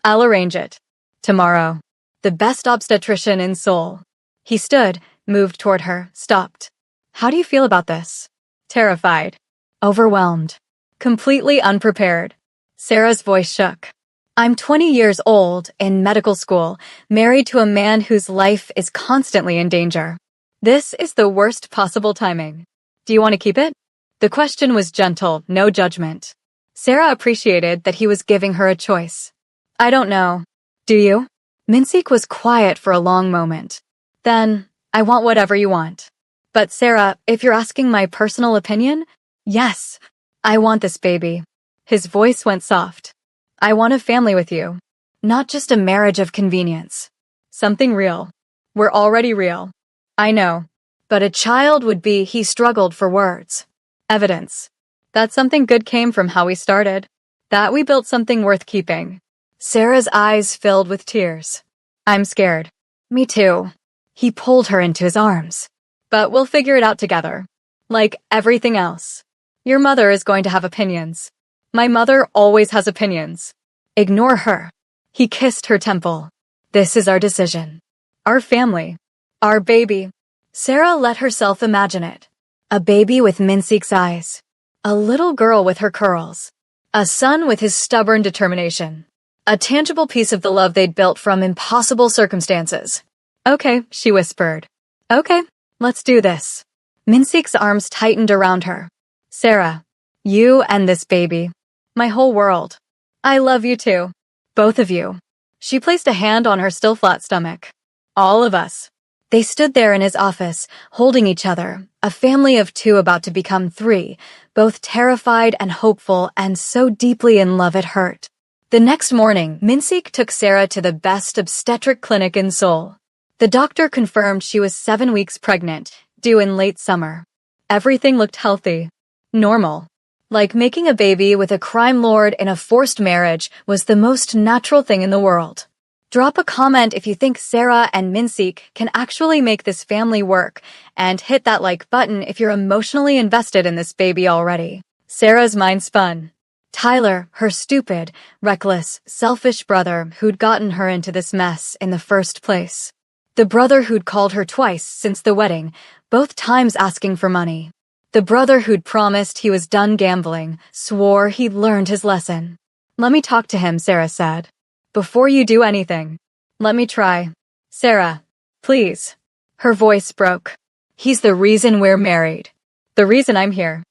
I'll arrange it. Tomorrow. The best obstetrician in Seoul. He stood, moved toward her, stopped. How do you feel about this? Terrified. Overwhelmed. Completely unprepared. Sarah's voice shook. I'm 20 years old, in medical school, married to a man whose life is constantly in danger. This is the worst possible timing. Do you want to keep it? The question was gentle, no judgment. Sarah appreciated that he was giving her a choice. I don't know. Do you? Minseek was quiet for a long moment. Then, I want whatever you want. But Sarah, if you're asking my personal opinion, yes, I want this baby. His voice went soft. I want a family with you. Not just a marriage of convenience. Something real. We're already real. I know. But a child would be, he struggled for words. Evidence. That something good came from how we started. That we built something worth keeping. Sarah's eyes filled with tears. I'm scared. Me too. He pulled her into his arms. But we'll figure it out together. Like everything else. Your mother is going to have opinions. My mother always has opinions. Ignore her. He kissed her temple. This is our decision. Our family. Our baby. Sarah let herself imagine it. A baby with Minseek's eyes. A little girl with her curls. A son with his stubborn determination. A tangible piece of the love they'd built from impossible circumstances. Okay, she whispered. Okay, let's do this. Minseek's arms tightened around her. Sarah, you and this baby. My whole world. I love you too. Both of you. She placed a hand on her still flat stomach. All of us. They stood there in his office, holding each other, a family of 2 about to become 3, both terrified and hopeful and so deeply in love it hurt. The next morning, Minsik took Sarah to the best obstetric clinic in Seoul. The doctor confirmed she was 7 weeks pregnant, due in late summer. Everything looked healthy. Normal. Like making a baby with a crime lord in a forced marriage was the most natural thing in the world. Drop a comment if you think Sarah and Minsik can actually make this family work, and hit that like button if you're emotionally invested in this baby already. Sarah's mind spun. Tyler, her stupid, reckless, selfish brother who'd gotten her into this mess in the first place. The brother who'd called her twice since the wedding, both times asking for money. The brother who'd promised he was done gambling, swore he'd learned his lesson. Let me talk to him, Sarah said. Before you do anything. Let me try. Sarah, please. Her voice broke. He's the reason we're married. The reason I'm here.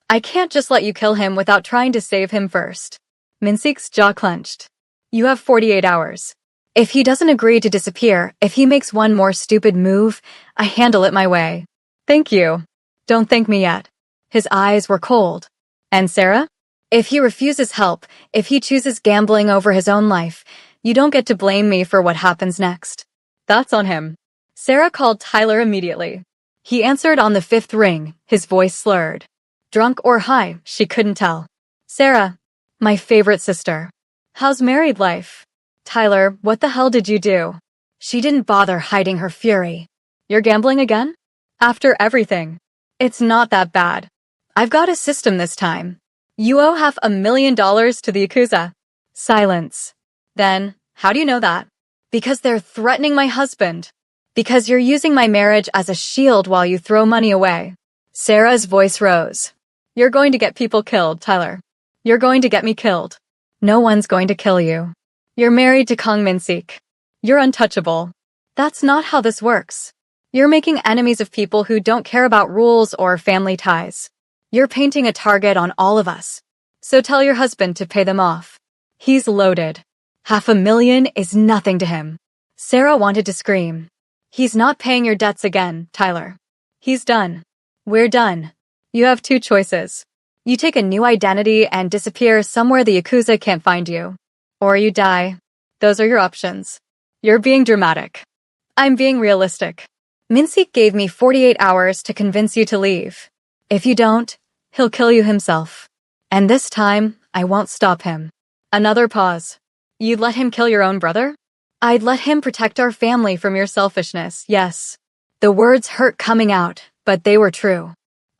I can't just let you kill him without trying to save him first. Minsik's jaw clenched. You have 48 hours. If he doesn't agree to disappear, if he makes one more stupid move, I handle it my way. Thank you. Don't thank me yet. His eyes were cold. And Sarah? If he refuses help, if he chooses gambling over his own life, you don't get to blame me for what happens next. That's on him. Sarah called Tyler immediately. He answered on the 5th ring, his voice slurred. Drunk or high, she couldn't tell. Sarah, my favorite sister. How's married life? Tyler, what the hell did you do? She didn't bother hiding her fury. You're gambling again? After everything. It's not that bad. I've got a system this time. You owe $500,000 to the Yakuza. Silence. Then, how do you know that? Because they're threatening my husband. Because you're using my marriage as a shield while you throw money away. Sarah's voice rose. You're going to get people killed, Tyler. You're going to get me killed. No one's going to kill you. You're married to Kong Minsik. You're untouchable. That's not how this works. You're making enemies of people who don't care about rules or family ties. You're painting a target on all of us. So tell your husband to pay them off. He's loaded. $500,000 is nothing to him. Sarah wanted to scream. He's not paying your debts again, Tyler. He's done. We're done. You have 2 choices. You take a new identity and disappear somewhere the Yakuza can't find you. Or you die. Those are your options. You're being dramatic. I'm being realistic. Minsik gave me 48 hours to convince you to leave. If you don't, he'll kill you himself. And this time, I won't stop him. Another pause. You'd let him kill your own brother? I'd let him protect our family from your selfishness, yes. The words hurt coming out, but they were true.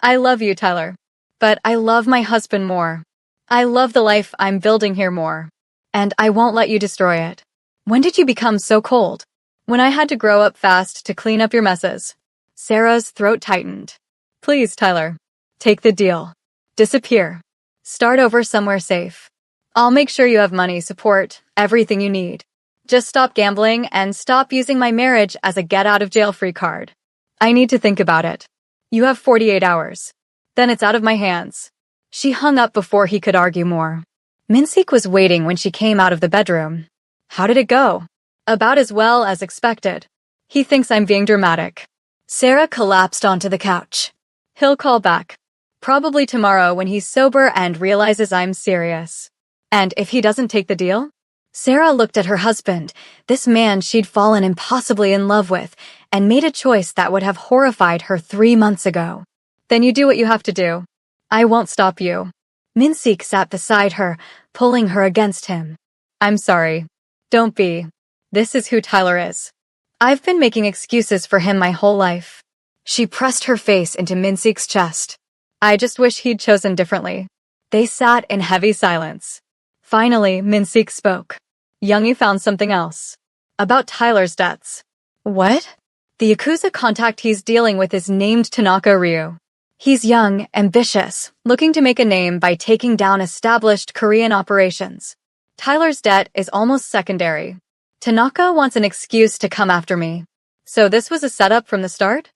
I love you, Tyler. But I love my husband more. I love the life I'm building here more. And I won't let you destroy it. When did you become so cold? When I had to grow up fast to clean up your messes. Sarah's throat tightened. Please, Tyler. Take the deal. Disappear. Start over somewhere safe. I'll make sure you have money, support, everything you need. Just stop gambling and stop using my marriage as a get-out-of-jail-free card. I need to think about it. You have 48 hours. Then it's out of my hands. She hung up before he could argue more. Minsik was waiting when she came out of the bedroom. How did it go? About as well as expected. He thinks I'm being dramatic. Sarah collapsed onto the couch. He'll call back. Probably tomorrow when he's sober and realizes I'm serious. And if he doesn't take the deal? Sarah looked at her husband, this man she'd fallen impossibly in love with, and made a choice that would have horrified her 3 months ago. Then you do what you have to do. I won't stop you. Minsik sat beside her, pulling her against him. I'm sorry. Don't be. This is who Tyler is. I've been making excuses for him my whole life. She pressed her face into Minsik's chest. I just wish he'd chosen differently. They sat in heavy silence. Finally, Minsik spoke. Youngie found something else. About Tyler's debts. What? The Yakuza contact he's dealing with is named Tanaka Ryu. He's young, ambitious, looking to make a name by taking down established Korean operations. Tyler's debt is almost secondary. Tanaka wants an excuse to come after me. So this was a setup from the start?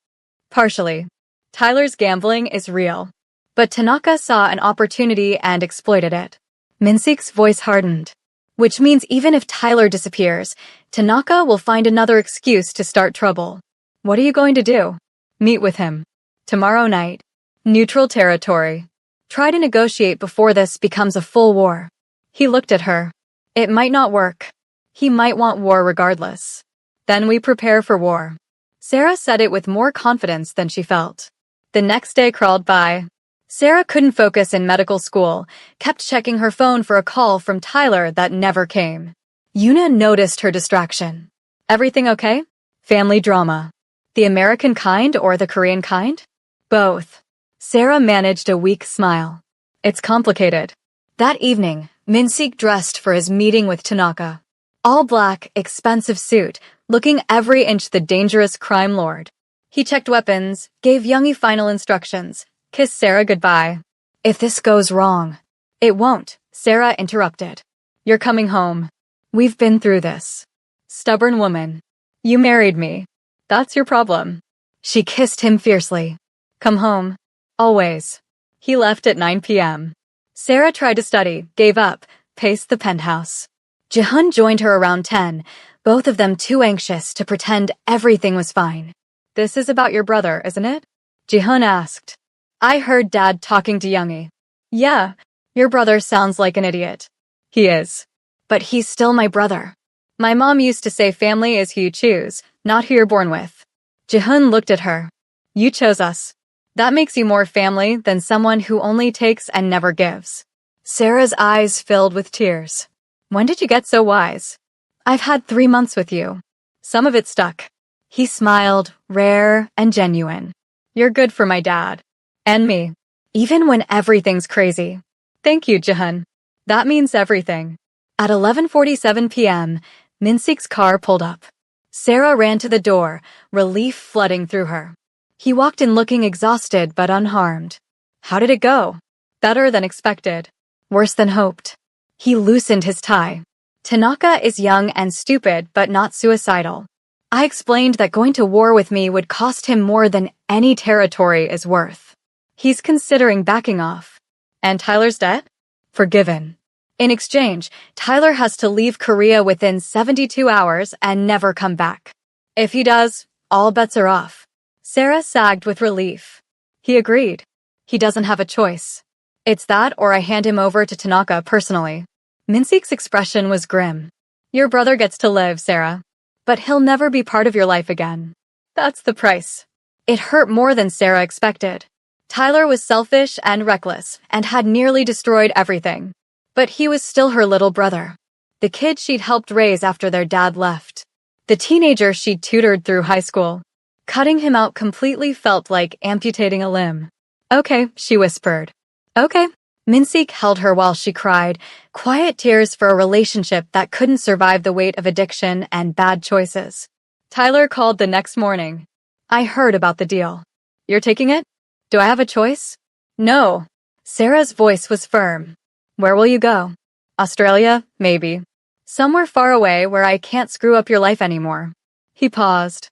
Partially. Tyler's gambling is real. But Tanaka saw an opportunity and exploited it. Minsik's voice hardened. Which means even if Tyler disappears, Tanaka will find another excuse to start trouble. What are you going to do? Meet with him. Tomorrow night. Neutral territory. Try to negotiate before this becomes a full war. He looked at her. It might not work. He might want war regardless. Then we prepare for war. Sarah said it with more confidence than she felt. The next day crawled by. Sarah couldn't focus in medical school, kept checking her phone for a call from Tyler that never came. Yuna noticed her distraction. Everything okay? Family drama. The American kind or the Korean kind? Both. Sarah managed a weak smile. It's complicated. That evening, Min-sik dressed for his meeting with Tanaka. All black, expensive suit, looking every inch the dangerous crime lord. He checked weapons, gave Youngie final instructions, kissed Sarah goodbye. If this goes wrong. It won't, Sarah interrupted. You're coming home. We've been through this. Stubborn woman. You married me. That's your problem. She kissed him fiercely. Come home. Always. He left at 9 p.m. Sarah tried to study, gave up, paced the penthouse. Ji-hun joined her around 10, both of them too anxious to pretend everything was fine. This is about your brother, isn't it? Ji-hun asked. I heard Dad talking to Youngie. Yeah, your brother sounds like an idiot. He is. But he's still my brother. My mom used to say family is who you choose, not who you're born with. Ji-hun looked at her. You chose us. That makes you more family than someone who only takes and never gives. Sarah's eyes filled with tears. When did you get so wise? I've had 3 months with you. Some of it stuck. He smiled, rare and genuine. You're good for my dad. And me. Even when everything's crazy. Thank you, Ji-hun. That means everything. At 11:47 p.m., Min-sik's car pulled up. Sarah ran to the door, relief flooding through her. He walked in looking exhausted but unharmed. How did it go? Better than expected. Worse than hoped. He loosened his tie. Tanaka is young and stupid but not suicidal. I explained that going to war with me would cost him more than any territory is worth. He's considering backing off. And Tyler's debt? Forgiven. In exchange, Tyler has to leave Korea within 72 hours and never come back. If he does, all bets are off. Sarah sagged with relief. He agreed. He doesn't have a choice. It's that or I hand him over to Tanaka personally. Min-sik's expression was grim. Your brother gets to live, Sarah. But he'll never be part of your life again. That's the price. It hurt more than Sarah expected. Tyler was selfish and reckless and had nearly destroyed everything. But he was still her little brother. The kid she'd helped raise after their dad left. The teenager she'd tutored through high school. Cutting him out completely felt like amputating a limb. Okay, she whispered. Okay. Min-sik held her while she cried, quiet tears for a relationship that couldn't survive the weight of addiction and bad choices. Tyler called the next morning. I heard about the deal. You're taking it? Do I have a choice? No. Sarah's voice was firm. Where will you go? Australia, maybe. Somewhere far away where I can't screw up your life anymore. He paused.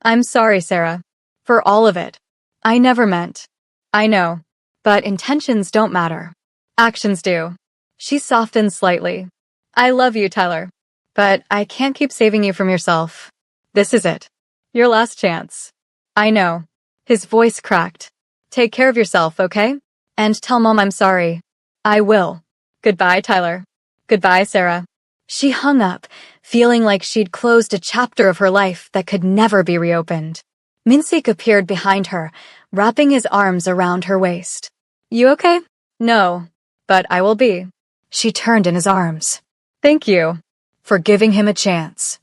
I'm sorry, Sarah. For all of it. I never meant. I know. But intentions don't matter. Actions do. She softened slightly. I love you, Tyler. But I can't keep saving you from yourself. This is it. Your last chance. I know. His voice cracked. Take care of yourself, okay? And tell Mom I'm sorry. I will. Goodbye, Tyler. Goodbye, Sarah. She hung up, feeling like she'd closed a chapter of her life that could never be reopened. Min-sik appeared behind her, wrapping his arms around her waist. You okay? No, but I will be. She turned in his arms. Thank you for giving him a chance.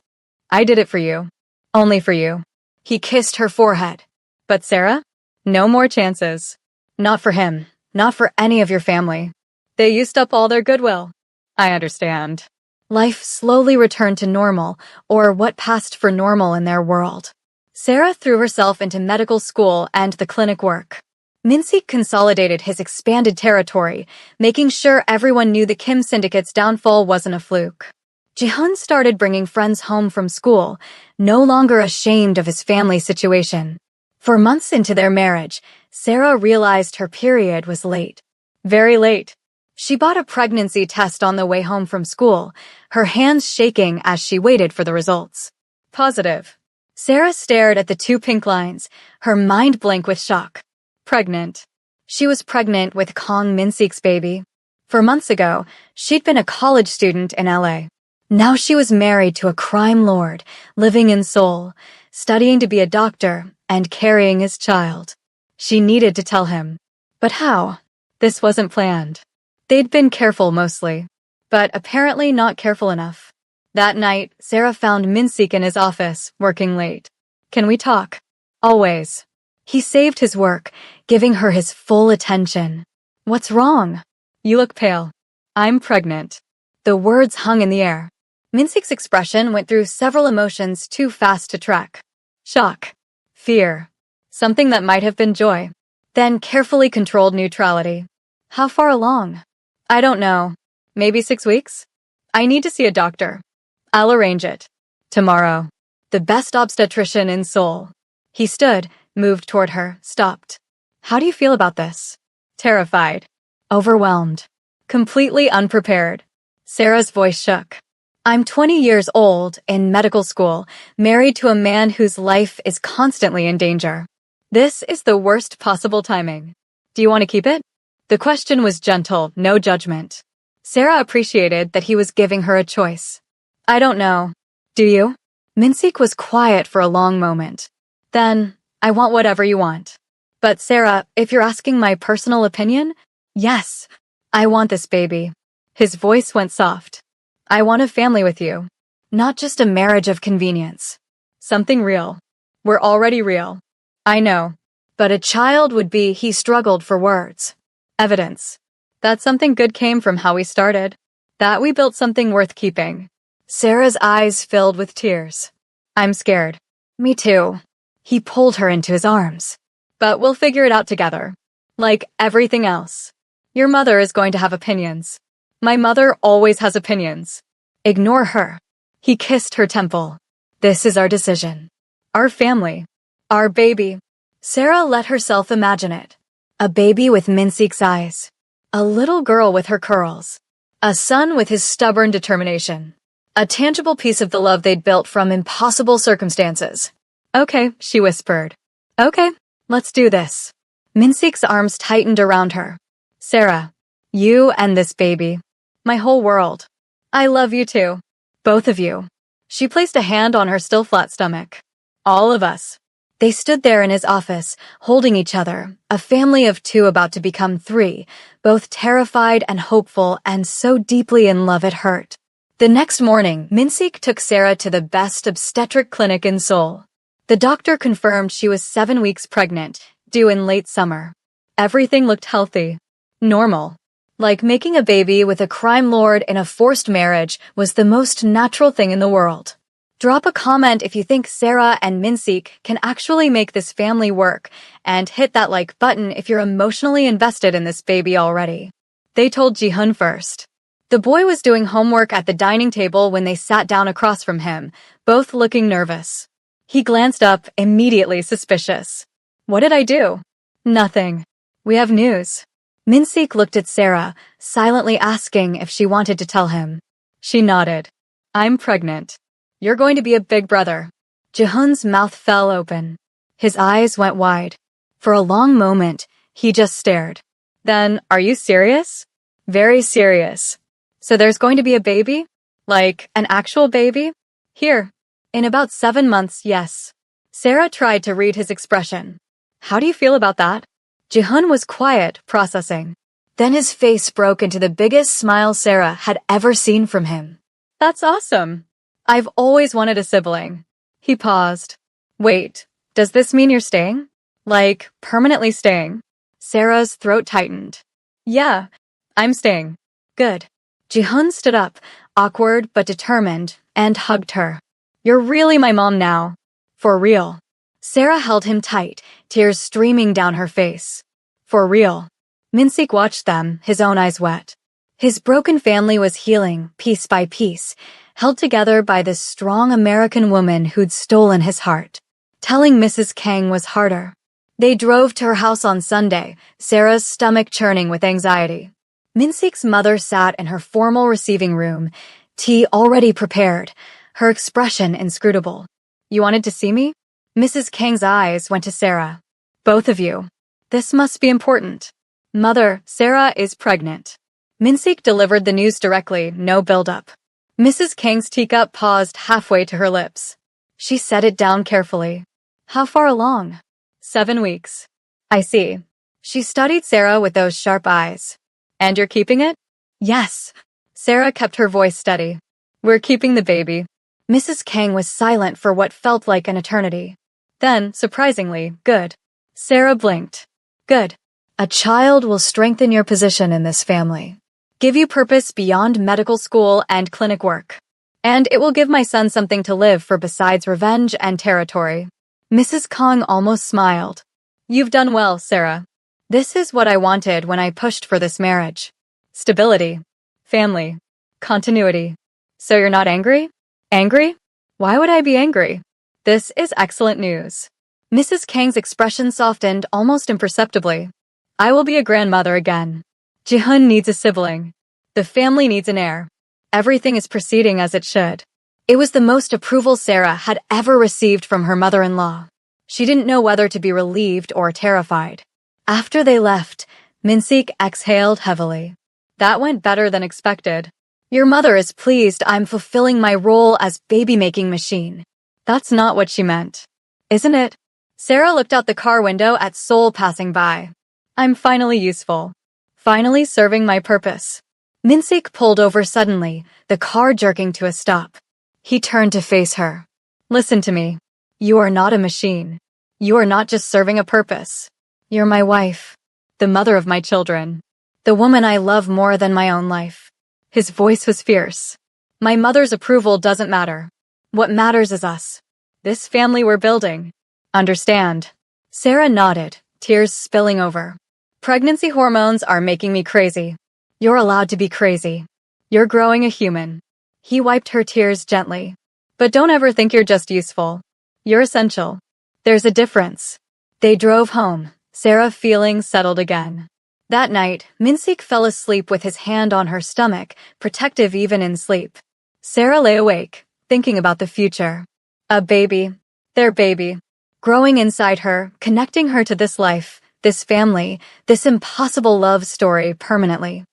I did it for you. Only for you. He kissed her forehead. But Sarah? No more chances. Not for him. Not for any of your family. They used up all their goodwill. I understand. Life slowly returned to normal, or what passed for normal in their world. Sarah threw herself into medical school and the clinic work. Min-sik consolidated his expanded territory, making sure everyone knew the Kim syndicate's downfall wasn't a fluke. Ji-hun started bringing friends home from school, no longer ashamed of his family situation. For months into their marriage, Sarah realized her period was late. Very late. She bought a pregnancy test on the way home from school, her hands shaking as she waited for the results. Positive. Sarah stared at the 2 pink lines, her mind blank with shock. Pregnant. She was pregnant with Kong Min-sik's baby. For months ago, she'd been a college student in LA. Now she was married to a crime lord, living in Seoul, studying to be a doctor, and carrying his child. She needed to tell him. But how? This wasn't planned. They'd been careful mostly, but apparently not careful enough. That night, Sarah found Minsik in his office, working late. Can we talk? Always. He saved his work, giving her his full attention. What's wrong? You look pale. I'm pregnant. The words hung in the air. Minsik's expression went through several emotions too fast to track. Shock. Fear. Something that might have been joy. Then carefully controlled neutrality. How far along? I don't know. Maybe 6 weeks? I need to see a doctor. I'll arrange it. Tomorrow. The best obstetrician in Seoul. He stood, moved toward her, stopped. How do you feel about this? Terrified. Overwhelmed. Completely unprepared. Sarah's voice shook. I'm 20 years old, in medical school, married to a man whose life is constantly in danger. This is the worst possible timing. Do you want to keep it? The question was gentle, no judgment. Sarah appreciated that he was giving her a choice. I don't know. Do you? Minsik was quiet for a long moment. Then, I want whatever you want. But Sarah, if you're asking my personal opinion, yes, I want this baby. His voice went soft. I want a family with you. Not just a marriage of convenience. Something real. We're already real. I know. But a child would be, he struggled for words. Evidence. That something good came from how we started. That we built something worth keeping. Sarah's eyes filled with tears. I'm scared. Me too. He pulled her into his arms. But we'll figure it out together. Like everything else. Your mother is going to have opinions. My mother always has opinions. Ignore her. He kissed her temple. This is our decision. Our family. Our baby. Sarah let herself imagine it. A baby with Minsik's eyes. A little girl with her curls. A son with his stubborn determination. A tangible piece of the love they'd built from impossible circumstances. Okay, she whispered. Okay, let's do this. Minsik's arms tightened around her. Sarah, you and this baby. My whole world. I love you too. Both of you. She placed a hand on her still flat stomach. All of us. They stood there in his office, holding each other, a family of 2 about to become 3, both terrified and hopeful and so deeply in love it hurt. The next morning, Minsik took Sarah to the best obstetric clinic in Seoul. The doctor confirmed she was 7 weeks pregnant, due in late summer. Everything looked healthy. Normal. Like making a baby with a crime lord in a forced marriage was the most natural thing in the world. Drop a comment if you think Sarah and Minsik can actually make this family work, and hit that like button if you're emotionally invested in this baby already. They told Ji-hun first. The boy was doing homework at the dining table when they sat down across from him, both looking nervous. He glanced up, immediately suspicious. What did I do? Nothing. We have news. Minsik looked at Sarah, silently asking if she wanted to tell him. She nodded. I'm pregnant. You're going to be a big brother. Ji-hun's mouth fell open. His eyes went wide. For a long moment, he just stared. Then, are you serious? Very serious. So there's going to be a baby? Like, an actual baby? Here. In about 7 months, yes. Sarah tried to read his expression. How do you feel about that? Ji-hun was quiet, processing. Then his face broke into the biggest smile Sarah had ever seen from him. That's awesome. I've always wanted a sibling. He paused. Wait, does this mean you're staying? Like, permanently staying? Sarah's throat tightened. Yeah, I'm staying. Good. Ji-hun stood up, awkward but determined, and hugged her. You're really my mom now. For real. Sarah held him tight, tears streaming down her face. For real. Minsik watched them, his own eyes wet. His broken family was healing, piece by piece, held together by this strong American woman who'd stolen his heart. Telling Mrs. Kang was harder. They drove to her house on Sunday, Sarah's stomach churning with anxiety. Minsik's mother sat in her formal receiving room, tea already prepared, her expression inscrutable. You wanted to see me? Mrs. Kang's eyes went to Sarah. Both of you. This must be important. Mother, Sarah is pregnant. Minsik delivered the news directly, no build-up. Mrs. Kang's teacup paused halfway to her lips. She set it down carefully. How far along? 7 weeks. I see. She studied Sarah with those sharp eyes. And you're keeping it? Yes. Sarah kept her voice steady. We're keeping the baby. Mrs. Kang was silent for what felt like an eternity. Then, surprisingly, good. Sarah blinked. Good. A child will strengthen your position in this family. Give you purpose beyond medical school and clinic work. And it will give my son something to live for besides revenge and territory. Mrs. Kang almost smiled. You've done well, Sarah. This is what I wanted when I pushed for this marriage. Stability. Family. Continuity. So you're not angry? Angry? Why would I be angry? This is excellent news. Mrs. Kang's expression softened almost imperceptibly. I will be a grandmother again. Ji-hun needs a sibling. The family needs an heir. Everything is proceeding as it should. It was the most approval Sarah had ever received from her mother-in-law. She didn't know whether to be relieved or terrified. After they left, Minsik exhaled heavily. That went better than expected. Your mother is pleased I'm fulfilling my role as baby-making machine. That's not what she meant. Isn't it? Sarah looked out the car window at Seoul passing by. I'm finally useful. Finally serving my purpose. Minsik pulled over suddenly, the car jerking to a stop. He turned to face her. Listen to me. You are not a machine. You are not just serving a purpose. You're my wife. The mother of my children. The woman I love more than my own life. His voice was fierce. My mother's approval doesn't matter. What matters is us. This family we're building. Understand? Sarah nodded, tears spilling over. Pregnancy hormones are making me crazy. You're allowed to be crazy. You're growing a human. He wiped her tears gently. But don't ever think you're just useful. You're essential. There's a difference. They drove home, Sarah feeling settled again. That night, Minsik fell asleep with his hand on her stomach, protective even in sleep. Sarah lay awake, thinking about the future. A baby. Their baby. Growing inside her, connecting her to this life, this family, this impossible love story permanently.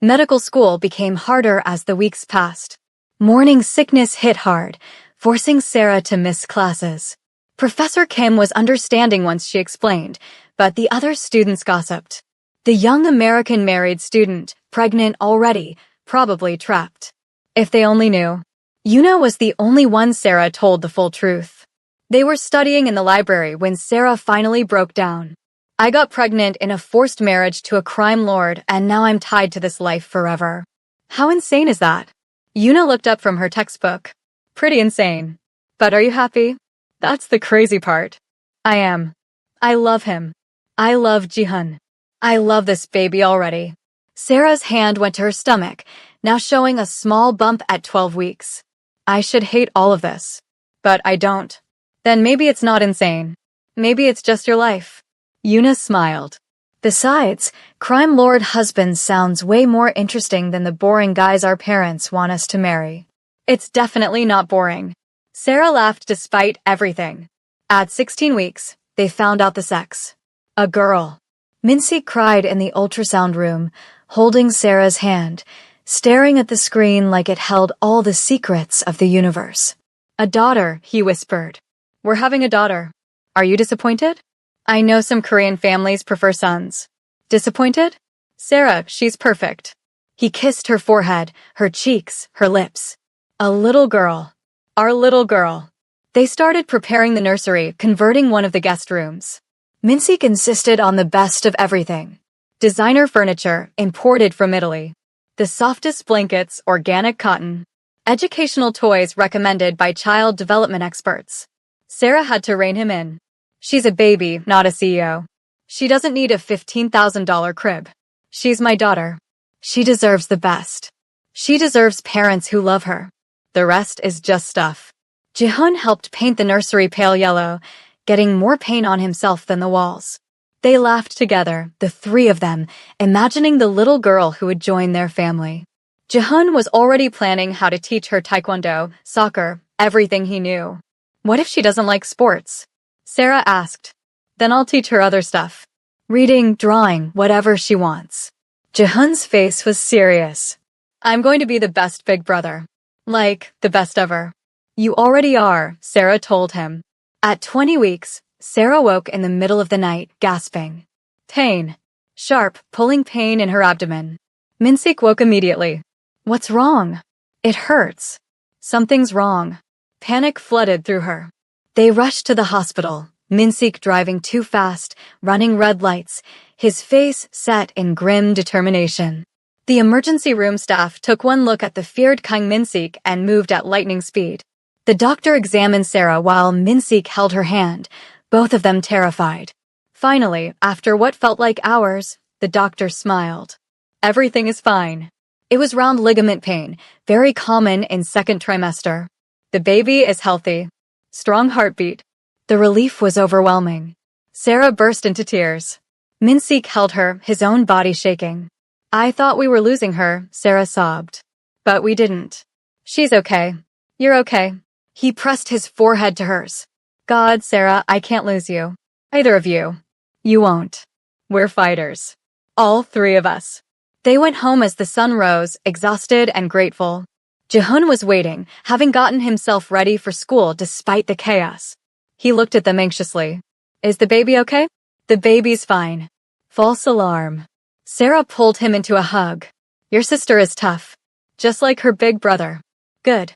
Medical school became harder as the weeks passed. Morning sickness hit hard, forcing Sarah to miss classes. Professor Kim was understanding once she explained, but the other students gossiped. The young American married student, pregnant already, probably trapped. If they only knew. Yuna was the only one Sarah told the full truth. They were studying in the library when Sarah finally broke down. I got pregnant in a forced marriage to a crime lord, and now I'm tied to this life forever. How insane is that? Yuna looked up from her textbook. Pretty insane. But are you happy? That's the crazy part. I am. I love him. I love Ji-hun. I love this baby already. Sarah's hand went to her stomach, now showing a small bump at 12 weeks. I should hate all of this. But I don't. Then maybe it's not insane. Maybe it's just your life. Yuna smiled. Besides, crime lord husband sounds way more interesting than the boring guys our parents want us to marry. It's definitely not boring. Sarah laughed despite everything. At 16 weeks, they found out the sex. A girl. Minsik cried in the ultrasound room, holding Sarah's hand, staring at the screen like it held all the secrets of the universe. A daughter, he whispered. We're having a daughter. Are you disappointed? I know some Korean families prefer sons. Disappointed? Sarah, she's perfect. He kissed her forehead, her cheeks, her lips. A little girl. Our little girl. They started preparing the nursery, converting one of the guest rooms. Minsik insisted on the best of everything. Designer furniture, imported from Italy. The softest blankets, organic cotton. Educational toys recommended by child development experts. Sarah had to rein him in. She's a baby, not a CEO. She doesn't need a $15,000 crib. She's my daughter. She deserves the best. She deserves parents who love her. The rest is just stuff. Ji-hun helped paint the nursery pale yellow, getting more paint on himself than the walls. They laughed together, the three of them, imagining the little girl who would join their family. Ji-hun was already planning how to teach her taekwondo, soccer, everything he knew. What if she doesn't like sports? Sarah asked. Then I'll teach her other stuff. Reading, drawing, whatever she wants. Jaehoon's face was serious. I'm going to be the best big brother. Like, the best ever. You already are, Sarah told him. At 20 weeks, Sarah woke in the middle of the night, gasping. Pain. Sharp, pulling pain in her abdomen. Minsik woke immediately. What's wrong? It hurts. Something's wrong. Panic flooded through her. They rushed to the hospital, Minsik driving too fast, running red lights, his face set in grim determination. The emergency room staff took one look at the feared Kang Minsik and moved at lightning speed. The doctor examined Sarah while Minsik held her hand, both of them terrified. Finally, after what felt like hours, the doctor smiled. Everything is fine. It was round ligament pain, very common in second trimester. The baby is healthy. Strong heartbeat. The relief was overwhelming. Sarah burst into tears. Minsik held her, his own body shaking. I thought we were losing her, Sarah sobbed. But we didn't. She's okay. You're okay. He pressed his forehead to hers. God, Sarah, I can't lose you. Either of you. You won't. We're fighters. All three of us. They went home as the sun rose, exhausted and grateful. Jaehoon was waiting, having gotten himself ready for school despite the chaos. He looked at them anxiously. Is the baby okay? The baby's fine. False alarm. Sarah pulled him into a hug. Your sister is tough. Just like her big brother. Good.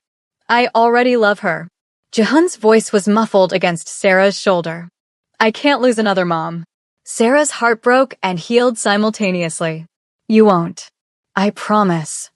I already love her. Jaehoon's voice was muffled against Sarah's shoulder. I can't lose another mom. Sarah's heart broke and healed simultaneously. You won't. I promise.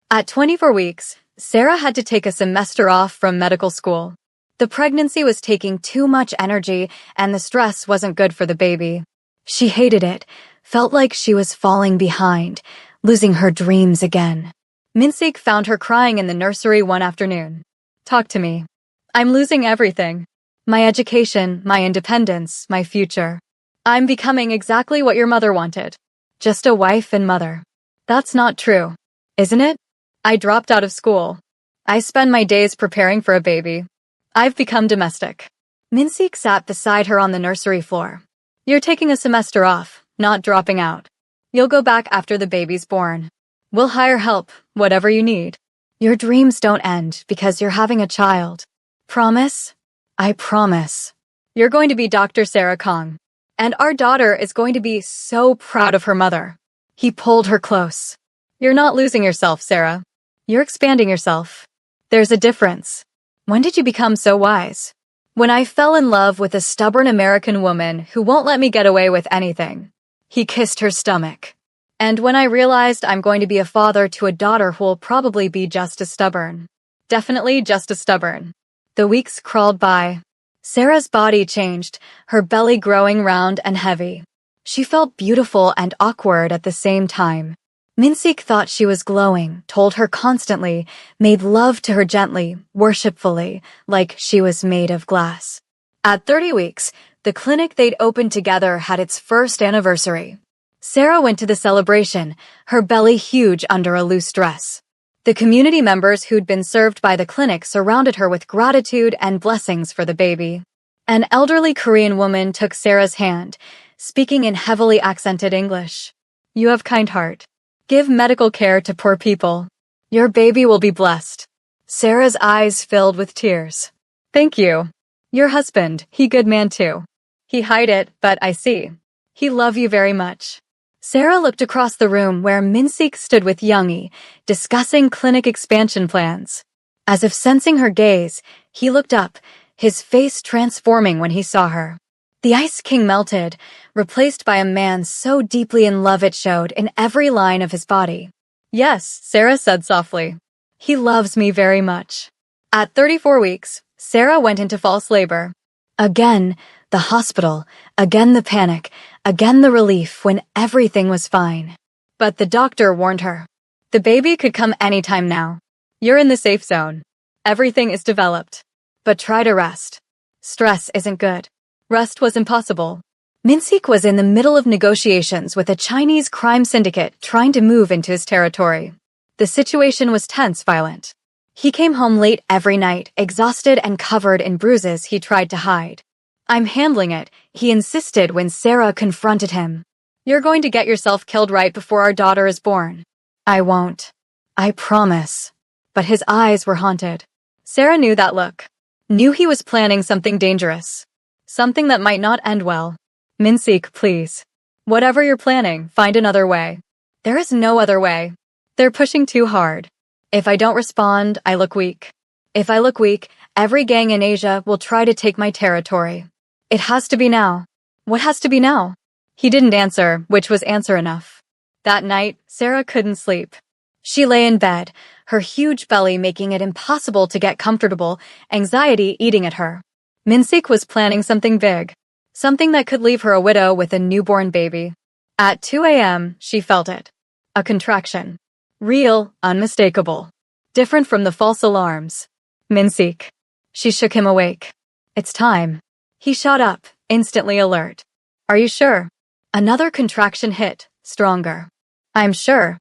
At 24 weeks, Sarah had to take a semester off from medical school. The pregnancy was taking too much energy and the stress wasn't good for the baby. She hated it, felt like she was falling behind, losing her dreams again. Minsik found her crying in the nursery one afternoon. Talk to me. I'm losing everything. My education, my independence, my future. I'm becoming exactly what your mother wanted. Just a wife and mother. That's not true, isn't it? I dropped out of school. I spend my days preparing for a baby. I've become domestic. Minsik sat beside her on the nursery floor. You're taking a semester off, not dropping out. You'll go back after the baby's born. We'll hire help, whatever you need. Your dreams don't end because you're having a child. Promise? I promise. You're going to be Dr. Sarah Kang. And our daughter is going to be so proud of her mother. He pulled her close. You're not losing yourself, Sarah. You're expanding yourself. There's a difference. When did you become so wise? When I fell in love with a stubborn American woman who won't let me get away with anything. He kissed her stomach. And when I realized I'm going to be a father to a daughter who will probably be just as stubborn. Definitely just as stubborn. The weeks crawled by. Sarah's body changed, her belly growing round and heavy. She felt beautiful and awkward at the same time. Minsik thought she was glowing, told her constantly, made love to her gently, worshipfully, like she was made of glass. At 30 weeks, the clinic they'd opened together had its first anniversary. Sarah went to the celebration, her belly huge under a loose dress. The community members who'd been served by the clinic surrounded her with gratitude and blessings for the baby. An elderly Korean woman took Sarah's hand, speaking in heavily accented English. You have kind heart. Give medical care to poor people. Your baby will be blessed. Sarah's eyes filled with tears. Thank you. Your husband, he good man too. He hide it, but I see. He love you very much. Sarah looked across the room where Minsik stood with Youngie, discussing clinic expansion plans. As if sensing her gaze, he looked up, his face transforming when he saw her. The Ice King melted, replaced by a man so deeply in love it showed in every line of his body. Yes, Sarah said softly. He loves me very much. At 34 weeks, Sarah went into false labor. Again, the hospital, again the panic, again the relief when everything was fine. But the doctor warned her. The baby could come anytime now. You're in the safe zone. Everything is developed. But try to rest. Stress isn't good. Rest was impossible. Minsik was in the middle of negotiations with a Chinese crime syndicate trying to move into his territory. The situation was tense, violent. He came home late every night, exhausted and covered in bruises he tried to hide. I'm handling it, he insisted when Sarah confronted him. You're going to get yourself killed right before our daughter is born. I won't. I promise. But his eyes were haunted. Sarah knew that look. Knew he was planning something dangerous. Something that might not end well. Minsik, please. Whatever you're planning, find another way. There is no other way. They're pushing too hard. If I don't respond, I look weak. If I look weak, every gang in Asia will try to take my territory. It has to be now. What has to be now? He didn't answer, which was answer enough. That night, Sarah couldn't sleep. She lay in bed, her huge belly making it impossible to get comfortable, anxiety eating at her. Minsik was planning something big. Something that could leave her a widow with a newborn baby. At 2 a.m., she felt it. A contraction. Real, unmistakable. Different from the false alarms. Minsik. She shook him awake. It's time. He shot up, instantly alert. Are you sure? Another contraction hit, stronger. I'm sure.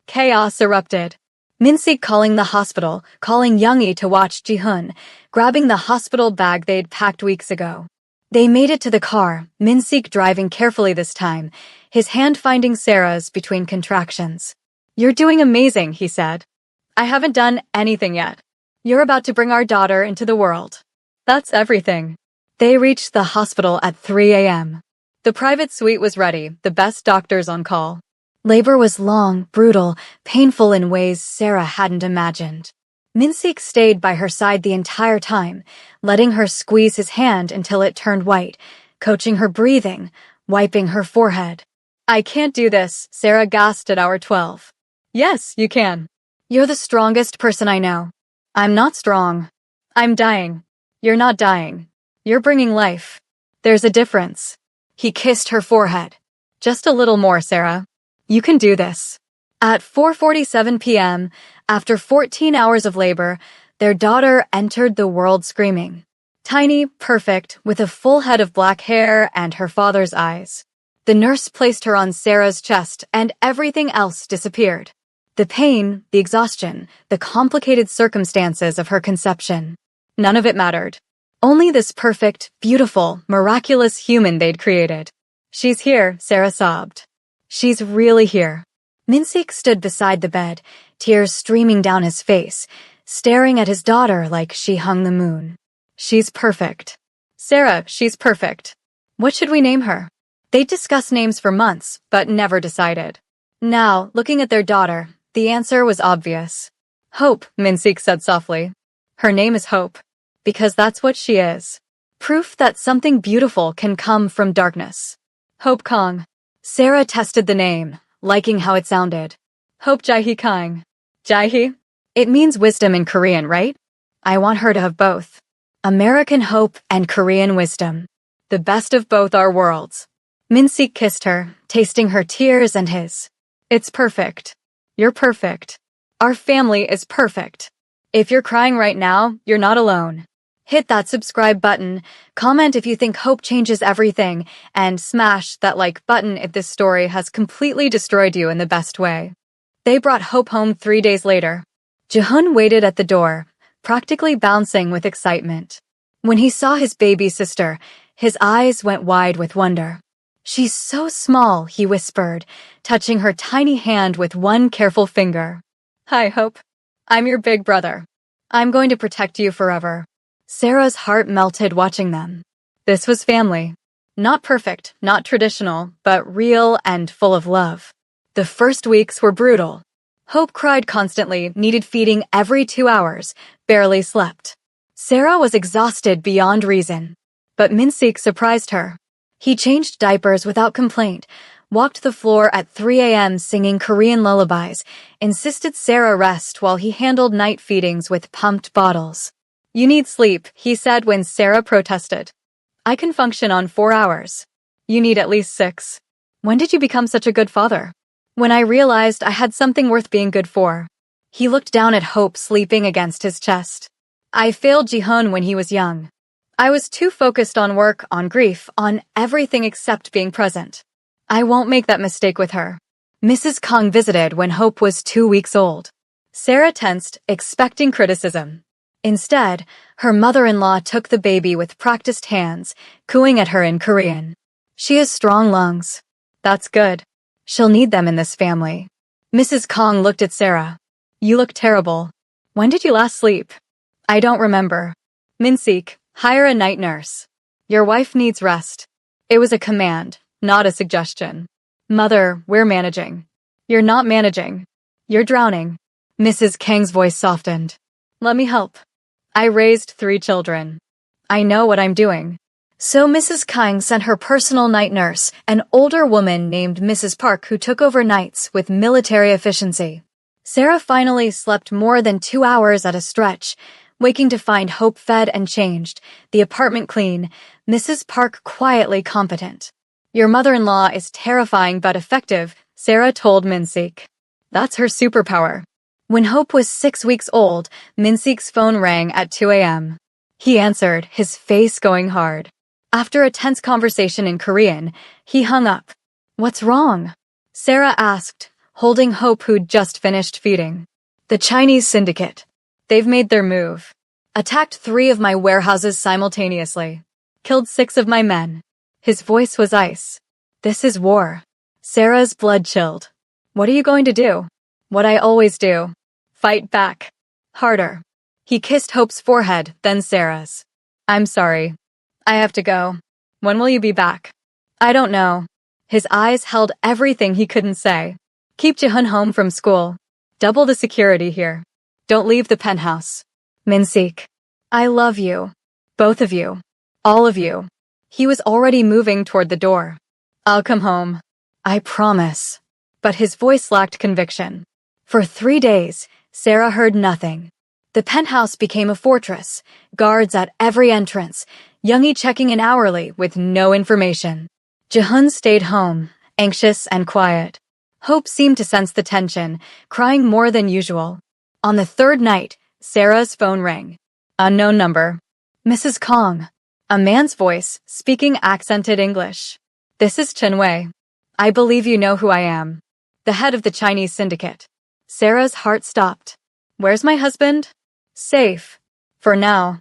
Chaos erupted. Minsik calling the hospital, calling Youngie to watch Ji-hun, grabbing the hospital bag they'd packed weeks ago. They made it to the car, Minsik driving carefully this time, his hand finding Sarah's between contractions. You're doing amazing, he said. I haven't done anything yet. You're about to bring our daughter into the world. That's everything. They reached the hospital at 3 a.m. The private suite was ready, the best doctors on call. Labor was long, brutal, painful in ways Sarah hadn't imagined. Minsik stayed by her side the entire time, letting her squeeze his hand until it turned white, coaching her breathing, wiping her forehead. I can't do this, Sarah gasped at hour 12. Yes, you can. You're the strongest person I know. I'm not strong. I'm dying. You're not dying. You're bringing life. There's a difference. He kissed her forehead. Just a little more, Sarah. You can do this. At 4:47 p.m., after 14 hours of labor, their daughter entered the world screaming. Tiny, perfect, with a full head of black hair and her father's eyes. The nurse placed her on Sarah's chest and everything else disappeared. The pain, the exhaustion, the complicated circumstances of her conception. None of it mattered. Only this perfect, beautiful, miraculous human they'd created. She's here, Sarah sobbed. She's really here. Minsik stood beside the bed, tears streaming down his face, staring at his daughter like she hung the moon. She's perfect. Sarah, she's perfect. What should we name her? They'd discussed names for months, but never decided. Now, looking at their daughter, the answer was obvious. Hope, Minsik said softly. Her name is Hope. Because that's what she is. Proof that something beautiful can come from darkness. Hope Kong. Sarah tested the name, liking how it sounded. Hope Jae-hee Kang. Jae-hee? It means wisdom in Korean, right? I want her to have both. American hope and Korean wisdom. The best of both our worlds. Minsik kissed her, tasting her tears and his. It's perfect. You're perfect. Our family is perfect. If you're crying right now, you're not alone. Hit that subscribe button, comment if you think Hope changes everything, and smash that like button if this story has completely destroyed you in the best way. They brought Hope home 3 days later. Ji-hun waited at the door, practically bouncing with excitement. When he saw his baby sister, his eyes went wide with wonder. She's so small, he whispered, touching her tiny hand with one careful finger. Hi, Hope. I'm your big brother. I'm going to protect you forever. Sarah's heart melted watching them. This was family. Not perfect, not traditional, but real and full of love. The first weeks were brutal. Hope cried constantly, needed feeding every 2 hours, barely slept. Sarah was exhausted beyond reason. But Minsik surprised her. He changed diapers without complaint, walked the floor at 3 a.m. singing Korean lullabies, insisted Sarah rest while he handled night feedings with pumped bottles. You need sleep, he said when Sarah protested. I can function on 4 hours. You need at least 6. When did you become such a good father? When I realized I had something worth being good for. He looked down at Hope sleeping against his chest. I failed Ji-hun when he was young. I was too focused on work, on grief, on everything except being present. I won't make that mistake with her. Mrs. Kong visited when Hope was 2 weeks old. Sarah tensed, expecting criticism. Instead, her mother-in-law took the baby with practiced hands, cooing at her in Korean. She has strong lungs. That's good. She'll need them in this family. Mrs. Kong looked at Sarah. You look terrible. When did you last sleep? I don't remember. Minsik, hire a night nurse. Your wife needs rest. It was a command, not a suggestion. Mother, we're managing. You're not managing. You're drowning. Mrs. Kang's voice softened. Let me help. I raised 3 children. I know what I'm doing. So Mrs. Kang sent her personal night nurse, an older woman named Mrs. Park who took over nights with military efficiency. Sarah finally slept more than 2 hours at a stretch, waking to find Hope fed and changed, the apartment clean, Mrs. Park quietly competent. Your mother-in-law is terrifying but effective, Sarah told Minsik. That's her superpower. When Hope was 6 weeks old, Minsik's phone rang at 2 a.m. He answered, his face going hard. After a tense conversation in Korean, he hung up. What's wrong? Sarah asked, holding Hope who'd just finished feeding. The Chinese syndicate. They've made their move. Attacked 3 of my warehouses simultaneously. Killed 6 of my men. His voice was ice. This is war. Sarah's blood chilled. What are you going to do? What I always do. Fight back. Harder. He kissed Hope's forehead, then Sarah's. I'm sorry. I have to go. When will you be back? I don't know. His eyes held everything he couldn't say. Keep Jihun home from school. Double the security here. Don't leave the penthouse. Minsik. I love you. Both of you. All of you. He was already moving toward the door. I'll come home. I promise. But his voice lacked conviction. For 3 days, Sarah heard nothing. The penthouse became a fortress, guards at every entrance, Youngie checking in hourly with no information. Jihun stayed home, anxious and quiet. Hope seemed to sense the tension, crying more than usual. On the 3rd night, Sarah's phone rang. Unknown number. Mrs. Kong. A man's voice, speaking accented English. This is Chen Wei. I believe you know who I am. The head of the Chinese syndicate. Sarah's heart stopped. Where's my husband? Safe. For now.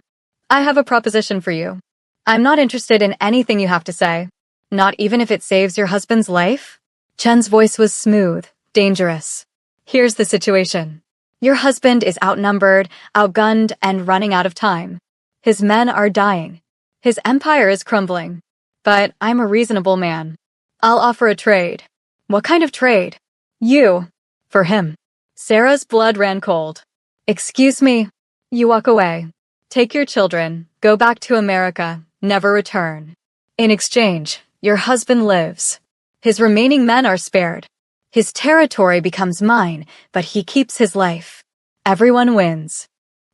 I have a proposition for you. I'm not interested in anything you have to say. Not even if it saves your husband's life? Chen's voice was smooth, dangerous. Here's the situation. Your husband is outnumbered, outgunned, and running out of time. His men are dying. His empire is crumbling. But I'm a reasonable man. I'll offer a trade. What kind of trade? You. For him. Sarah's blood ran cold. Excuse me. You walk away. Take your children, go back to America, never return. In exchange, your husband lives. His remaining men are spared. His territory becomes mine, but he keeps his life. Everyone wins.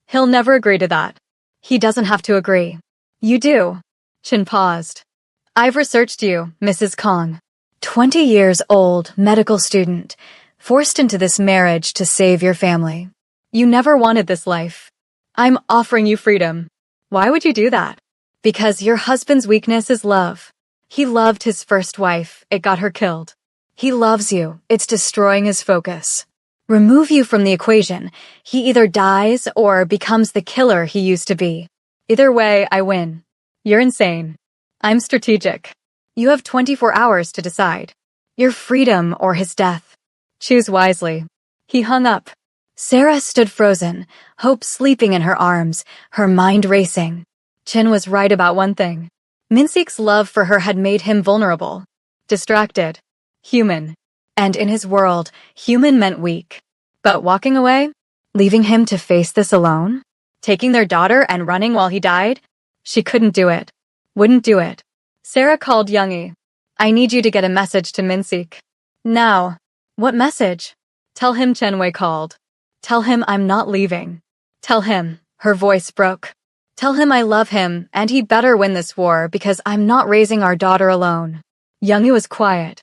He'll never agree to that. He doesn't have to agree. You do. Chin paused. I've researched you, Mrs. Kong. 20 years old, medical student, forced into this marriage to save your family. You never wanted this life. I'm offering you freedom. Why would you do that? Because your husband's weakness is love. He loved his first wife. It got her killed. He loves you. It's destroying his focus. Remove you from the equation. He either dies or becomes the killer he used to be. Either way, I win. You're insane. I'm strategic. You have 24 hours to decide. Your freedom or his death. Choose wisely. He hung up. Sarah stood frozen, Hope sleeping in her arms, her mind racing. Chin was right about one thing. Minsik's love for her had made him vulnerable. Distracted. Human. And in his world, human meant weak. But walking away? Leaving him to face this alone? Taking their daughter and running while he died? She couldn't do it. Wouldn't do it. Sarah called Youngie. I need you to get a message to Minsik. Now. What message? Tell him Chen Wei called. Tell him I'm not leaving. Tell him, her voice broke. Tell him I love him and he better win this war because I'm not raising our daughter alone. Youngie was quiet.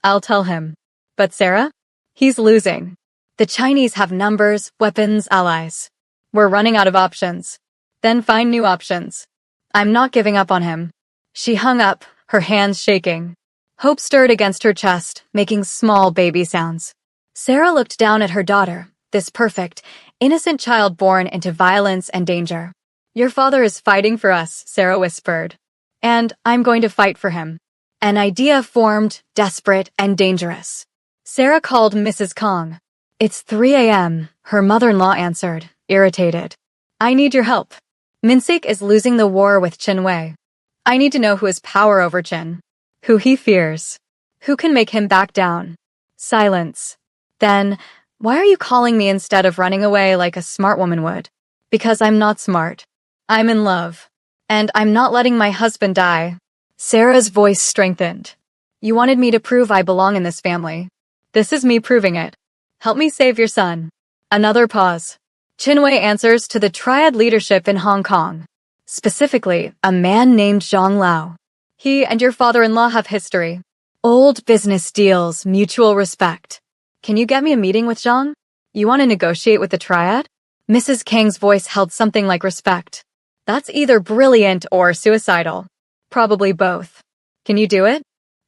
I'll tell him. But Sarah? He's losing. The Chinese have numbers, weapons, allies. We're running out of options. Then find new options. I'm not giving up on him. She hung up, her hands shaking. Hope stirred against her chest, making small baby sounds. Sarah looked down at her daughter, this perfect, innocent child born into violence and danger. Your father is fighting for us, Sarah whispered. And I'm going to fight for him. An idea formed, desperate and dangerous. Sarah called Mrs. Kong. "It's 3 a.m., her mother-in-law answered, irritated. "I need your help. Minsik is losing the war with Qin Wei. I need to know who has power over Qin, who he fears, who can make him back down." Silence. Then, "Why are you calling me instead of running away like a smart woman would?" "Because I'm not smart. I'm in love. And I'm not letting my husband die." Sarah's voice strengthened. "You wanted me to prove I belong in this family. This is me proving it. Help me save your son." Another pause. Qin Wei answers to the triad leadership in Hong Kong. Specifically, a man named Zhang Lao. He and your father-in-law have history. Old business deals, mutual respect. "Can you get me a meeting with Zhang? You want to negotiate with the triad?" Mrs. Kang's voice held something like respect. "That's either brilliant or suicidal. Probably both. Can you do it?"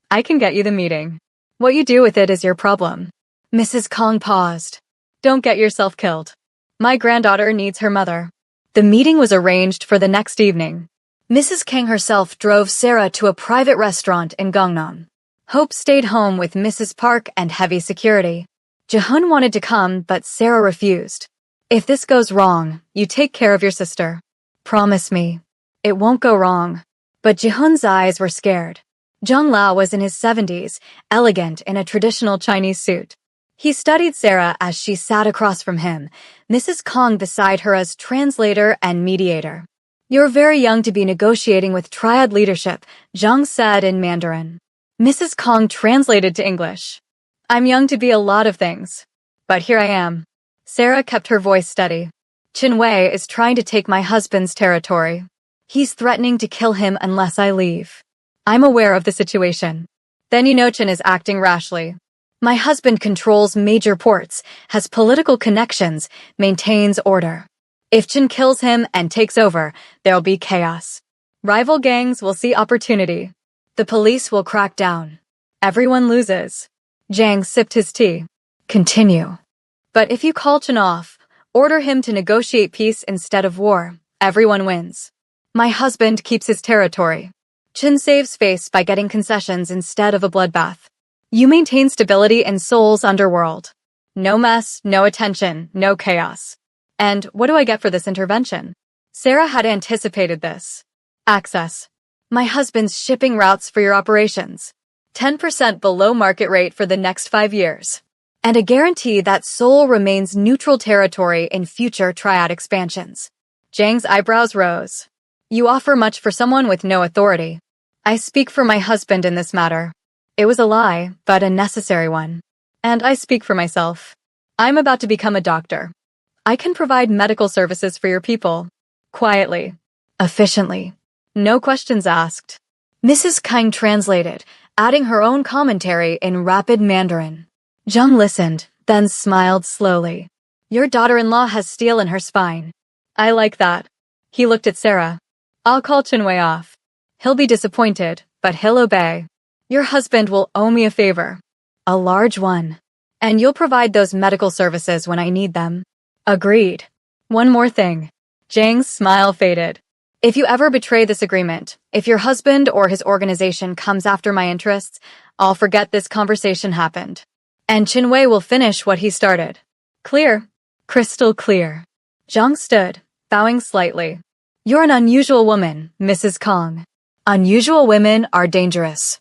"I can get you the meeting. What you do with it is your problem." Mrs. Kong paused. "Don't get yourself killed. My granddaughter needs her mother." The meeting was arranged for the next evening. Mrs. Kang herself drove Sarah to a private restaurant in Gangnam. Hope stayed home with Mrs. Park and heavy security. Jehun wanted to come, but Sarah refused. "If this goes wrong, you take care of your sister. Promise me. It won't go wrong." But Jehun's eyes were scared. Zhang Lao was in his 70s, elegant in a traditional Chinese suit. He studied Sarah as she sat across from him, Mrs. Kong beside her as translator and mediator. "You're very young to be negotiating with triad leadership," Zhang said in Mandarin. Mrs. Kong translated to English. "I'm young to be a lot of things. But here I am." Sarah kept her voice steady. "Qin Wei is trying to take my husband's territory. He's threatening to kill him unless I leave. I'm aware of the situation." "Then you know Qin is acting rashly. My husband controls major ports, has political connections, maintains order. If Qin kills him and takes over, there'll be chaos. Rival gangs will see opportunity. The police will crack down. Everyone loses." Zhang sipped his tea. "Continue." "But if you call Qin off, order him to negotiate peace instead of war, everyone wins. My husband keeps his territory. Qin saves face by getting concessions instead of a bloodbath. You maintain stability in Seoul's underworld. No mess, no attention, no chaos. And what do I get for this intervention?" Sarah had anticipated this. "Access. My husband's shipping routes for your operations. 10% below market rate for the next 5 years. And a guarantee that Seoul remains neutral territory in future triad expansions." Zhang's eyebrows rose. "You offer much for someone with no authority." "I speak for my husband in this matter. It was a lie, but a necessary one. And I speak for myself. I'm about to become a doctor. I can provide medical services for your people. Quietly. Efficiently. No questions asked." Mrs. Kang translated, adding her own commentary in rapid Mandarin. Zhang listened, then smiled slowly. "Your daughter-in-law has steel in her spine. I like that." He looked at Sarah. "I'll call Qin Wei off. He'll be disappointed, but he'll obey. Your husband will owe me a favor. A large one. And you'll provide those medical services when I need them." "Agreed. One more thing." Zhang's smile faded. "If you ever betray this agreement, if your husband or his organization comes after my interests, I'll forget this conversation happened. And Qin Wei will finish what he started." "Clear." "Crystal clear." Zhang stood, bowing slightly. "You're an unusual woman, Mrs. Kong. Unusual women are dangerous."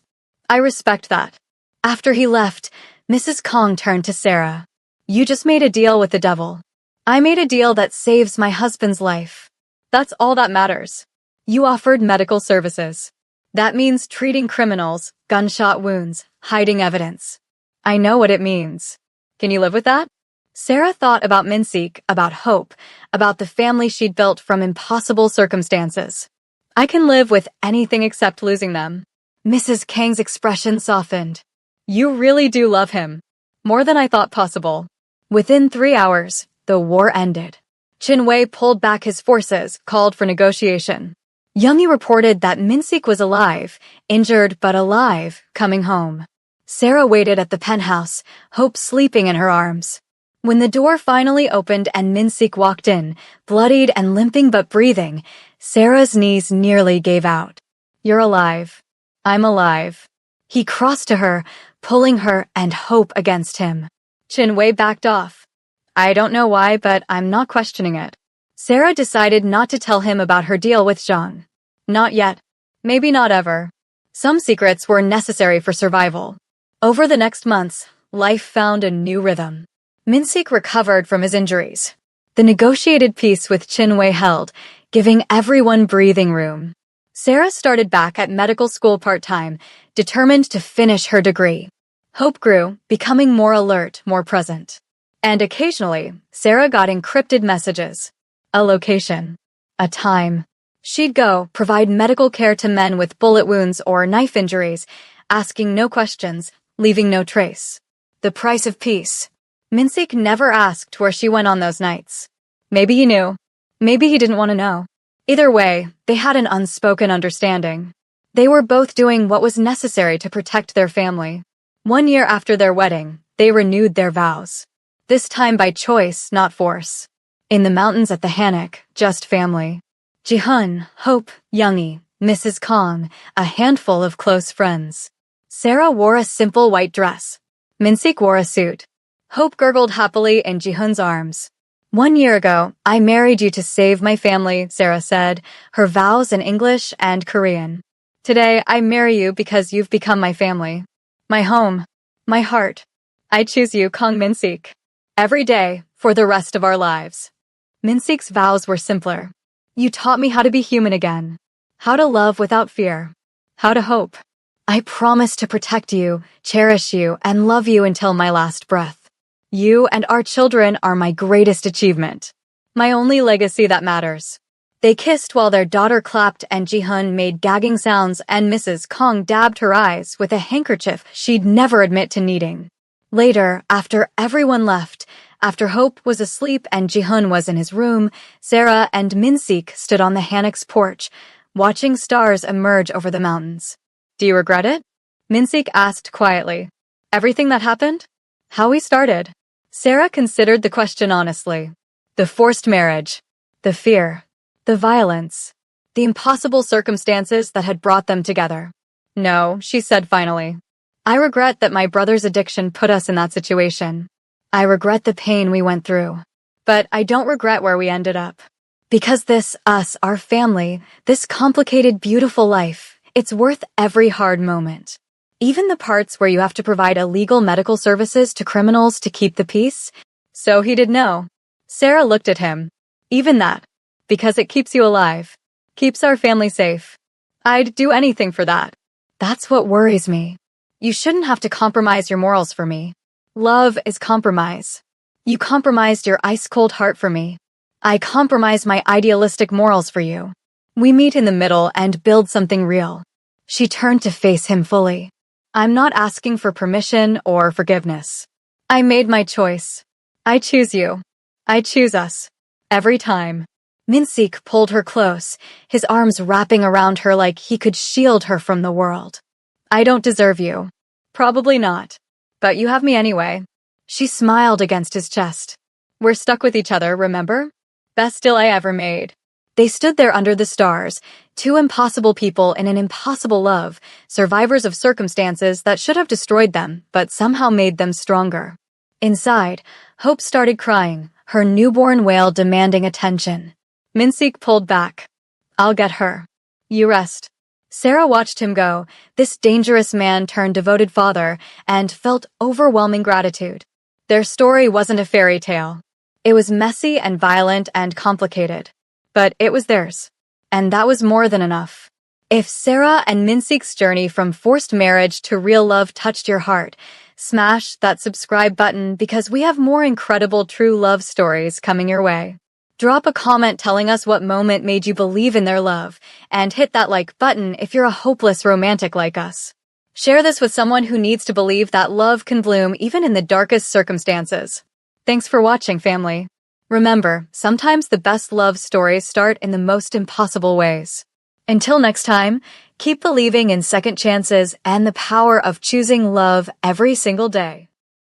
"I respect that." After he left, Mrs. Kong turned to Sarah. "You just made a deal with the devil." "I made a deal that saves my husband's life. That's all that matters." "You offered medical services. That means treating criminals, gunshot wounds, hiding evidence." "I know what it means. Can you live with that?" Sarah thought about Minsik, about hope, about the family she'd built from impossible circumstances. "I can live with anything except losing them." Mrs. Kang's expression softened. "You really do love him. More than I thought possible." Within 3 hours, the war ended. Qin Wei pulled back his forces, called for negotiation. Youngie reported that Minsik was alive, injured but alive, coming home. Sarah waited at the penthouse, Hope sleeping in her arms. When the door finally opened and Minsik walked in, bloodied and limping but breathing, Sarah's knees nearly gave out. "You're alive. I'm alive." He crossed to her, pulling her and Hope against him. Chinwei backed off. I don't know why, but I'm not questioning it. Sarah decided not to tell him about her deal with Zhang. Not yet. Maybe not ever. Some secrets were necessary for survival. Over the next months, life found a new rhythm. Minsik recovered from his injuries. The negotiated peace with Chinwei held, giving everyone breathing room. Sarah started back at medical school part-time, determined to finish her degree. Hope grew, becoming more alert, more present. And occasionally, Sarah got encrypted messages. A location. A time. She'd go, provide medical care to men with bullet wounds or knife injuries, asking no questions, leaving no trace. The price of peace. Minsik never asked where she went on those nights. Maybe he knew. Maybe he didn't want to know. Either way, they had an unspoken understanding. They were both doing what was necessary to protect their family. 1 year after their wedding, they renewed their vows. This time by choice, not force. In the mountains at the Hanok, just family. Ji-hun, Hope, Youngie, Mrs. Kong, a handful of close friends. Sarah wore a simple white dress. Minsik wore a suit. Hope gurgled happily in Ji-hun's arms. 1 year ago, I married you to save my family, Sarah said, her vows in English and Korean. Today, I marry you because you've become my family. My home. My heart. I choose you, Kong Minsik. Every day, for the rest of our lives. Minsik's vows were simpler. You taught me how to be human again. How to love without fear. How to hope. I promise to protect you, cherish you, and love you until my last breath. You and our children are my greatest achievement. My only legacy that matters. They kissed while their daughter clapped and Ji-hun made gagging sounds and Mrs. Kong dabbed her eyes with a handkerchief she'd never admit to needing. Later, after everyone left, after Hope was asleep and Ji-hun was in his room, Sarah and Minsik stood on the Hanok's porch, watching stars emerge over the mountains. Do you regret it? Minsik asked quietly. Everything that happened? How we started? Sarah considered the question honestly. The forced marriage. The fear. The violence. The impossible circumstances that had brought them together. No, she said finally. I regret that my brother's addiction put us in that situation. I regret the pain we went through. But I don't regret where we ended up. Because this, us, our family, this complicated, beautiful life, it's worth every hard moment. Even the parts where you have to provide illegal medical services to criminals to keep the peace? So he did know. Sarah looked at him. Even that. Because it keeps you alive. Keeps our family safe. I'd do anything for that. That's what worries me. You shouldn't have to compromise your morals for me. Love is compromise. You compromised your ice-cold heart for me. I compromise my idealistic morals for you. We meet in the middle and build something real. She turned to face him fully. I'm not asking for permission or forgiveness. I made my choice. I choose you. I choose us. Every time. Minsik pulled her close, his arms wrapping around her like he could shield her from the world. I don't deserve you. Probably not. But you have me anyway. She smiled against his chest. We're stuck with each other, remember? Best deal I ever made. They stood there under the stars, two impossible people in an impossible love, survivors of circumstances that should have destroyed them, but somehow made them stronger. Inside, Hope started crying, her newborn wail demanding attention. Minsik pulled back. I'll get her. You rest. Sarah watched him go, this dangerous man turned devoted father, and felt overwhelming gratitude. Their story wasn't a fairy tale. It was messy and violent and complicated. But it was theirs. And that was more than enough. If Sarah and Minsik's journey from forced marriage to real love touched your heart, smash that subscribe button because we have more incredible true love stories coming your way. Drop a comment telling us what moment made you believe in their love, and hit that like button if you're a hopeless romantic like us. Share this with someone who needs to believe that love can bloom even in the darkest circumstances. Thanks for watching, family. Remember, sometimes the best love stories start in the most impossible ways. Until next time, keep believing in second chances and the power of choosing love every single day.